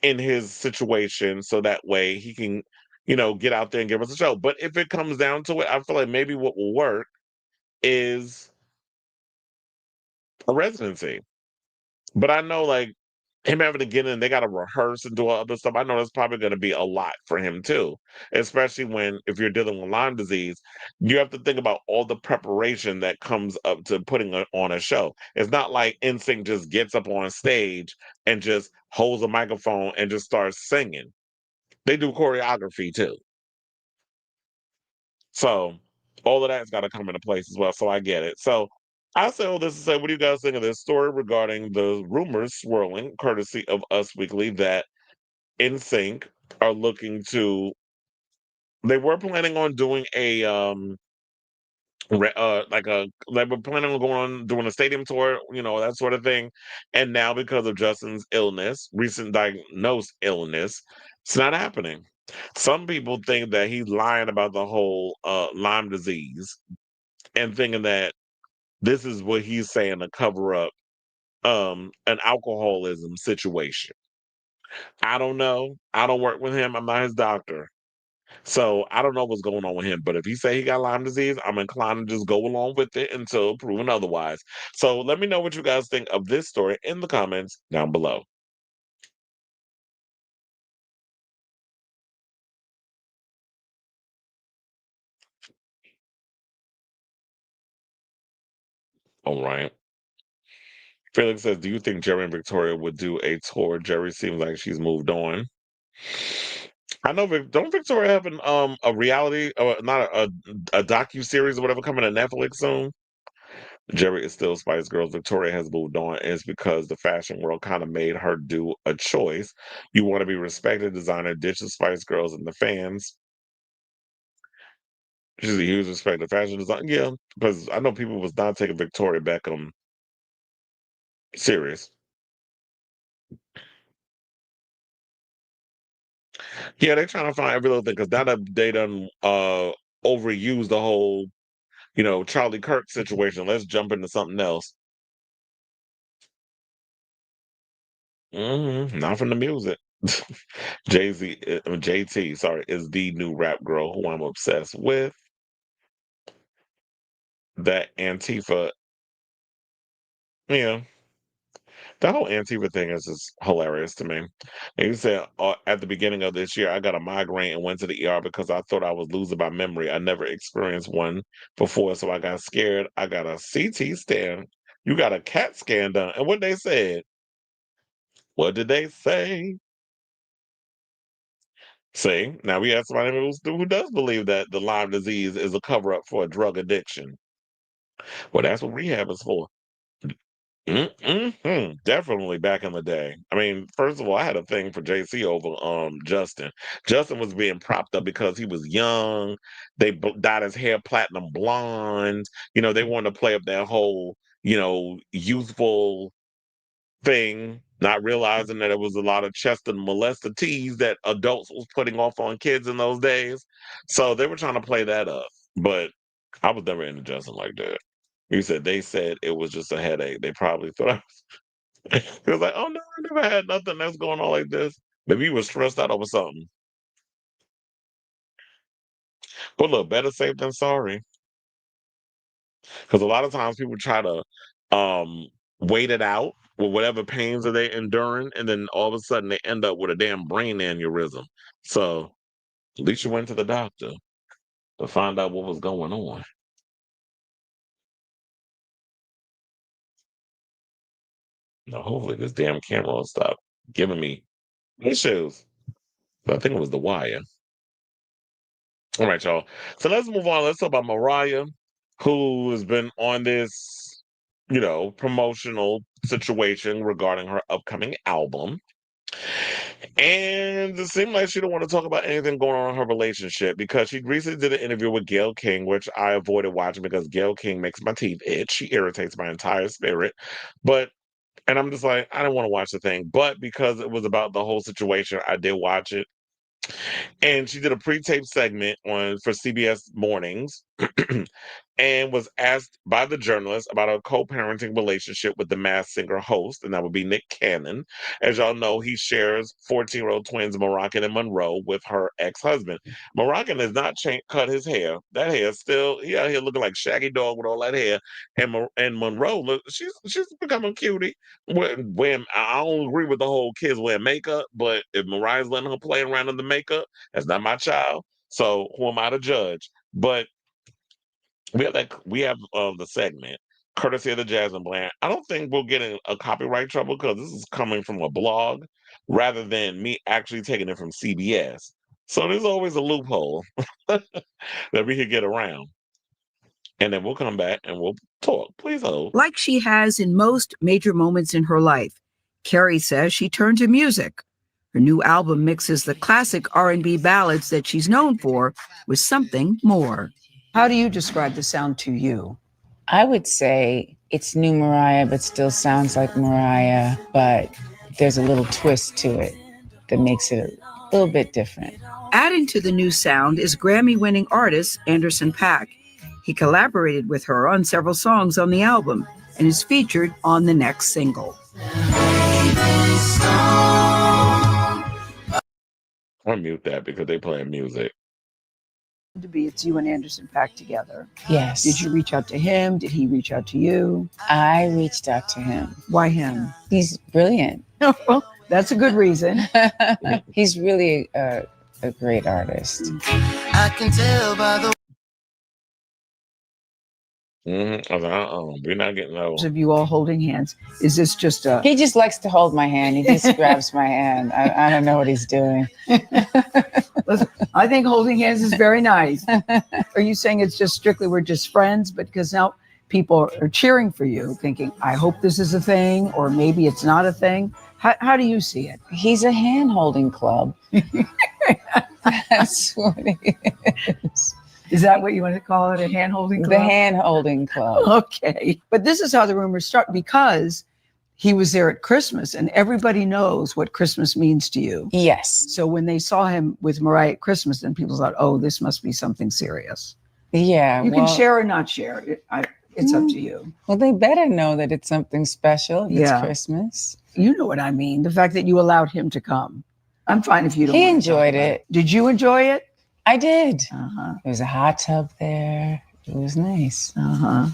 in his situation so that way he can, get out there and give us a show. But if it comes down to it, I feel like maybe what will work is a residency. But I know like him having to get in, they got to rehearse and do all other stuff. I know that's probably going to be a lot for him too, especially if you're dealing with Lyme disease, you have to think about all the preparation that comes up to putting on a show. It's not like NSYNC just gets up on stage and just holds a microphone and just starts singing. They do choreography too. So all of that's got to come into place as well. So I get it. So I say all this to say, what do you guys think of this story regarding the rumors swirling, courtesy of Us Weekly, that NSYNC are looking to? They were planning on doing they were planning on going on doing a stadium tour, that sort of thing. And now because of Justin's illness, recent diagnosed illness, it's not happening. Some people think that he's lying about the whole Lyme disease and thinking that this is what he's saying to cover up an alcoholism situation. I don't know. I don't work with him. I'm not his doctor. So I don't know what's going on with him. But if he say he got Lyme disease, I'm inclined to just go along with it until proven otherwise. So let me know what you guys think of this story in the comments down below. All right. Felix says, do you think Jerry and Victoria would do a tour? Jerry seems like she's moved on. I know. Don't Victoria have a reality or not a docu series or whatever coming to Netflix soon? Jerry is still Spice Girls. Victoria has moved on. And it's because the fashion world kind of made her do a choice. You want to be respected designer, ditch the Spice Girls and the fans. She's a huge respected fashion designer. Yeah, because I know people was not taking Victoria Beckham serious. Yeah, they're trying to find every little thing because now that they done overused the whole, Charlie Kirk situation. Let's jump into something else. Not from the music. JT, sorry, is the new rap girl who I'm obsessed with. That Antifa, yeah, the whole Antifa thing is just hilarious to me. And you said at the beginning of this year, I got a migraine and went to the ER because I thought I was losing my memory. I never experienced one before, so I got scared. I got a CT scan. You got a CAT scan done. And what they said? What did they say? See, now we have somebody who does believe that the Lyme disease is a cover up for a drug addiction. Well, that's what rehab is for. Definitely back in the day. I mean, first of all, I had a thing for JC over Justin. Justin was being propped up because he was young. They dyed his hair platinum blonde. You know, they wanted to play up that whole, youthful thing, not realizing that it was a lot of Chester molester tease that adults was putting off on kids in those days. So they were trying to play that up. But I was never into Justin like that. He said they said it was just a headache. They probably thought he was like, "Oh no, I never had nothing that's going on like this." Maybe he was stressed out over something. But look, better safe than sorry. Because a lot of times people try to wait it out with whatever pains that they enduring, and then all of a sudden they end up with a damn brain aneurysm. So at least you went to the doctor to find out what was going on. Now, hopefully this damn camera will stop giving me issues. But I think it was the wire. All right, y'all. So let's move on. Let's talk about Mariah, who has been on this, promotional situation regarding her upcoming album. And it seemed like she don't want to talk about anything going on in her relationship because she recently did an interview with Gayle King, which I avoided watching because Gayle King makes my teeth itch. She irritates my entire spirit. And I'm just like, I didn't want to watch the thing. But because it was about the whole situation, I did watch it. And she did a pre-taped segment for CBS Mornings and was asked by the journalist about a co-parenting relationship with the Masked Singer host, and that would be Nick Cannon. As y'all know, he shares 14-year-old twins Moroccan and Monroe with her ex-husband. Moroccan has not cut his hair. That hair still, he out here looking like Shaggy Dog with all that hair. And Monroe, look, she's becoming cutie. When I don't agree with the whole kids wearing makeup, but if Mariah's letting her play around in the makeup, that's not my child. So who am I to judge? But we have the segment courtesy of the Jasmine Bland. I don't think we'll get in a copyright trouble because this is coming from a blog rather than me actually taking it from CBS. So there's always a loophole that we could get around. And then we'll come back and we'll talk. Please hold. Like she has in most major moments in her life, Carey says she turned to music. Her new album mixes the classic R&B ballads that she's known for with something more. How do you describe the sound to you? I would say it's new Mariah, but still sounds like Mariah, but there's a little twist to it that makes it a little bit different. Adding to the new sound is Grammy-winning artist Anderson .Paak. He collaborated with her on several songs on the album and is featured on the next single. I'll mute that because they playing music. It's you and Anderson .Paak together. Yes. Did you reach out to him? Did he reach out to you? I reached out to him. Why him? He's brilliant. Well, that's a good reason. He's really a great artist. I can tell by the I was like, we're not getting those. Of you all holding hands. Is this just a... He just likes to hold my hand. He just grabs my hand. I don't know what he's doing. Listen, I think holding hands is very nice. Are you saying it's just strictly we're just friends? But because now people are cheering for you, thinking, I hope this is a thing, or maybe it's not a thing. How do you see it? He's a hand-holding club. That's what it is. Is that what you want to call it, a hand-holding club? The hand-holding club. Okay. But this is how the rumors start, because he was there at Christmas, and everybody knows what Christmas means to you. Yes. So when they saw him with Mariah at Christmas, then people thought, oh, this must be something serious. Yeah. You can share or not share. It's up to you. Well, they better know that it's something special if it's Christmas. You know what I mean. The fact that you allowed him to come. I'm fine if you don't. He enjoyed it. Did you enjoy it? I did. Uh-huh. There was a hot tub there. It was nice. Uh-huh.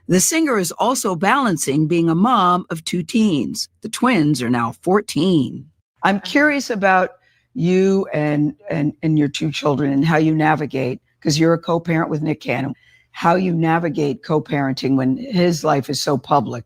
The singer is also balancing being a mom of 2 teens. The twins are now 14. I'm curious about you and your 2 children and how you navigate, because you're a co-parent with Nick Cannon, how you navigate co-parenting when his life is so public.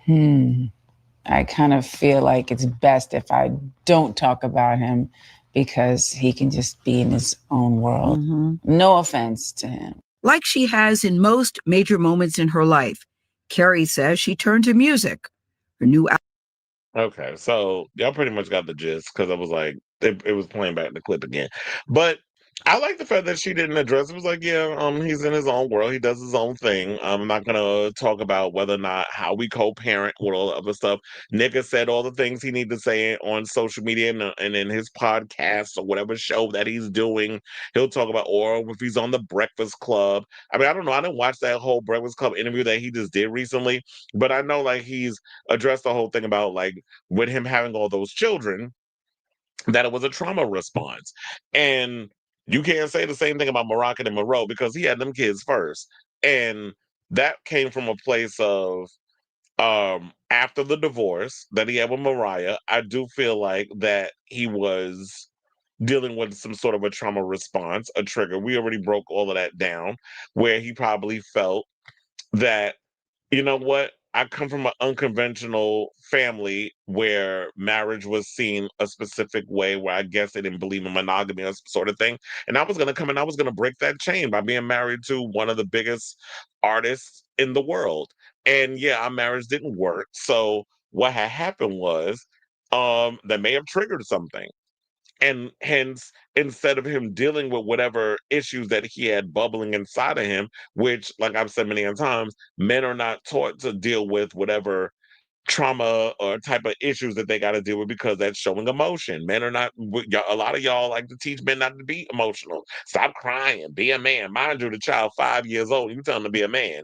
I kind of feel like it's best if I don't talk about him because he can just be in his own world. No offense to him. Like she has in most major moments in her life, Carey says she turned to music. Her new Okay, so y'all pretty much got the gist because I was like, it was playing back the clip again. But I like the fact that she didn't address it. It was like, yeah, he's in his own world. He does his own thing. I'm not gonna talk about whether or not how we co-parent with all the other stuff. Nick has said all the things he needs to say on social media and in his podcast or whatever show that he's doing. He'll talk about, or if he's on the Breakfast Club. I mean, I don't know. I didn't watch that whole Breakfast Club interview that he just did recently, but I know like he's addressed the whole thing about like with him having all those children, that it was a trauma response. And you can't say the same thing about Moroccan and Monroe because he had them kids first. And that came from a place of after the divorce that he had with Mariah. I do feel like that he was dealing with some sort of a trauma response, a trigger. We already broke all of that down, where he probably felt that, you know what? I come from an unconventional family where marriage was seen a specific way, where I guess they didn't believe in monogamy or some sort of thing. And I was going to come and I was going to break that chain by being married to one of the biggest artists in the world. And yeah, our marriage didn't work. So what had happened was that may have triggered something. And hence, instead of him dealing with whatever issues that he had bubbling inside of him, which, like I've said many times, men are not taught to deal with whatever trauma or type of issues that they got to deal with because that's showing emotion. Men are not, a lot of y'all like to teach men not to be emotional. Stop crying, be a man. Mind you, the child 5 years old, you tell him to be a man.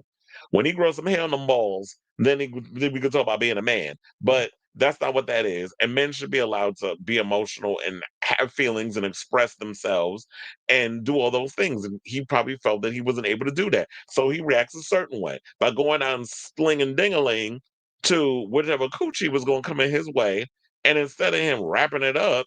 When he grows some hair on the balls, then we could talk about being a man. But that's not what that is. And men should be allowed to be emotional and have feelings and express themselves and do all those things. And he probably felt that he wasn't able to do that. So he reacts a certain way by going out and slinging ding-a-ling to whatever coochie was going to come in his way. And instead of him wrapping it up,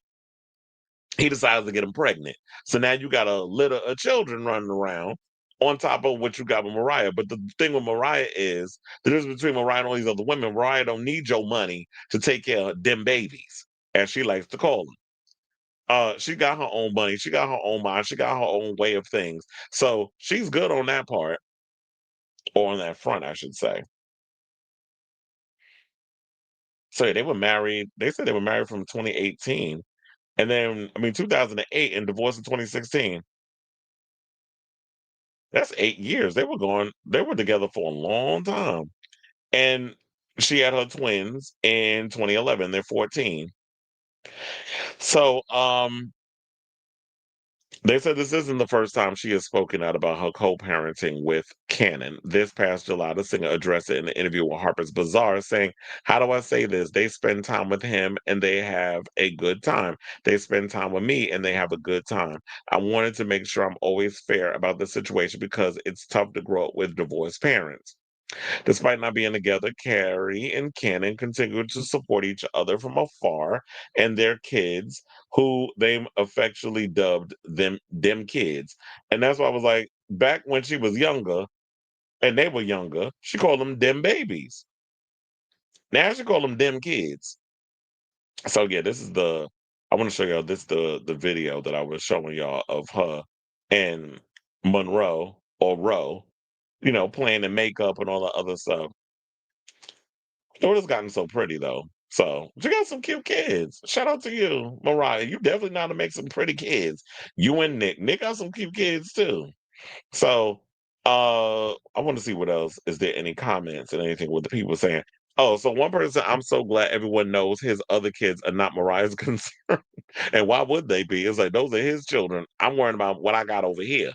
he decides to get him pregnant. So now you got a litter of children running around on top of what you got with Mariah. But the thing with Mariah is the difference between Mariah and all these other women. Mariah don't need your money to take care of them babies, as she likes to call them. She got her own money. She got her own mind. She got her own way of things. So she's good on that part, or on that front, I should say. So yeah, they were married. They said they were married from 2018. And then, 2008 and divorced in 2016. That's 8 years. They were together for a long time. And she had her twins in 2011. They're 14. So, they said this isn't the first time she has spoken out about her co-parenting with Cannon. This past July, the singer addressed it in an interview with Harper's Bazaar, saying, "How do I say this? They spend time with him and they have a good time. They spend time with me and they have a good time. I wanted to make sure I'm always fair about the situation because it's tough to grow up with divorced parents." Despite not being together, Carey and Cannon continue to support each other from afar and their kids, who they affectionately dubbed them kids. And that's why I was like, back when she was younger and they were younger, she called them babies. Now she called them kids. So yeah, I want to show y'all the video that I was showing y'all of her and Monroe or Roe, playing the makeup and all the other stuff. Daughter's gotten so pretty though. So you got some cute kids. Shout out to you, Mariah. You definitely know how to make some pretty kids. You and Nick. Nick got some cute kids too. So I want to see what else. Is there any comments and anything with the people saying? Oh, so one person, I'm so glad everyone knows his other kids are not Mariah's concern. And why would they be? It's like, those are his children. I'm worrying about what I got over here.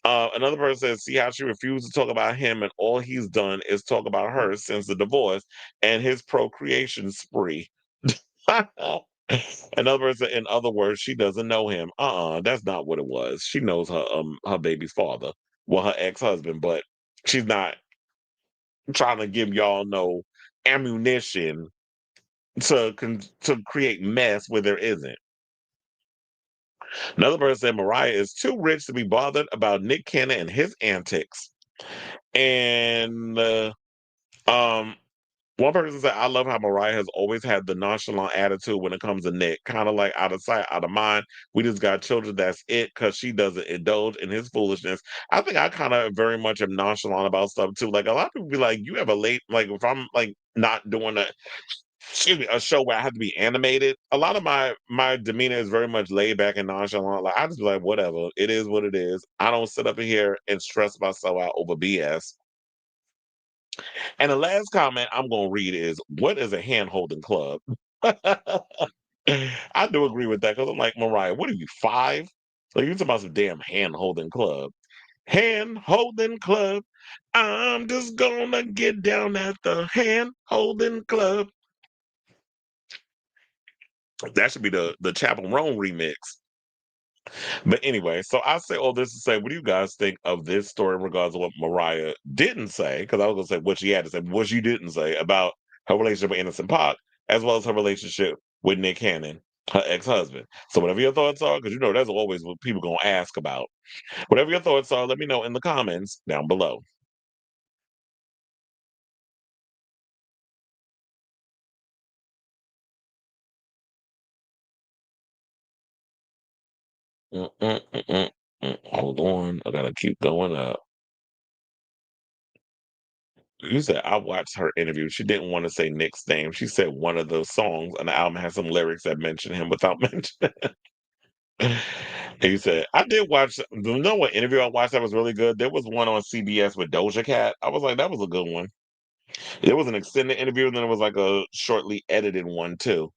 Another person says, see how she refused to talk about him, and all he's done is talk about her since the divorce and his procreation spree. Another person, in other words, she doesn't know him. That's not what it was. She knows her baby's father, well, her ex-husband, but she's not trying to give y'all no ammunition to create mess where there isn't. Another person said Mariah is too rich to be bothered about Nick Cannon and his antics. And one person said, I love how Mariah has always had the nonchalant attitude when it comes to Nick. Kind of like out of sight, out of mind. We just got children, that's it, because she doesn't indulge in his foolishness. I think I kind of very much am nonchalant about stuff too. Like, a lot of people be like, you have a late, like, if I'm like not doing a show where I have to be animated, a lot of my demeanor is very much laid back and nonchalant. Like, I just be like, whatever, it is what it is. I don't sit up in here and stress myself out over BS. And the last comment I'm gonna read is, what is a hand holding club? I do agree with that, because I'm like, Mariah, what are you, 5? Like, you talking about some damn hand holding club. Hand holding club. I'm just gonna get down at the hand holding club. That should be the Chapel Roan remix. But anyway, so I say all this to say, what do you guys think of this story in regards to what Mariah didn't say? Because I was going to say what she had to say, what she didn't say about her relationship with Innocent Paak, as well as her relationship with Nick Cannon, her ex-husband. So whatever your thoughts are, because you know that's always what people going to ask about. Whatever your thoughts are, let me know in the comments down below. Mm, mm, mm, mm, mm. Hold on, I gotta keep going up. You said I watched her interview. She didn't want to say Nick's name. She said one of those songs on the album has some lyrics that mention him without mentioning. And you said I did watch. You know what interview I watched that was really good? There was one on CBS with Doja Cat. I was like, that was a good one. It was an extended interview, and then it was like a shortly edited one too.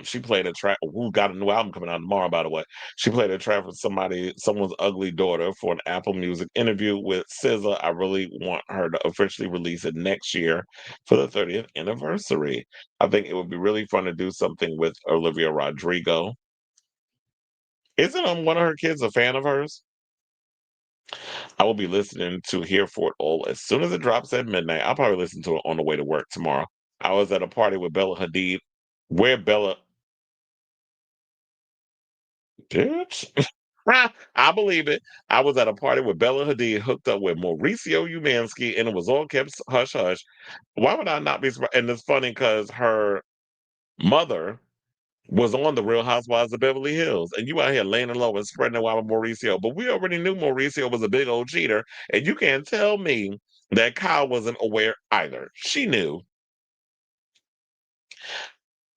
She played a track. Who got a new album coming out tomorrow, by the way. She played a track for someone's ugly daughter for an Apple Music interview with SZA. I really want her to officially release it next year for the 30th anniversary. I think it would be really fun to do something with Olivia Rodrigo. Isn't one of her kids a fan of hers? I will be listening to Here for It All as soon as it drops at midnight. I'll probably listen to it on the way to work tomorrow. I was at a party with Bella Hadid, where Bella Bitch. I believe it. I was at a party with Bella Hadid hooked up with Mauricio Umansky, and it was all kept hush hush. Why would I not be surprised? And it's funny because her mother was on the Real Housewives of Beverly Hills, and you out here laying low and spreading it out with Mauricio. But we already knew Mauricio was a big old cheater, and you can't tell me that Kyle wasn't aware either. She knew.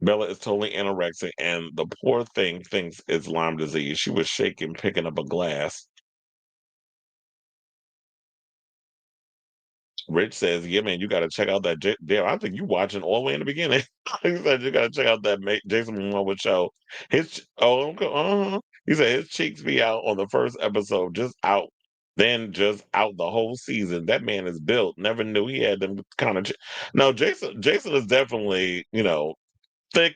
Bella is totally anorexic, and the poor thing thinks it's Lyme disease. She was shaking, picking up a glass. Rich says, "Yeah, man, you got to check out that." Damn, I think you watching all the way in the beginning. He said you got to check out that Jason Momoa show. Okay, he said his cheeks be out on the first episode, just out, then just out the whole season. That man is built. Never knew he had them kind of. No, Jason is definitely thick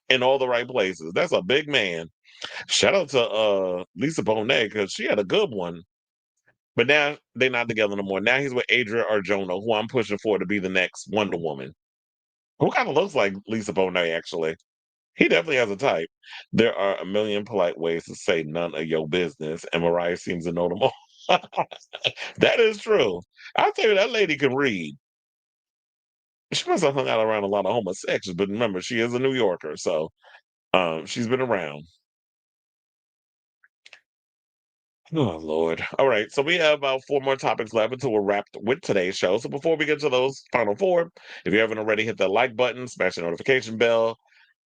in all the right places. That's a big man. Shout out to Lisa Bonet because she had a good one. But now they're not together no more. Now he's with Adria Arjona, who I'm pushing for to be the next Wonder Woman. Who kind of looks like Lisa Bonet, actually. He definitely has a type. There are a million polite ways to say none of your business, and Mariah seems to know them all. That is true. I'll tell you, that lady can read. She must have hung out around a lot of homosexuals, but remember, she is a New Yorker, so she's been around. Oh Lord. All right. So we have about 4 more topics left until we're wrapped with today's show. So before we get to those final 4, if you haven't already, hit the like button, smash the notification bell.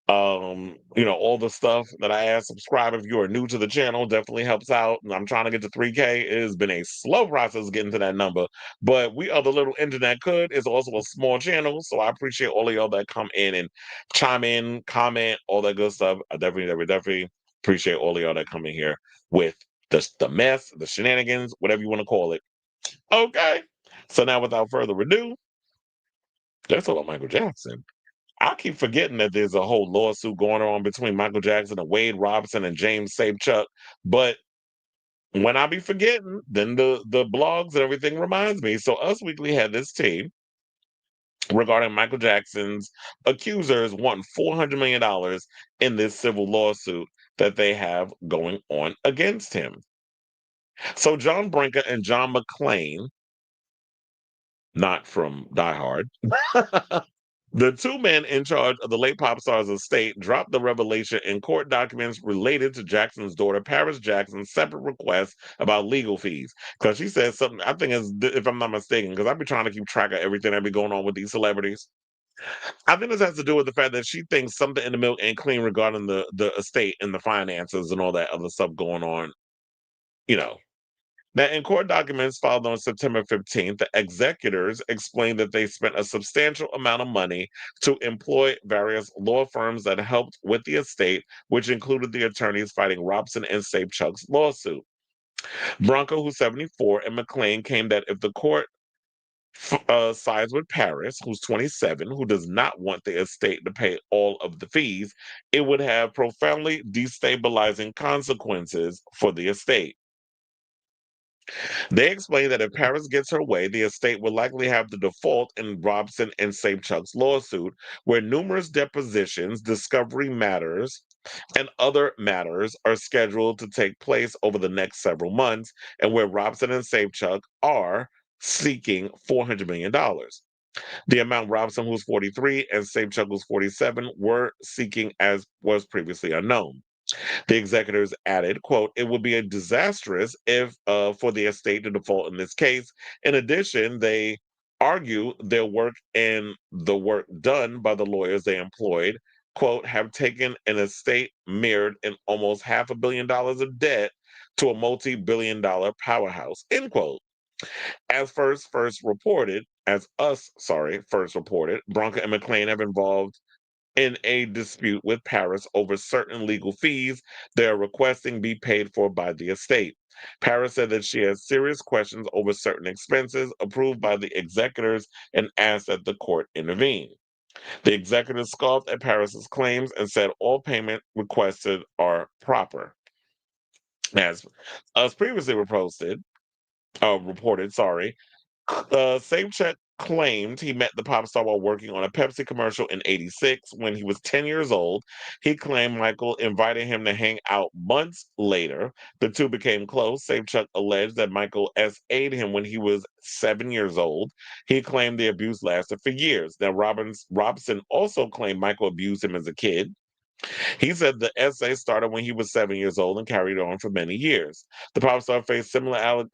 All the stuff that I asked. Subscribe if you are new to the channel, definitely helps out. And I'm trying to get to 3K. It has been a slow process getting to that number, but we are the little engine that could. It's also a small channel, so I appreciate all of y'all that come in and chime in, comment, all that good stuff. I definitely appreciate all of y'all that come in here with the mess, the shenanigans, whatever you want to call it. Okay, so now without further ado, let's talk about Michael Jackson. I keep forgetting that there's a whole lawsuit going on between Michael Jackson and Wade Robson and James Sapechuk. But when I be forgetting, then the blogs and everything reminds me. So Us Weekly had this tea regarding Michael Jackson's accusers wanting $400 million in this civil lawsuit that they have going on against him. So John Brinker and John McClane, not from Die Hard, the two men in charge of the late pop star's estate dropped the revelation in court documents related to Jackson's daughter, Paris Jackson's separate request about legal fees. Because she said something, I think, if I'm not mistaken, because I've been trying to keep track of everything that be going on with these celebrities. I think this has to do with the fact that she thinks something in the milk ain't clean regarding the estate and the finances and all that other stuff going on. Now, in court documents filed on September 15th, the executors explained that they spent a substantial amount of money to employ various law firms that helped with the estate, which included the attorneys fighting Robson and Sapechuk's lawsuit. Bronco, who's 74, and McClain claimed that if the court sides with Paris, who's 27, who does not want the estate to pay all of the fees, it would have profoundly destabilizing consequences for the estate. They explain that if Paris gets her way, the estate will likely have to default in Robson and Sapechuk's lawsuit, where numerous depositions, discovery matters, and other matters are scheduled to take place over the next several months, and where Robson and Sapechuk are seeking $400 million. The amount Robson, who's 43, and Sapechuk, who's 47, were seeking as was previously unknown. The executors added, quote, "It would be a disastrous if for the estate to default in this case. In addition, they argue their work and the work done by the lawyers they employed, quote, have taken an estate mirrored in almost $500 million of debt to a multi-billion-dollar powerhouse," end quote. As first reported, Bronco and McClain have involved in a dispute with Paris over certain legal fees they are requesting be paid for by the estate. Paris said that she has serious questions over certain expenses approved by the executors and asked that the court intervene. The executors scoffed at Paris's claims and said all payment requested are proper. As previously reported, Sapechuk claimed he met the pop star while working on a Pepsi commercial in '86 when he was 10 years old. He claimed Michael invited him to hang out months later. The two became close. Sapechuk alleged that Michael SA'd him when he was 7 years old. He claimed the abuse lasted for years. Now, Robson also claimed Michael abused him as a kid. He said the essay started when he was 7 years old and carried on for many years. The pop star faced similar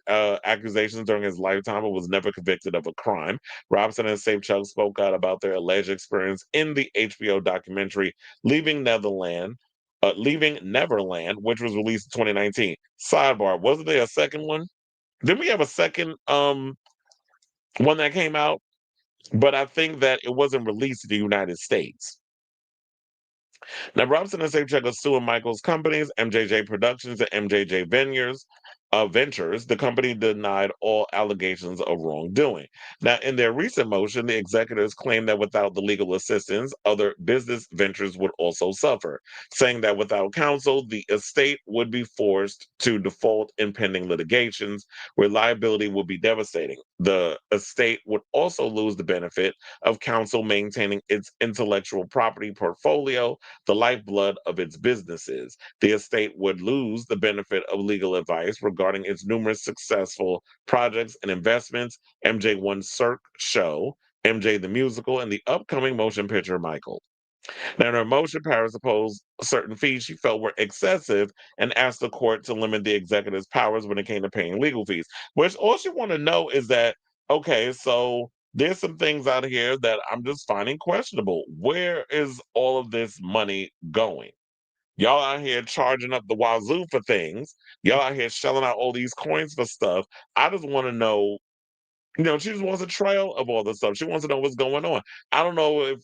accusations during his lifetime but was never convicted of a crime. Robson and Sapechuk spoke out about their alleged experience in the HBO documentary Leaving Neverland, which was released in 2019. Sidebar, wasn't there a second one? Didn't we have a second one that came out? But I think that it wasn't released in the United States. Now, Robson and Sapechuk are suing Michael's companies, MJJ Productions and MJJ Ventures. The company denied all allegations of wrongdoing. Now, in their recent motion, the executors claimed that without the legal assistance, other business ventures would also suffer, saying that without counsel, the estate would be forced to default in pending litigations, where liability would be devastating. The estate would also lose the benefit of counsel maintaining its intellectual property portfolio, the lifeblood of its businesses. The estate would lose the benefit of legal advice regarding its numerous successful projects and investments, MJ1 Cirque show, MJ the Musical, and the upcoming motion picture Michael. Now, in her motion, Paris opposed certain fees she felt were excessive and asked the court to limit the executive's powers when it came to paying legal fees. Which all she want to know is that, okay, so there's some things out here that I'm just finding questionable. Where is all of this money going? Y'all out here charging up the wazoo for things. Y'all out here shelling out all these coins for stuff. I just want to know, she just wants a trail of all this stuff. She wants to know what's going on. I don't know if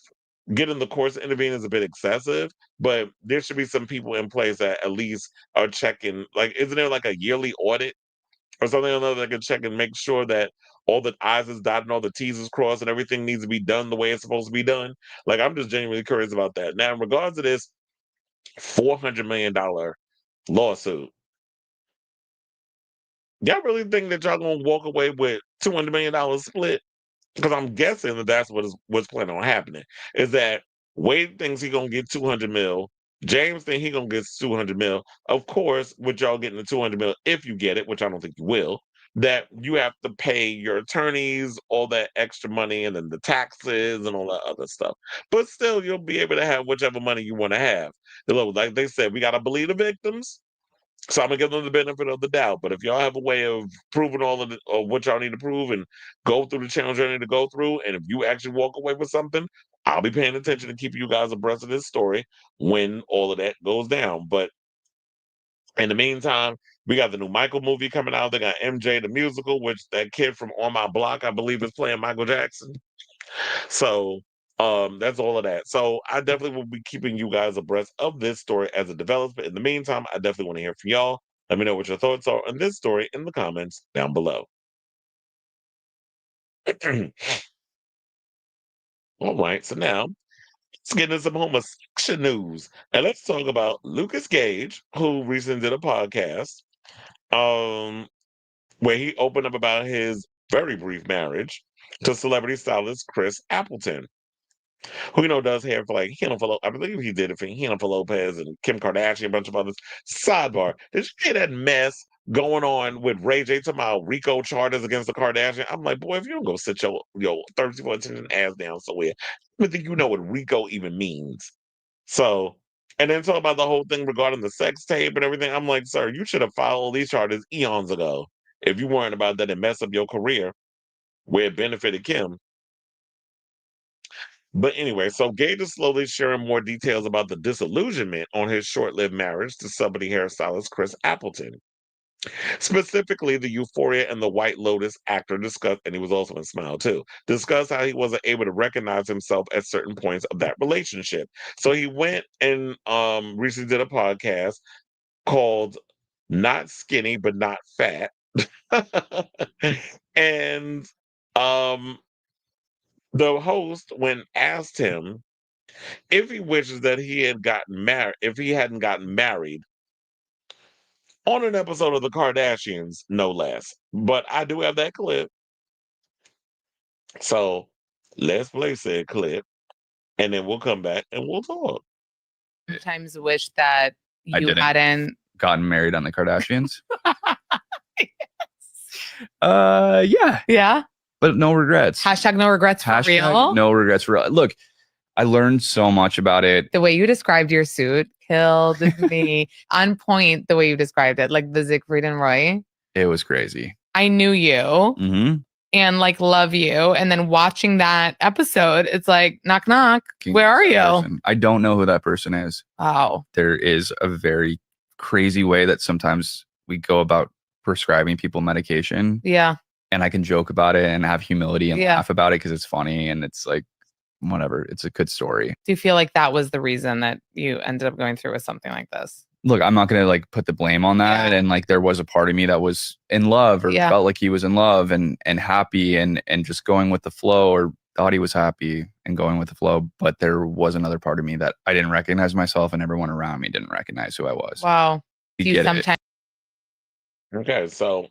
getting the courts to intervene is a bit excessive, but there should be some people in place that at least are checking. Like, isn't there like a yearly audit or something or another that can check and make sure that all the I's is dotted and all the T's is crossed and everything needs to be done the way it's supposed to be done? Like, I'm just genuinely curious about that. Now, in regards to this $400 million lawsuit, y'all really think that y'all gonna walk away with $200 million split? Because I'm guessing that that's what's planning on happening. Is that Wade thinks he gonna get 200 mil. James think he gonna get 200 mil. Of course, with y'all getting the 200 mil, if you get it, which I don't think you will, that you have to pay your attorneys all that extra money and then the taxes and all that other stuff. But still, you'll be able to have whichever money you want to have. Look, like they said, we gotta believe the victims. So I'm gonna give them the benefit of the doubt. But if y'all have a way of proving all of what y'all need to prove and go through the channel journey to go through, and if you actually walk away with something, I'll be paying attention to keep you guys abreast of this story when all of that goes down. But in the meantime, we got the new Michael movie coming out. They got MJ the musical, which that kid from On My Block, I believe, is playing Michael Jackson. So that's all of that. So I definitely will be keeping you guys abreast of this story as it develops. But in the meantime, I definitely want to hear from y'all. Let me know what your thoughts are on this story in the comments down below. All right, so now let's get into some homosexual news. And let's talk about Lukas Gage, who recently did a podcast where he opened up about his very brief marriage to celebrity stylist Chris Appleton, who does hair for like Hannah I believe he did it for Hannah Lopez and Kim Kardashian, a bunch of others. Sidebar: did you hear that mess going on with Ray J talking about RICO charges against the Kardashian? I'm like, boy, if you don't go sit your 34 attention ass down somewhere, I don't think you know what RICO even means. So, and then talk about the whole thing regarding the sex tape and everything. I'm like, sir, you should have filed all these charges eons ago if you weren't about that and mess up your career where it benefited Kim. But anyway, so Gage is slowly sharing more details about the disillusionment on his short-lived marriage to celebrity hairstylist Chris Appleton. Specifically, the Euphoria and the White Lotus actor discussed, and he was also in Smile too, discussed how he wasn't able to recognize himself at certain points of that relationship. So he went and recently did a podcast called Not Skinny But Not Fat. And the host, when asked him if he wishes that he had gotten married, if he hadn't gotten married on an episode of the Kardashians, no less. But I do have that clip. So let's play said clip and then we'll come back and we'll talk. Sometimes wish that I you didn't. hadn't Gotten married on the Kardashians. Yeah, Yeah. but no regrets. Hashtag no regrets for real. No regrets for real. Look, I learned so much about it. The way you described your suit killed me. On point, the way you described it, like the Siegfried and Roy. It was crazy. I knew you Mm-hmm. and like love you. And then watching that episode, it's like, knock, knock. Where are you? Person. I don't know who that person is. Wow. There is a very crazy way that sometimes we go about prescribing people medication. Yeah. And I can joke about it and have humility and Yeah. laugh about it because it's funny and it's like, whatever. It's a good story. Do you feel like that was the reason that you ended up going through with something like this? Look, I'm not going to like put the blame on that. Yeah. And like, there was a part of me that was in love or Yeah. felt like he was in love and happy and just going with the flow or thought he was happy and going with the flow. But there was another part of me that I didn't recognize myself and everyone around me didn't recognize who I was. Wow. You Do you get it. sometimes Okay, so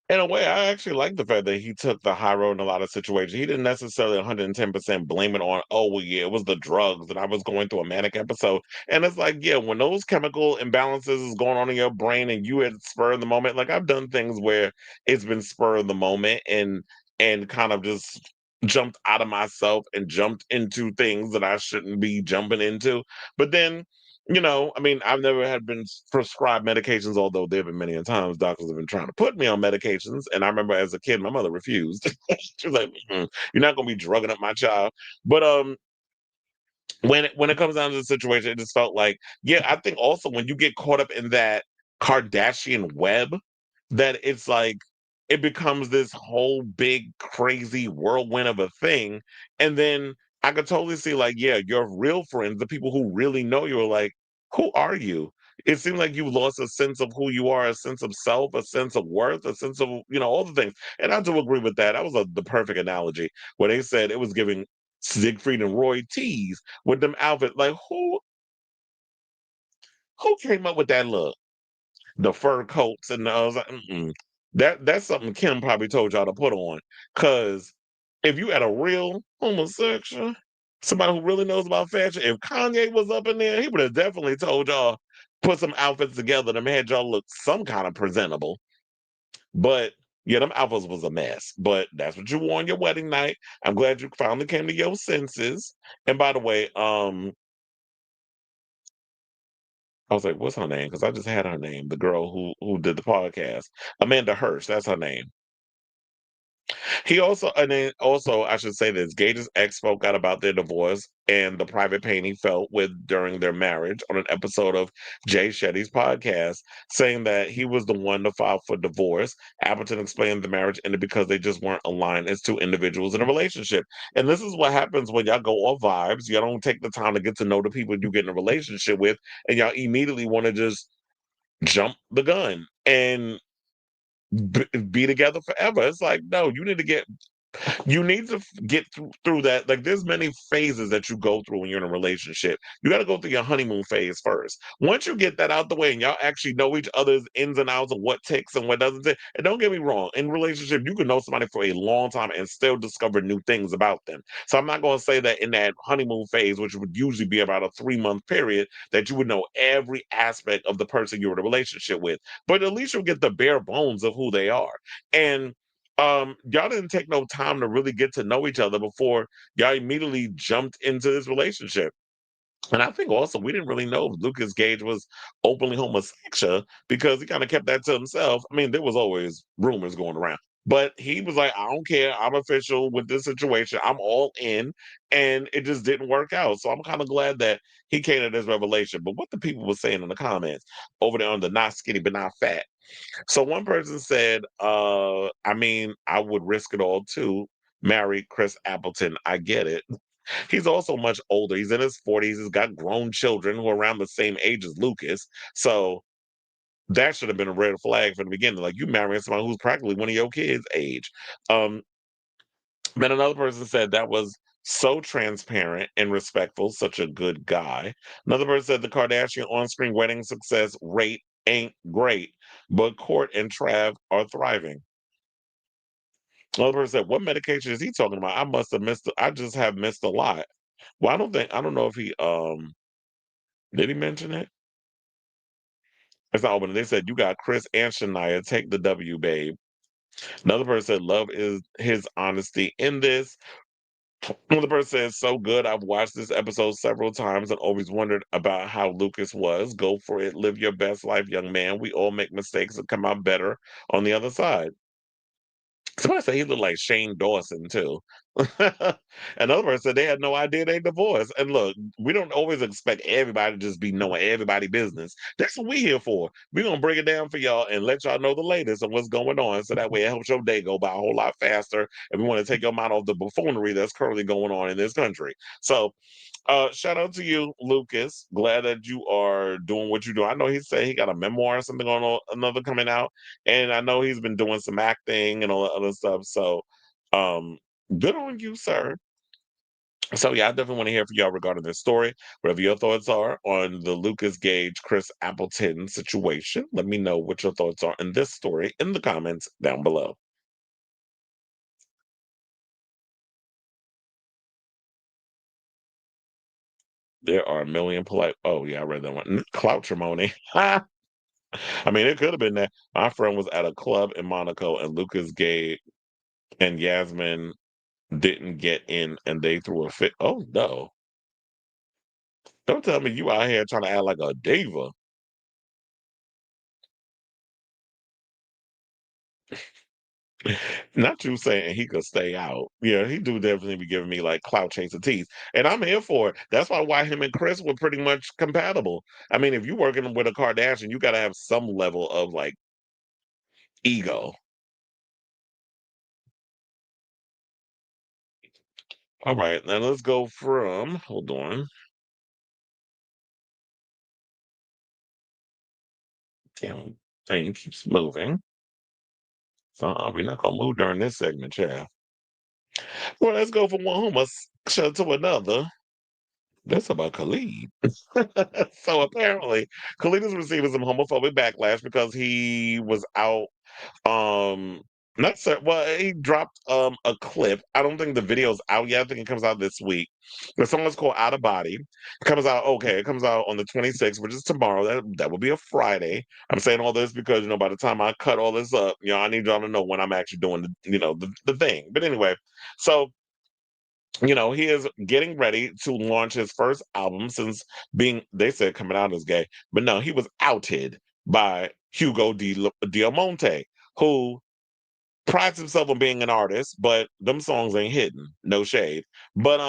in a way, I actually like the fact that he took the high road in a lot of situations. He didn't necessarily 110% blame it on, oh, well, yeah, it was the drugs and I was going through a manic episode. And it's like, yeah, when those chemical imbalances is going on in your brain and you had spur of the moment, like I've done things where it's been spur of the moment and kind of just jumped out of myself and jumped into things that I shouldn't be jumping into. But then you know, I mean, I've never had been prescribed medications, although there have been many a times doctors have been trying to put me on medications. And I remember as a kid, my mother refused. She was like, "You're not going to be drugging up my child." But when it comes down to the situation, it just felt like, yeah, I think also when you get caught up in that Kardashian web, that it's like it becomes this whole big crazy whirlwind of a thing. And then I could totally see like, yeah, your real friends, the people who really know you are like, who are you? It seemed like you lost a sense of who you are, a sense of self, a sense of worth, a sense of, all the things. And I do agree with that. That was the perfect analogy where they said it was giving Siegfried and Roy tease with them outfits. Like who came up with that look? The fur coats and I was like, that's something Kim probably told y'all to put on. Cause if you had a real homosexual, somebody who really knows about fashion, if Kanye was up in there, he would have definitely told y'all put some outfits together that made y'all look some kind of presentable. But yeah, them outfits was a mess. But that's what you wore on your wedding night. I'm glad you finally came to your senses. And by the way, I was like, what's her name? Because I just had her name, the girl who did the podcast. Amanda Hirsch, that's her name. He also, and then also, I should say this: Gage's ex spoke out about their divorce and the private pain he felt with during their marriage on an episode of Jay Shetty's podcast, saying that he was the one to file for divorce. Appleton explained the marriage ended because they just weren't aligned as two individuals in a relationship. And this is what happens when y'all go off vibes. Y'all don't take the time to get to know the people you get in a relationship with, and y'all immediately want to just jump the gun and be together forever. It's like, no, you need to get through that. Like, there's many phases that you go through when you're in a relationship. You got to go through your honeymoon phase first. Once you get that out the way and y'all actually know each other's ins and outs of what ticks and what doesn't tick, and don't get me wrong, in relationship, you can know somebody for a long time and still discover new things about them. So I'm not going to say that in that honeymoon phase, which would usually be about a 3-month period, that you would know every aspect of the person you're in a relationship with. But at least you'll get the bare bones of who they are. And y'all didn't take no time to really get to know each other before y'all immediately jumped into this relationship. And I think also we didn't really know if Lucas Gage was openly homosexual because he kind of kept that to himself. I mean, there was always rumors going around, but he was like, I don't care. I'm official with this situation. I'm all in. And it just didn't work out. So I'm kind of glad that he came to this revelation. But what the people were saying in the comments over there on the not skinny but not fat. So one person said, I mean, I would risk it all too. Marry Chris Appleton. I get it. He's also much older. He's in his 40s. He's got grown children who are around the same age as Lukas. So that should have been a red flag from the beginning. Like, you marrying somebody who's practically one of your kids' age. Then another person said that was so transparent and respectful, such a good guy. Another person said the Kardashian on-screen wedding success rate ain't great, but Court and Trav are thriving. Another person said, what medication is he talking about? I must have missed I just have missed a lot. Well, I don't know if he did he mention it? It's not open. They said you got Chris and Shania. Take the W, babe. Another person said love is his honesty in this. Another person says, so good. I've watched this episode several times and always wondered about how Lukas was. Go for it. Live your best life, young man. We all make mistakes and come out better on the other side. Somebody said he looked like Shane Dawson too. Another person said they had no idea they divorced. And look, we don't always expect everybody to just be knowing everybody business. That's what we here for. We're gonna break it down for y'all and let y'all know the latest and what's going on. So that way it helps your day go by a whole lot faster. And we want to take your mind off the buffoonery that's currently going on in this country. So shout out to you, Lukas. Glad that you are doing what you do. I know he said he got a memoir or something on another coming out, and I know he's been doing some acting and all that other stuff. So, good on you, sir. So yeah, I definitely want to hear from y'all regarding this story. Whatever your thoughts are on the Lukas Gage, Chris Appleton situation, let me know what your thoughts are in this story in the comments down below. There are a million polite. Oh yeah, I read that one. Cloutrimony. I mean, it could have been that my friend was at a club in Monaco and Lukas Gay and Yasmin didn't get in and they threw a fit. Oh no. Don't tell me you out here trying to act like a diva. Not you saying he could stay out. Yeah, he do definitely be giving me like clout chasing teeth. And I'm here for it. That's why him and Chris were pretty much compatible. I mean, if you working with a Kardashian, you gotta have some level of like ego. All right, now let's go from hold on. Damn thing keeps moving. So we're not gonna move during this segment, yeah. Well, let's go from one homosexual to another. That's about Khalid. So apparently, Khalid is receiving some homophobic backlash because he was out. Not sure. Well, he dropped a clip. I don't think the video's out yet. I think it comes out this week. The song is called "Out of Body." It comes out okay. It comes out on the 26th, which is tomorrow. That will be a Friday. I'm saying all this because by the time I cut all this up, I need y'all to know when I'm actually doing the thing. But anyway, so he is getting ready to launch his first album since they said coming out as gay, but no, he was outed by Hugo Diamante, who prides himself on being an artist, but them songs ain't hitting. No shade. But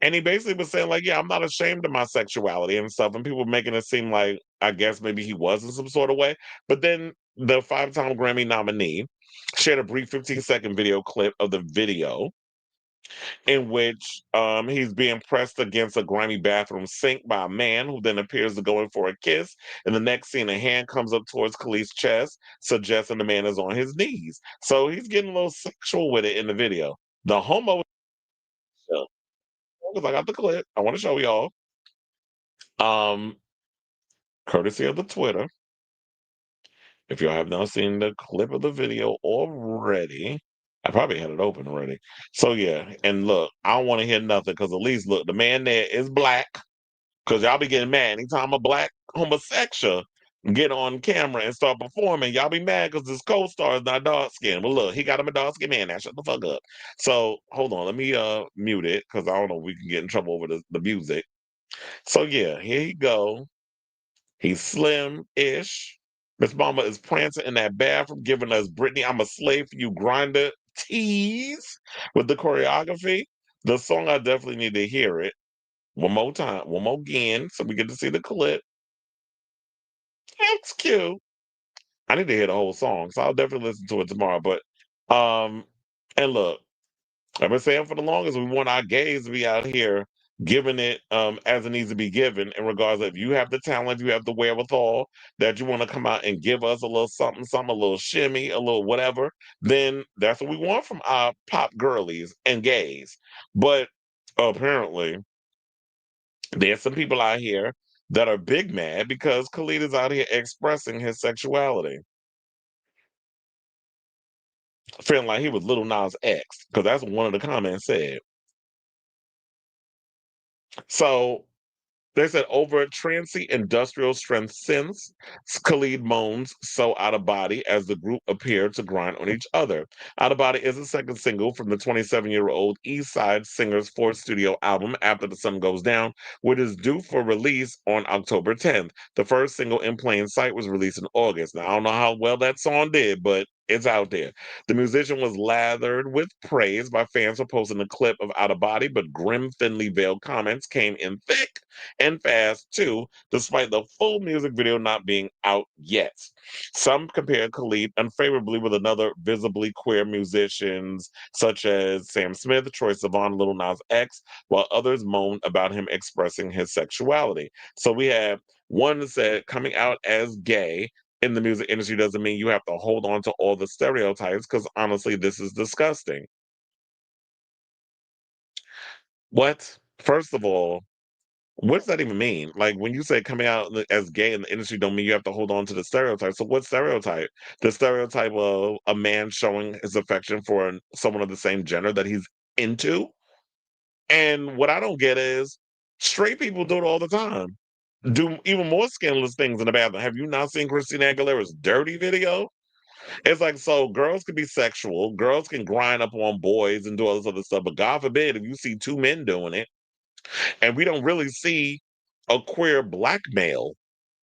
and he basically was saying like, yeah, I'm not ashamed of my sexuality and stuff, and people making it seem like I guess maybe he was in some sort of way. But then the 5-time Grammy nominee shared a brief 15-second video clip of the video in which he's being pressed against a grimy bathroom sink by a man who then appears to go in for a kiss. In the next scene, a hand comes up towards Khalid's chest, suggesting the man is on his knees. So he's getting a little sexual with it in the video. The homo, because I got the clip, I want to show y'all. Um, Courtesy of the Twitter. If y'all have not seen the clip of the video already, I probably had it open already. So yeah, and look, I don't want to hear nothing because at least look, the man there is black. Because y'all be getting mad anytime a black homosexual get on camera and start performing. Y'all be mad because his co-star is not dark skinned. Well, look, he got him a dark skinned man. Now shut the fuck up. So hold on, let me mute it because I don't know if we can get in trouble over the music. So yeah, here he go. He's slim-ish. Miss Mama is prancing in that bathroom, giving us Britney, I'm a slave for you grinder tease with the choreography. The song, I definitely need to hear it. One more time, one more again, so we get to see the clip. It's cute. I need to hear the whole song, so I'll definitely listen to it tomorrow. But and look, I've been saying for the longest, we want our gays to be out here giving it as it needs to be given in regards of if you have the talent, you have the wherewithal that you want to come out and give us a little something, something, a little shimmy, a little whatever, then that's what we want from our pop girlies and gays. But apparently there's some people out here that are big mad because Khalid is out here expressing his sexuality, feeling like he was Little Nas X, because that's what one of the comments said. So they said over trancy industrial strength synths, Khalid moans so out of body as the group appeared to grind on each other. Out of Body is the second single from the 27-year-old East Side Singer's fourth studio album, After the Sun Goes Down, which is due for release on October 10th. The first single, In Plain Sight, was released in August. Now, I don't know how well that song did, but it's out there. The musician was lathered with praise by fans for posting a clip of Out of Body, but grim, thinly veiled comments came in thick and fast too, despite the full music video not being out yet. Some compared Khalid unfavorably with another visibly queer musicians such as Sam Smith, Troye Sivan, Lil Nas X, while others moaned about him expressing his sexuality. So we have one that said coming out as gay in the music industry doesn't mean you have to hold on to all the stereotypes because honestly, this is disgusting. What? First of all, what does that even mean? Like when you say coming out as gay in the industry don't mean you have to hold on to the stereotype. So what stereotype? The stereotype of a man showing his affection for someone of the same gender that he's into? And what I don't get is straight people do it all the time. Do even more scandalous things in the bathroom. Have you not seen Christina Aguilera's dirty video? It's like, so girls can be sexual, girls can grind up on boys and do all this other stuff, but God forbid if you see two men doing it, And we don't really see a queer black male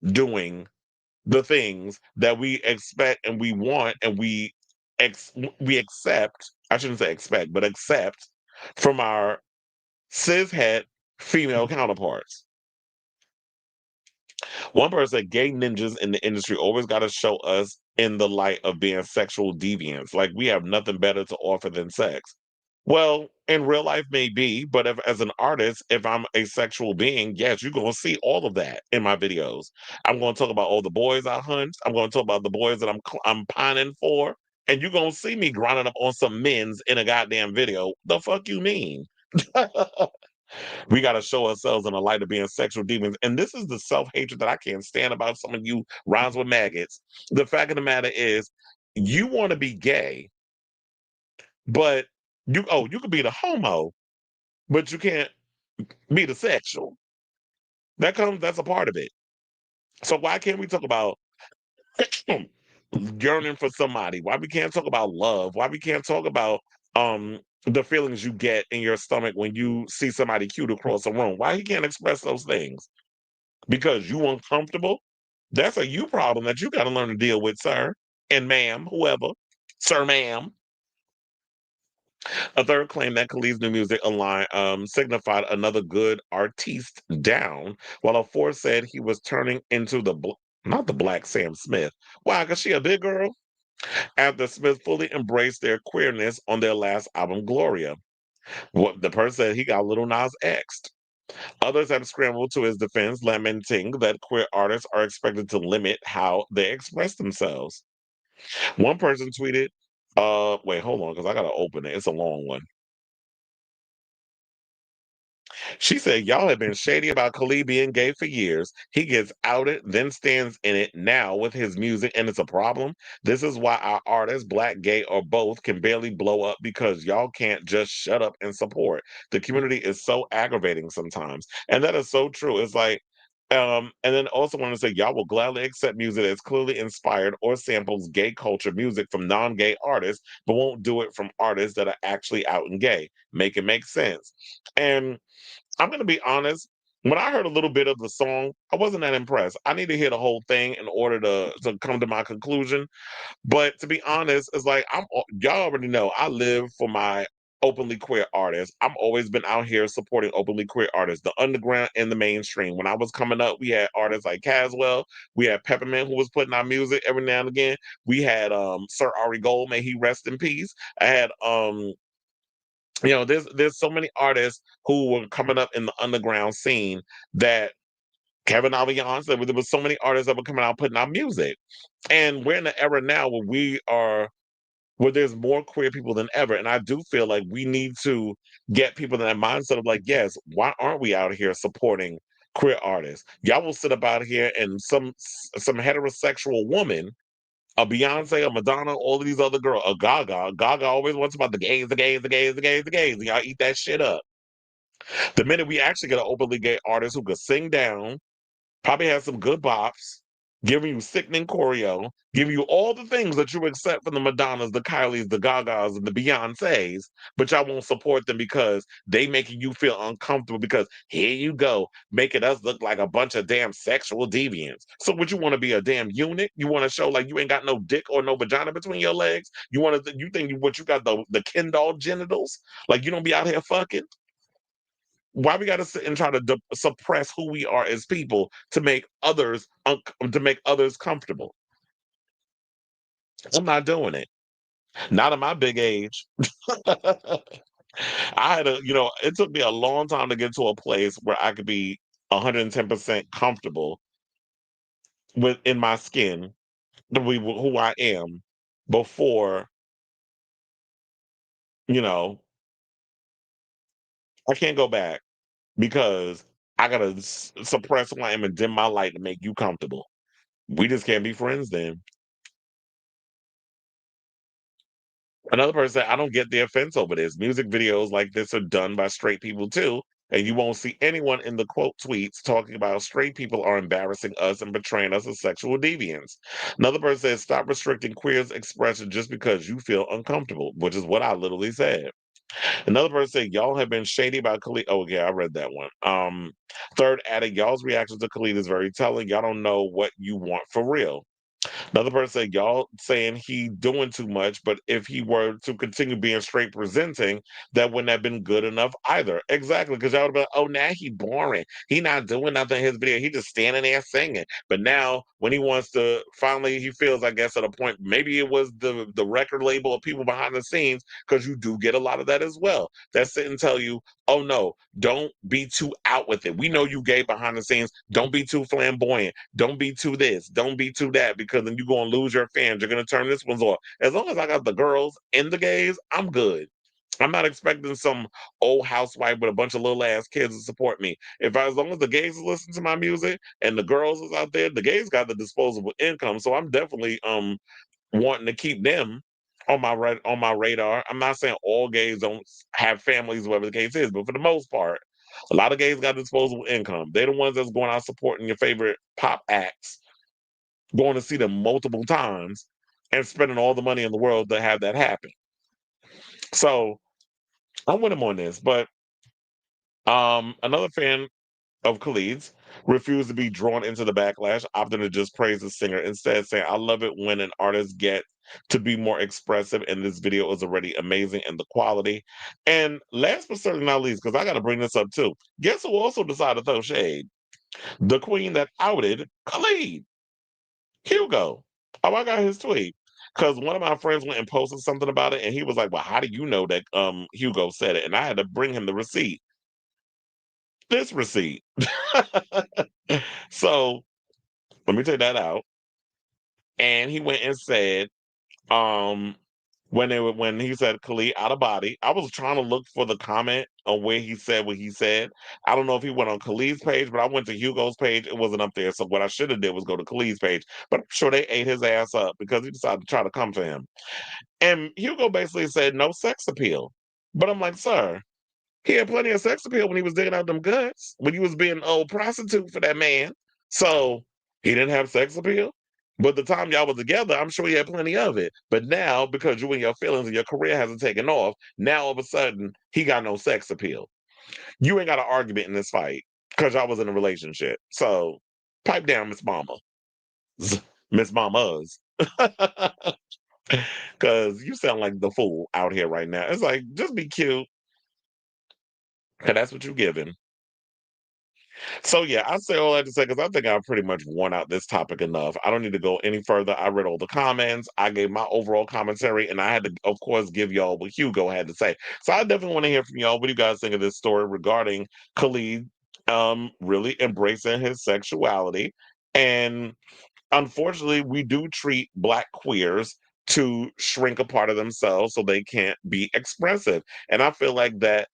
doing the things that we expect and we want and we accept, I shouldn't say expect, but accept from our cishet female counterparts. One person said, gay ninjas in the industry always got to show us in the light of being sexual deviants. Like we have nothing better to offer than sex. Well, in real life, maybe, but if as an artist, if I'm a sexual being, yes, you're going to see all of that in my videos. I'm going to talk about all the boys I hunt. I'm going to talk about the boys that I'm pining for, and you're going to see me grinding up on some men's in a goddamn video. The fuck you mean? We got to show ourselves in the light of being sexual demons. And this is the self-hatred that I can't stand about some of you rhymes with maggots. The fact of the matter is, you want to be gay, but you could be the homo, but you can't be the sexual. That's a part of it. So why can't we talk about yearning for somebody? Why we can't talk about love? Why we can't talk about the feelings you get in your stomach when you see somebody cute across the room? Why you can't express those things? Because you uncomfortable? That's a you problem that you got to learn to deal with, sir and ma'am, whoever, sir, ma'am. A third claimed that Khalid's new music align signified another good artiste down, while a fourth said he was turning into not the Black Sam Smith. Why? Because she a big girl? After Smith fully embraced their queerness on their last album, Gloria. What the person said he got Little Nas X'd. Others have scrambled to his defense, lamenting that queer artists are expected to limit how they express themselves. One person tweeted, wait, hold on, because I gotta open it. It's a long one. She said, y'all have been shady about Khalid being gay for years. He gets outed, then stands in it now with his music, and it's a problem. This is why our artists, black, gay, or both, can barely blow up because y'all can't just shut up and support. The community is so aggravating sometimes. And that is so true. It's like, and then also want to say, y'all will gladly accept music that's clearly inspired or samples gay culture music from non-gay artists, but won't do it from artists that are actually out and gay. Make it make sense. And I'm going to be honest. When I heard a little bit of the song, I wasn't that impressed. I need to hear the whole thing in order to come to my conclusion. But to be honest, it's like y'all already know I live for my openly queer artists. I've always been out here supporting openly queer artists, the underground and the mainstream. When I was coming up, we had artists like Caswell, we had Peppermint who was putting out music every now and again. We had Sir Ari Gold, may he rest in peace. I had there's so many artists who were coming up in the underground scene that Kevin Aviance, there was so many artists that were coming out putting out music. And we're in an era now where there's more queer people than ever. And I do feel like we need to get people in that mindset of like, yes, why aren't we out here supporting queer artists? Y'all will sit up out here and some heterosexual woman, a Beyonce, a Madonna, all of these other girls, a Gaga. Gaga always wants about the gays, the gays, the gays, the gays, the gays. Y'all eat that shit up. The minute we actually get an openly gay artist who could sing down, probably have some good bops, giving you sickening choreo, giving you all the things that you accept from the Madonnas, the Kylies, the Gagas, and the Beyoncés, but y'all won't support them because they making you feel uncomfortable because here you go, making us look like a bunch of damn sexual deviants. So would you want to be a damn eunuch? You want to show like you ain't got no dick or no vagina between your legs? You think you got the Ken doll genitals? Like you don't be out here fucking? Why we got to sit and try to suppress who we are as people to make others comfortable? I'm not doing it. Not at my big age. It took me a long time to get to a place where I could be 110% comfortable in my skin, who I am, before, you know, I can't go back because I gotta suppress who I am and dim my light to make you comfortable. We just can't be friends then. Another person said, I don't get the offense over this. Music videos like this are done by straight people too. And you won't see anyone in the quote tweets talking about straight people are embarrassing us and portraying us as sexual deviants. Another person says, stop restricting queers' expression just because you feel uncomfortable, which is what I literally said. Another person said, y'all have been shady about Khalid. Oh, yeah, I read that one. Third added, y'all's reaction to Khalid is very telling. Y'all don't know what you want for real. Another person said, y'all saying he doing too much, but if he were to continue being straight presenting, that wouldn't have been good enough either. Exactly, because y'all would be like, oh, now he boring. He not doing nothing in his video. He just standing there singing. But now, when he wants to, finally, he feels, I guess, at a point, maybe it was the record label of people behind the scenes, because you do get a lot of that as well. That sit and tell you, oh, no, don't be too out with it. We know you gay behind the scenes. Don't be too flamboyant. Don't be too this. Don't be too that, because then you're going to lose your fans. You're going to turn this one's off. As long as I got the girls and the gays, I'm good. I'm not expecting some old housewife with a bunch of little ass kids to support me. As long as the gays listen to my music and the girls is out there, the gays got the disposable income. So I'm definitely wanting to keep them on my radar. I'm not saying all gays don't have families, whatever the case is, but for the most part, a lot of gays got disposable income. They're the ones that's going out supporting your favorite pop acts, going to see them multiple times, and spending all the money in the world to have that happen. So I'm with him on this, but another fan of Khalid's refused to be drawn into the backlash, opting to just praise the singer instead, saying, I love it when an artist gets to be more expressive, and this video is already amazing in the quality. And last but certainly not least, because I got to bring this up too, guess who also decided to throw shade? The queen that outed Khalid, Hugo. Oh, I got his tweet. Because one of my friends went and posted something about it, and he was like, well, how do you know that Hugo said it? And I had to bring him the receipt. This receipt. So let me take that out. And he went and said, um, when he said Khalid out of body, I was trying to look for the comment on where he said what he said. I don't know if he went on Khalid's page, but I went to Hugo's page. It wasn't up there. So what I should have did was go to Khalid's page. But I'm sure they ate his ass up because he decided to try to come for him. And Hugo basically said no sex appeal. But I'm like, sir, he had plenty of sex appeal when he was digging out them guts, when he was being an old prostitute for that man. So he didn't have sex appeal. But the time y'all was together, I'm sure he had plenty of it. But now, because you and your feelings and your career hasn't taken off, now all of a sudden he got no sex appeal. You ain't got an argument in this fight because y'all was in a relationship. So pipe down, Miss Mama. Miss Mamas. Because you sound like the fool out here right now. It's like, just be cute. And that's what you're giving. So yeah, I say all that to say because I think I've pretty much worn out this topic enough. I don't need to go any further. I read all the comments. I gave my overall commentary, and I had to, of course, give y'all what Hugo had to say. So I definitely want to hear from y'all. What do you guys think of this story regarding Khalid really embracing his sexuality? And unfortunately, we do treat Black queers to shrink a part of themselves so they can't be expressive. And I feel like that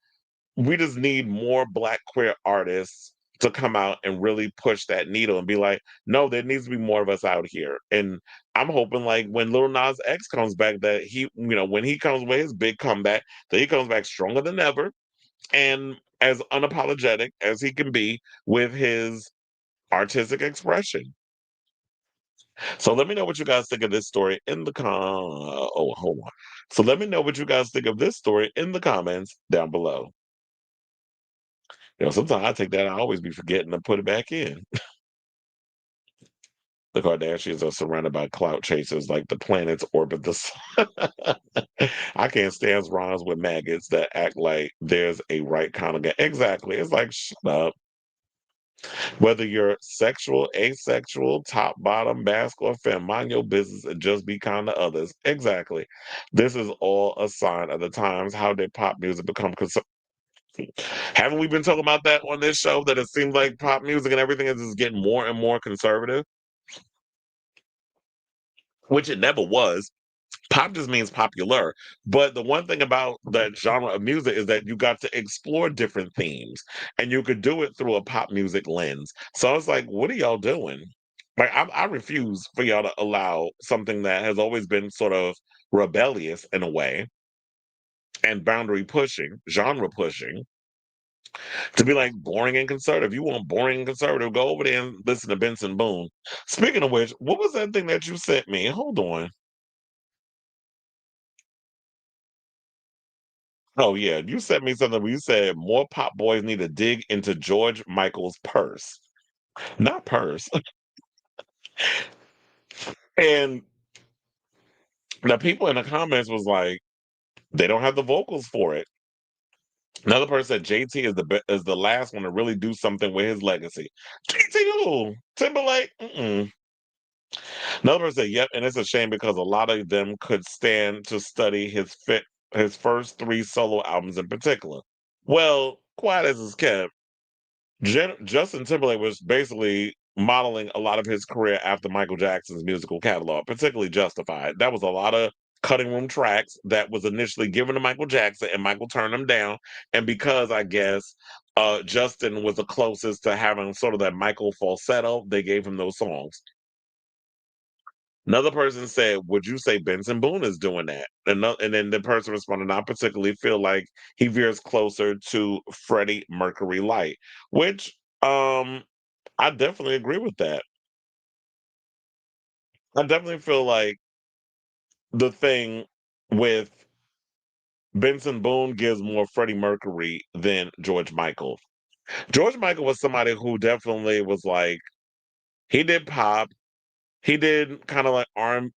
we just need more Black queer artists to come out and really push that needle and be like, no, there needs to be more of us out here. And I'm hoping like when Lil Nas X comes back, that he, when he comes with his big comeback, that he comes back stronger than ever and as unapologetic as he can be with his artistic expression. So let me know what you guys think of this story in the oh, hold on. So let me know what you guys think of this story in the comments down below. Sometimes I take that, I always be forgetting to put it back in. The Kardashians are surrounded by clout chasers like the planets orbit the sun. I can't stand rhymes with maggots that act like there's a right kind of guy. Exactly. It's like, shut up. Whether you're sexual, asexual, top, bottom, mask, or femme, mind your business and just be kind to others. Exactly. This is all a sign of the times. How did pop music become Haven't we been talking about that on this show? That it seems like pop music and everything is just getting more and more conservative, which it never was. Pop just means popular. But the one thing about that genre of music is that you got to explore different themes and you could do it through a pop music lens. So it's like, what are y'all doing? Like, I refuse for y'all to allow something that has always been sort of rebellious in a way and boundary pushing, genre pushing, to be like boring and conservative. You want boring and conservative, go over there and listen to Benson Boone. Speaking of which, what was that thing that you sent me? Hold on. Oh yeah, you sent me something where you said more pop boys need to dig into George Michael's purse, not purse. And the people in the comments was like, they don't have the vocals for it. Another person said JT is the last one to really do something with his legacy. JT who? Timberlake? Mm-mm. Another person said, yep, and it's a shame because a lot of them could stand to study his first three solo albums in particular. Well, quiet as it's kept, Justin Timberlake was basically modeling a lot of his career after Michael Jackson's musical catalog, particularly Justified. That was a lot of cutting room tracks that was initially given to Michael Jackson, and Michael turned them down. And because I guess Justin was the closest to having sort of that Michael falsetto, they gave him those songs. Another person said, would you say Benson Boone is doing that? And then the person responded, I particularly feel like he veers closer to Freddie Mercury Light, which I definitely agree with that. I definitely feel like the thing with Benson Boone gives more Freddie Mercury than George Michael. George Michael was somebody who definitely was like, he did pop. He did kind of like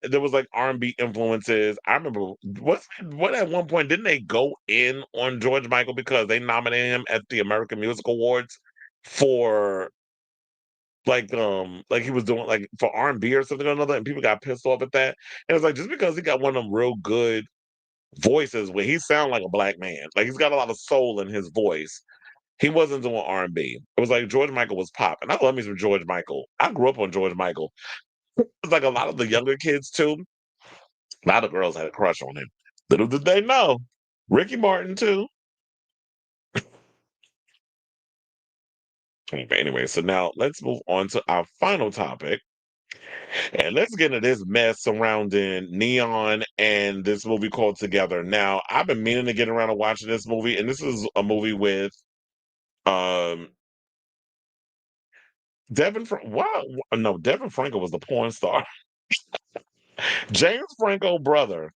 there was like R&B influences. I remember what at one point didn't they go in on George Michael because they nominated him at the American Music Awards for like he was doing like for R&B or something or another, and people got pissed off at that. And it's like just because he got one of them real good voices where he sound like a black man, like he's got a lot of soul in his voice. He wasn't doing R&B. It was like George Michael was popping. I love me some George Michael. I grew up on George Michael. It's like a lot of the younger kids too. A lot of girls had a crush on him. Little did they know. Ricky Martin too. Anyway, so now let's move on to our final topic. And let's get into this mess surrounding Neon and this movie called Together. Now, I've been meaning to get around to watching this movie, and this is a movie with um wow, no, Devin Franco was the porn star. James Franco brother,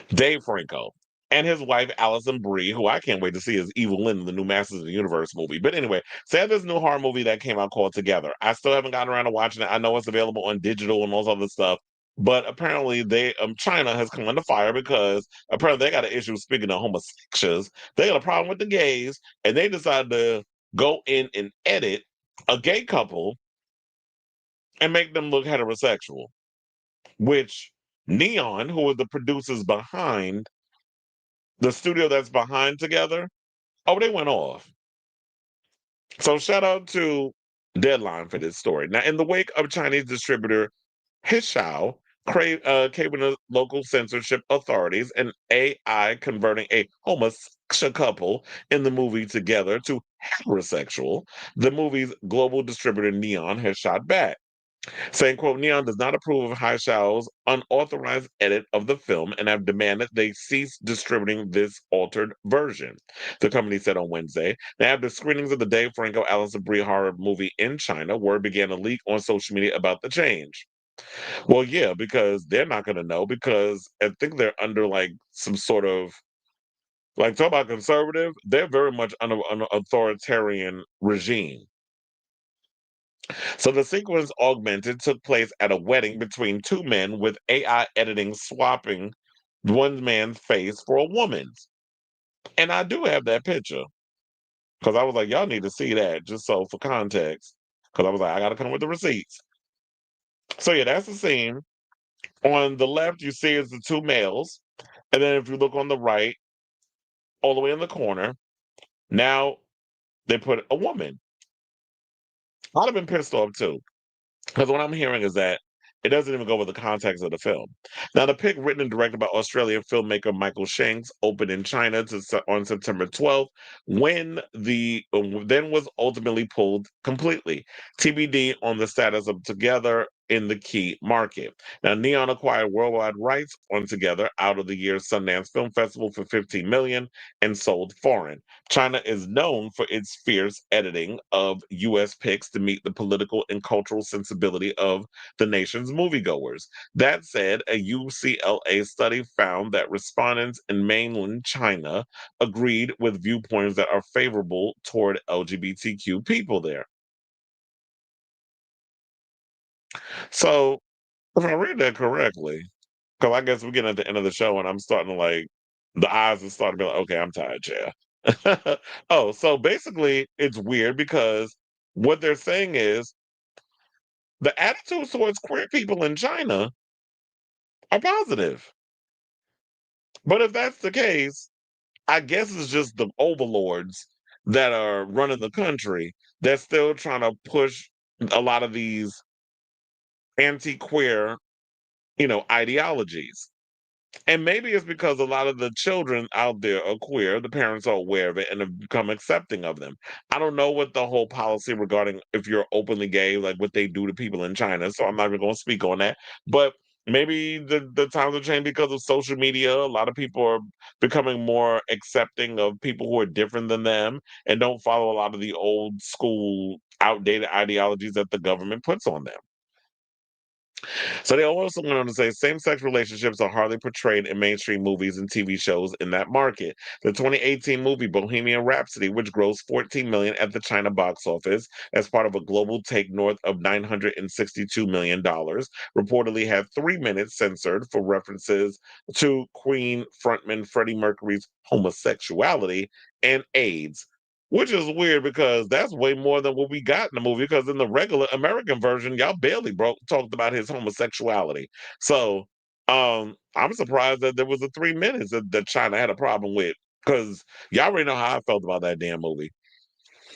Dave Franco, and his wife Allison Brie, who I can't wait to see as Evil Lynn in the new Masters of the Universe movie. But anyway, so there's a new horror movie that came out called Together. I still haven't gotten around to watching it. I know it's available on digital and all this other stuff. But apparently, China has come under fire because apparently they got an issue. Speaking of homosexuals, they got a problem with the gays, and they decided to go in and edit a gay couple and make them look heterosexual. Which Neon, who are the producers behind the studio that's behind Together, oh, they went off. So shout out to Deadline for this story. Now, in the wake of Chinese distributor Hishao caving the local censorship authorities and AI converting a homosexual couple in the movie Together to heterosexual, the movie's global distributor Neon has shot back, saying, quote, Neon does not approve of Haishao's unauthorized edit of the film and have demanded they cease distributing this altered version, the company said on Wednesday. Now, after screenings of the Dave Franco Allison Brie horror movie in China, word began to leak on social media about the change. Well, yeah, because they're not going to know because I think they're under like some sort of like talk about conservative, they're very much under an authoritarian regime. So the sequence augmented took place at a wedding between two men with AI editing swapping one man's face for a woman's. And I do have that picture because I was like, y'all need to see that just so for context. Because I was like, I got to come with the receipts. So yeah, that's the scene. On the left, you see is the two males. And then if you look on the right, all the way in the corner, now they put a woman. I'd have been pissed off too. Because what I'm hearing is that it doesn't even go with the context of the film. Now, the pic, written and directed by Australian filmmaker Michael Shanks, opened in China on September 12th, when the then was ultimately pulled completely. TBD on the status of Together in the key market. Now, Neon acquired worldwide rights on Together out of the year's Sundance Film Festival for $15 million and sold foreign. China is known for its fierce editing of U.S. picks to meet the political and cultural sensibility of the nation's moviegoers. That said, a UCLA study found that respondents in mainland China agreed with viewpoints that are favorable toward LGBTQ people there. So, if I read that correctly, because I guess we're getting at the end of the show and I'm starting to the eyes are starting to be like, okay, I'm tired, yeah. Oh, so basically, it's weird because what they're saying is the attitudes towards queer people in China are positive. But if that's the case, I guess it's just the overlords that are running the country that's still trying to push a lot of these anti-queer, ideologies. And maybe it's because a lot of the children out there are queer, the parents are aware of it and have become accepting of them. I don't know what the whole policy regarding if you're openly gay, like what they do to people in China, so I'm not even going to speak on that. But maybe the times have changed because of social media. A lot of people are becoming more accepting of people who are different than them and don't follow a lot of the old school, outdated ideologies that the government puts on them. So they also went on to say same-sex relationships are hardly portrayed in mainstream movies and TV shows in that market. The 2018 movie Bohemian Rhapsody, which grossed $14 million at the China box office as part of a global take north of $962 million, reportedly had 3 minutes censored for references to Queen frontman Freddie Mercury's homosexuality and AIDS. Which is weird because that's way more than what we got in the movie. Because in the regular American version, y'all barely talked about his homosexuality. So I'm surprised that there was a 3 minutes that China had a problem with. Because y'all already know how I felt about that damn movie.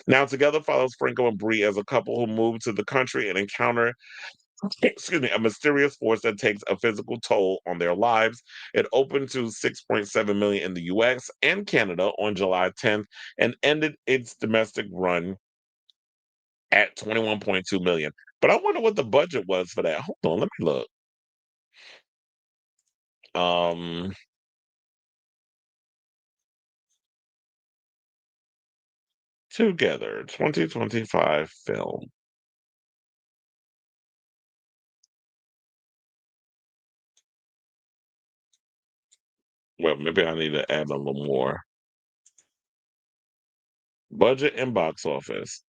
Now, Together follows Franco and Bree as a couple who move to the country and encounter a mysterious force that takes a physical toll on their lives. It opened to 6.7 million in the US and Canada on July 10th and ended its domestic run at 21.2 million. But I wonder what the budget was for that. Hold on, let me look. Um Together 2025 film. Well, maybe I need to add a little more. Budget and box office.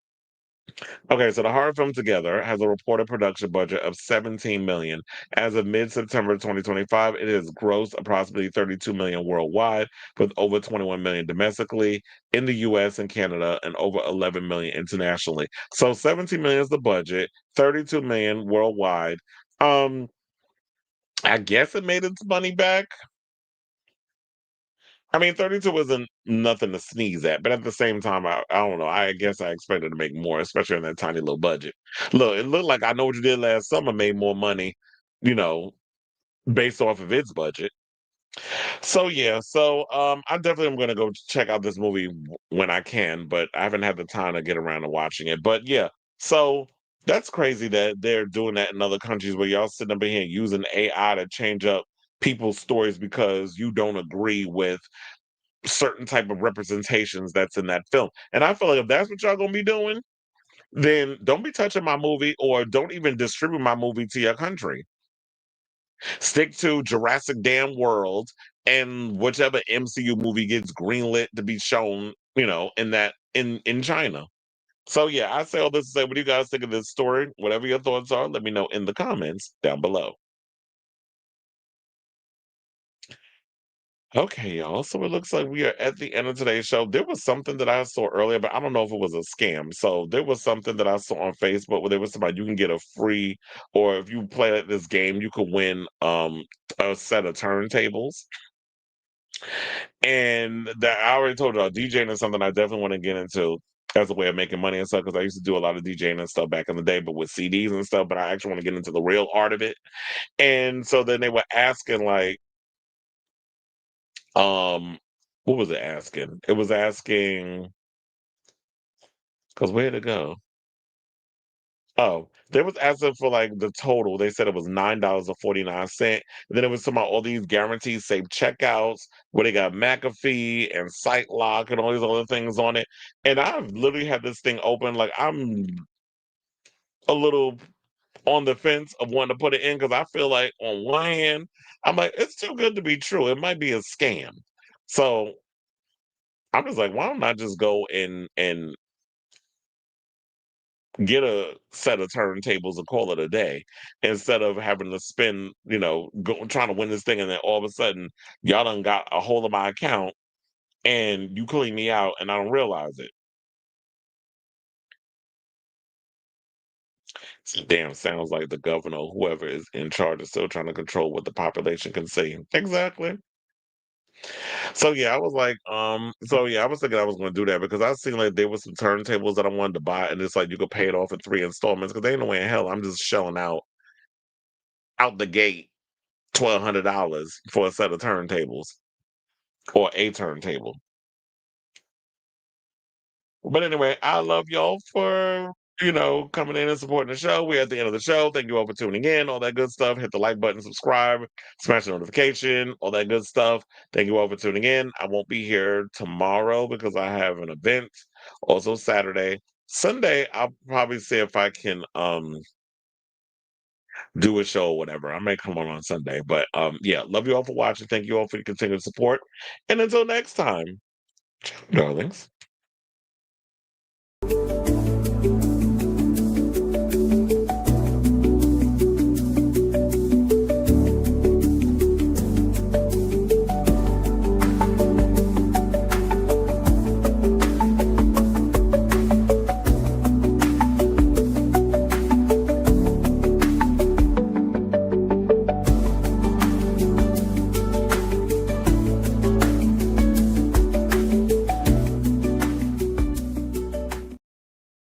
Okay, so the horror film Together has a reported production budget of 17 million. As of mid-September 2025, it has grossed approximately 32 million worldwide, with over 21 million domestically in the US and Canada and over 11 million internationally. So 17 million is the budget, 32 million worldwide. Um, I guess it made its money back. I mean, 32 isn't nothing to sneeze at, but at the same time, I don't know. I guess I expected to make more, especially on that tiny little budget. Look, it looked like I Know What You Did Last Summer made more money, you know, based off of its budget. So yeah, I definitely am gonna go check out this movie when I can, but I haven't had the time to get around to watching it. But yeah, so that's crazy that they're doing that in other countries where y'all sitting up in here using AI to change up people's stories because you don't agree with certain type of representations that's in that film. And I feel like if that's what y'all gonna be doing, then don't be touching my movie or don't even distribute my movie to your country. Stick to Jurassic Damn World and whichever MCU movie gets greenlit to be shown, in China. So yeah, I say all this to say, what do you guys think of this story? Whatever your thoughts are, let me know in the comments down below. Okay, y'all. So it looks like we are at the end of today's show. There was something that I saw earlier, but I don't know if it was a scam. So there was something that I saw on Facebook where there was somebody you can get a free, or if you play this game, you could win a set of turntables. And that I already told y'all, DJing is something I definitely want to get into as a way of making money and stuff. Because I used to do a lot of DJing and stuff back in the day, but with CDs and stuff. But I actually want to get into the real art of it. And so then they were asking like what was it asking? It was asking because where to go? Oh, they was asking for like the total. They said it was $9.49. And then it was talking about all these guaranteed safe checkouts where they got McAfee and SiteLock and all these other things on it. And I've literally had this thing open. Like I'm a little on the fence of wanting to put it in because I feel like on one hand, I'm like, it's too good to be true. It might be a scam. So I'm just like, why don't I just go and get a set of turntables and call it a day instead of having to spend, trying to win this thing and then all of a sudden y'all done got a hold of my account and you clean me out and I don't realize it. Damn, sounds like the governor, or whoever is in charge, is still trying to control what the population can see. Exactly. So yeah, I was like, I was thinking I was going to do that because I seen like there was some turntables that I wanted to buy, and it's like you could pay it off in 3 installments because ain't no way in hell I'm just shelling out the gate $1,200 for a set of turntables or a turntable. But anyway, I love y'all for coming in and supporting the show. We're at the end of the show. Thank you all for tuning in, all that good stuff. Hit the like button, subscribe, smash the notification, all that good stuff. Thank you all for tuning in. I won't be here tomorrow because I have an event. Also Saturday. Sunday, I'll probably see if I can do a show or whatever. I may come on Sunday. But yeah, love you all for watching. Thank you all for your continued support. And until next time, darlings.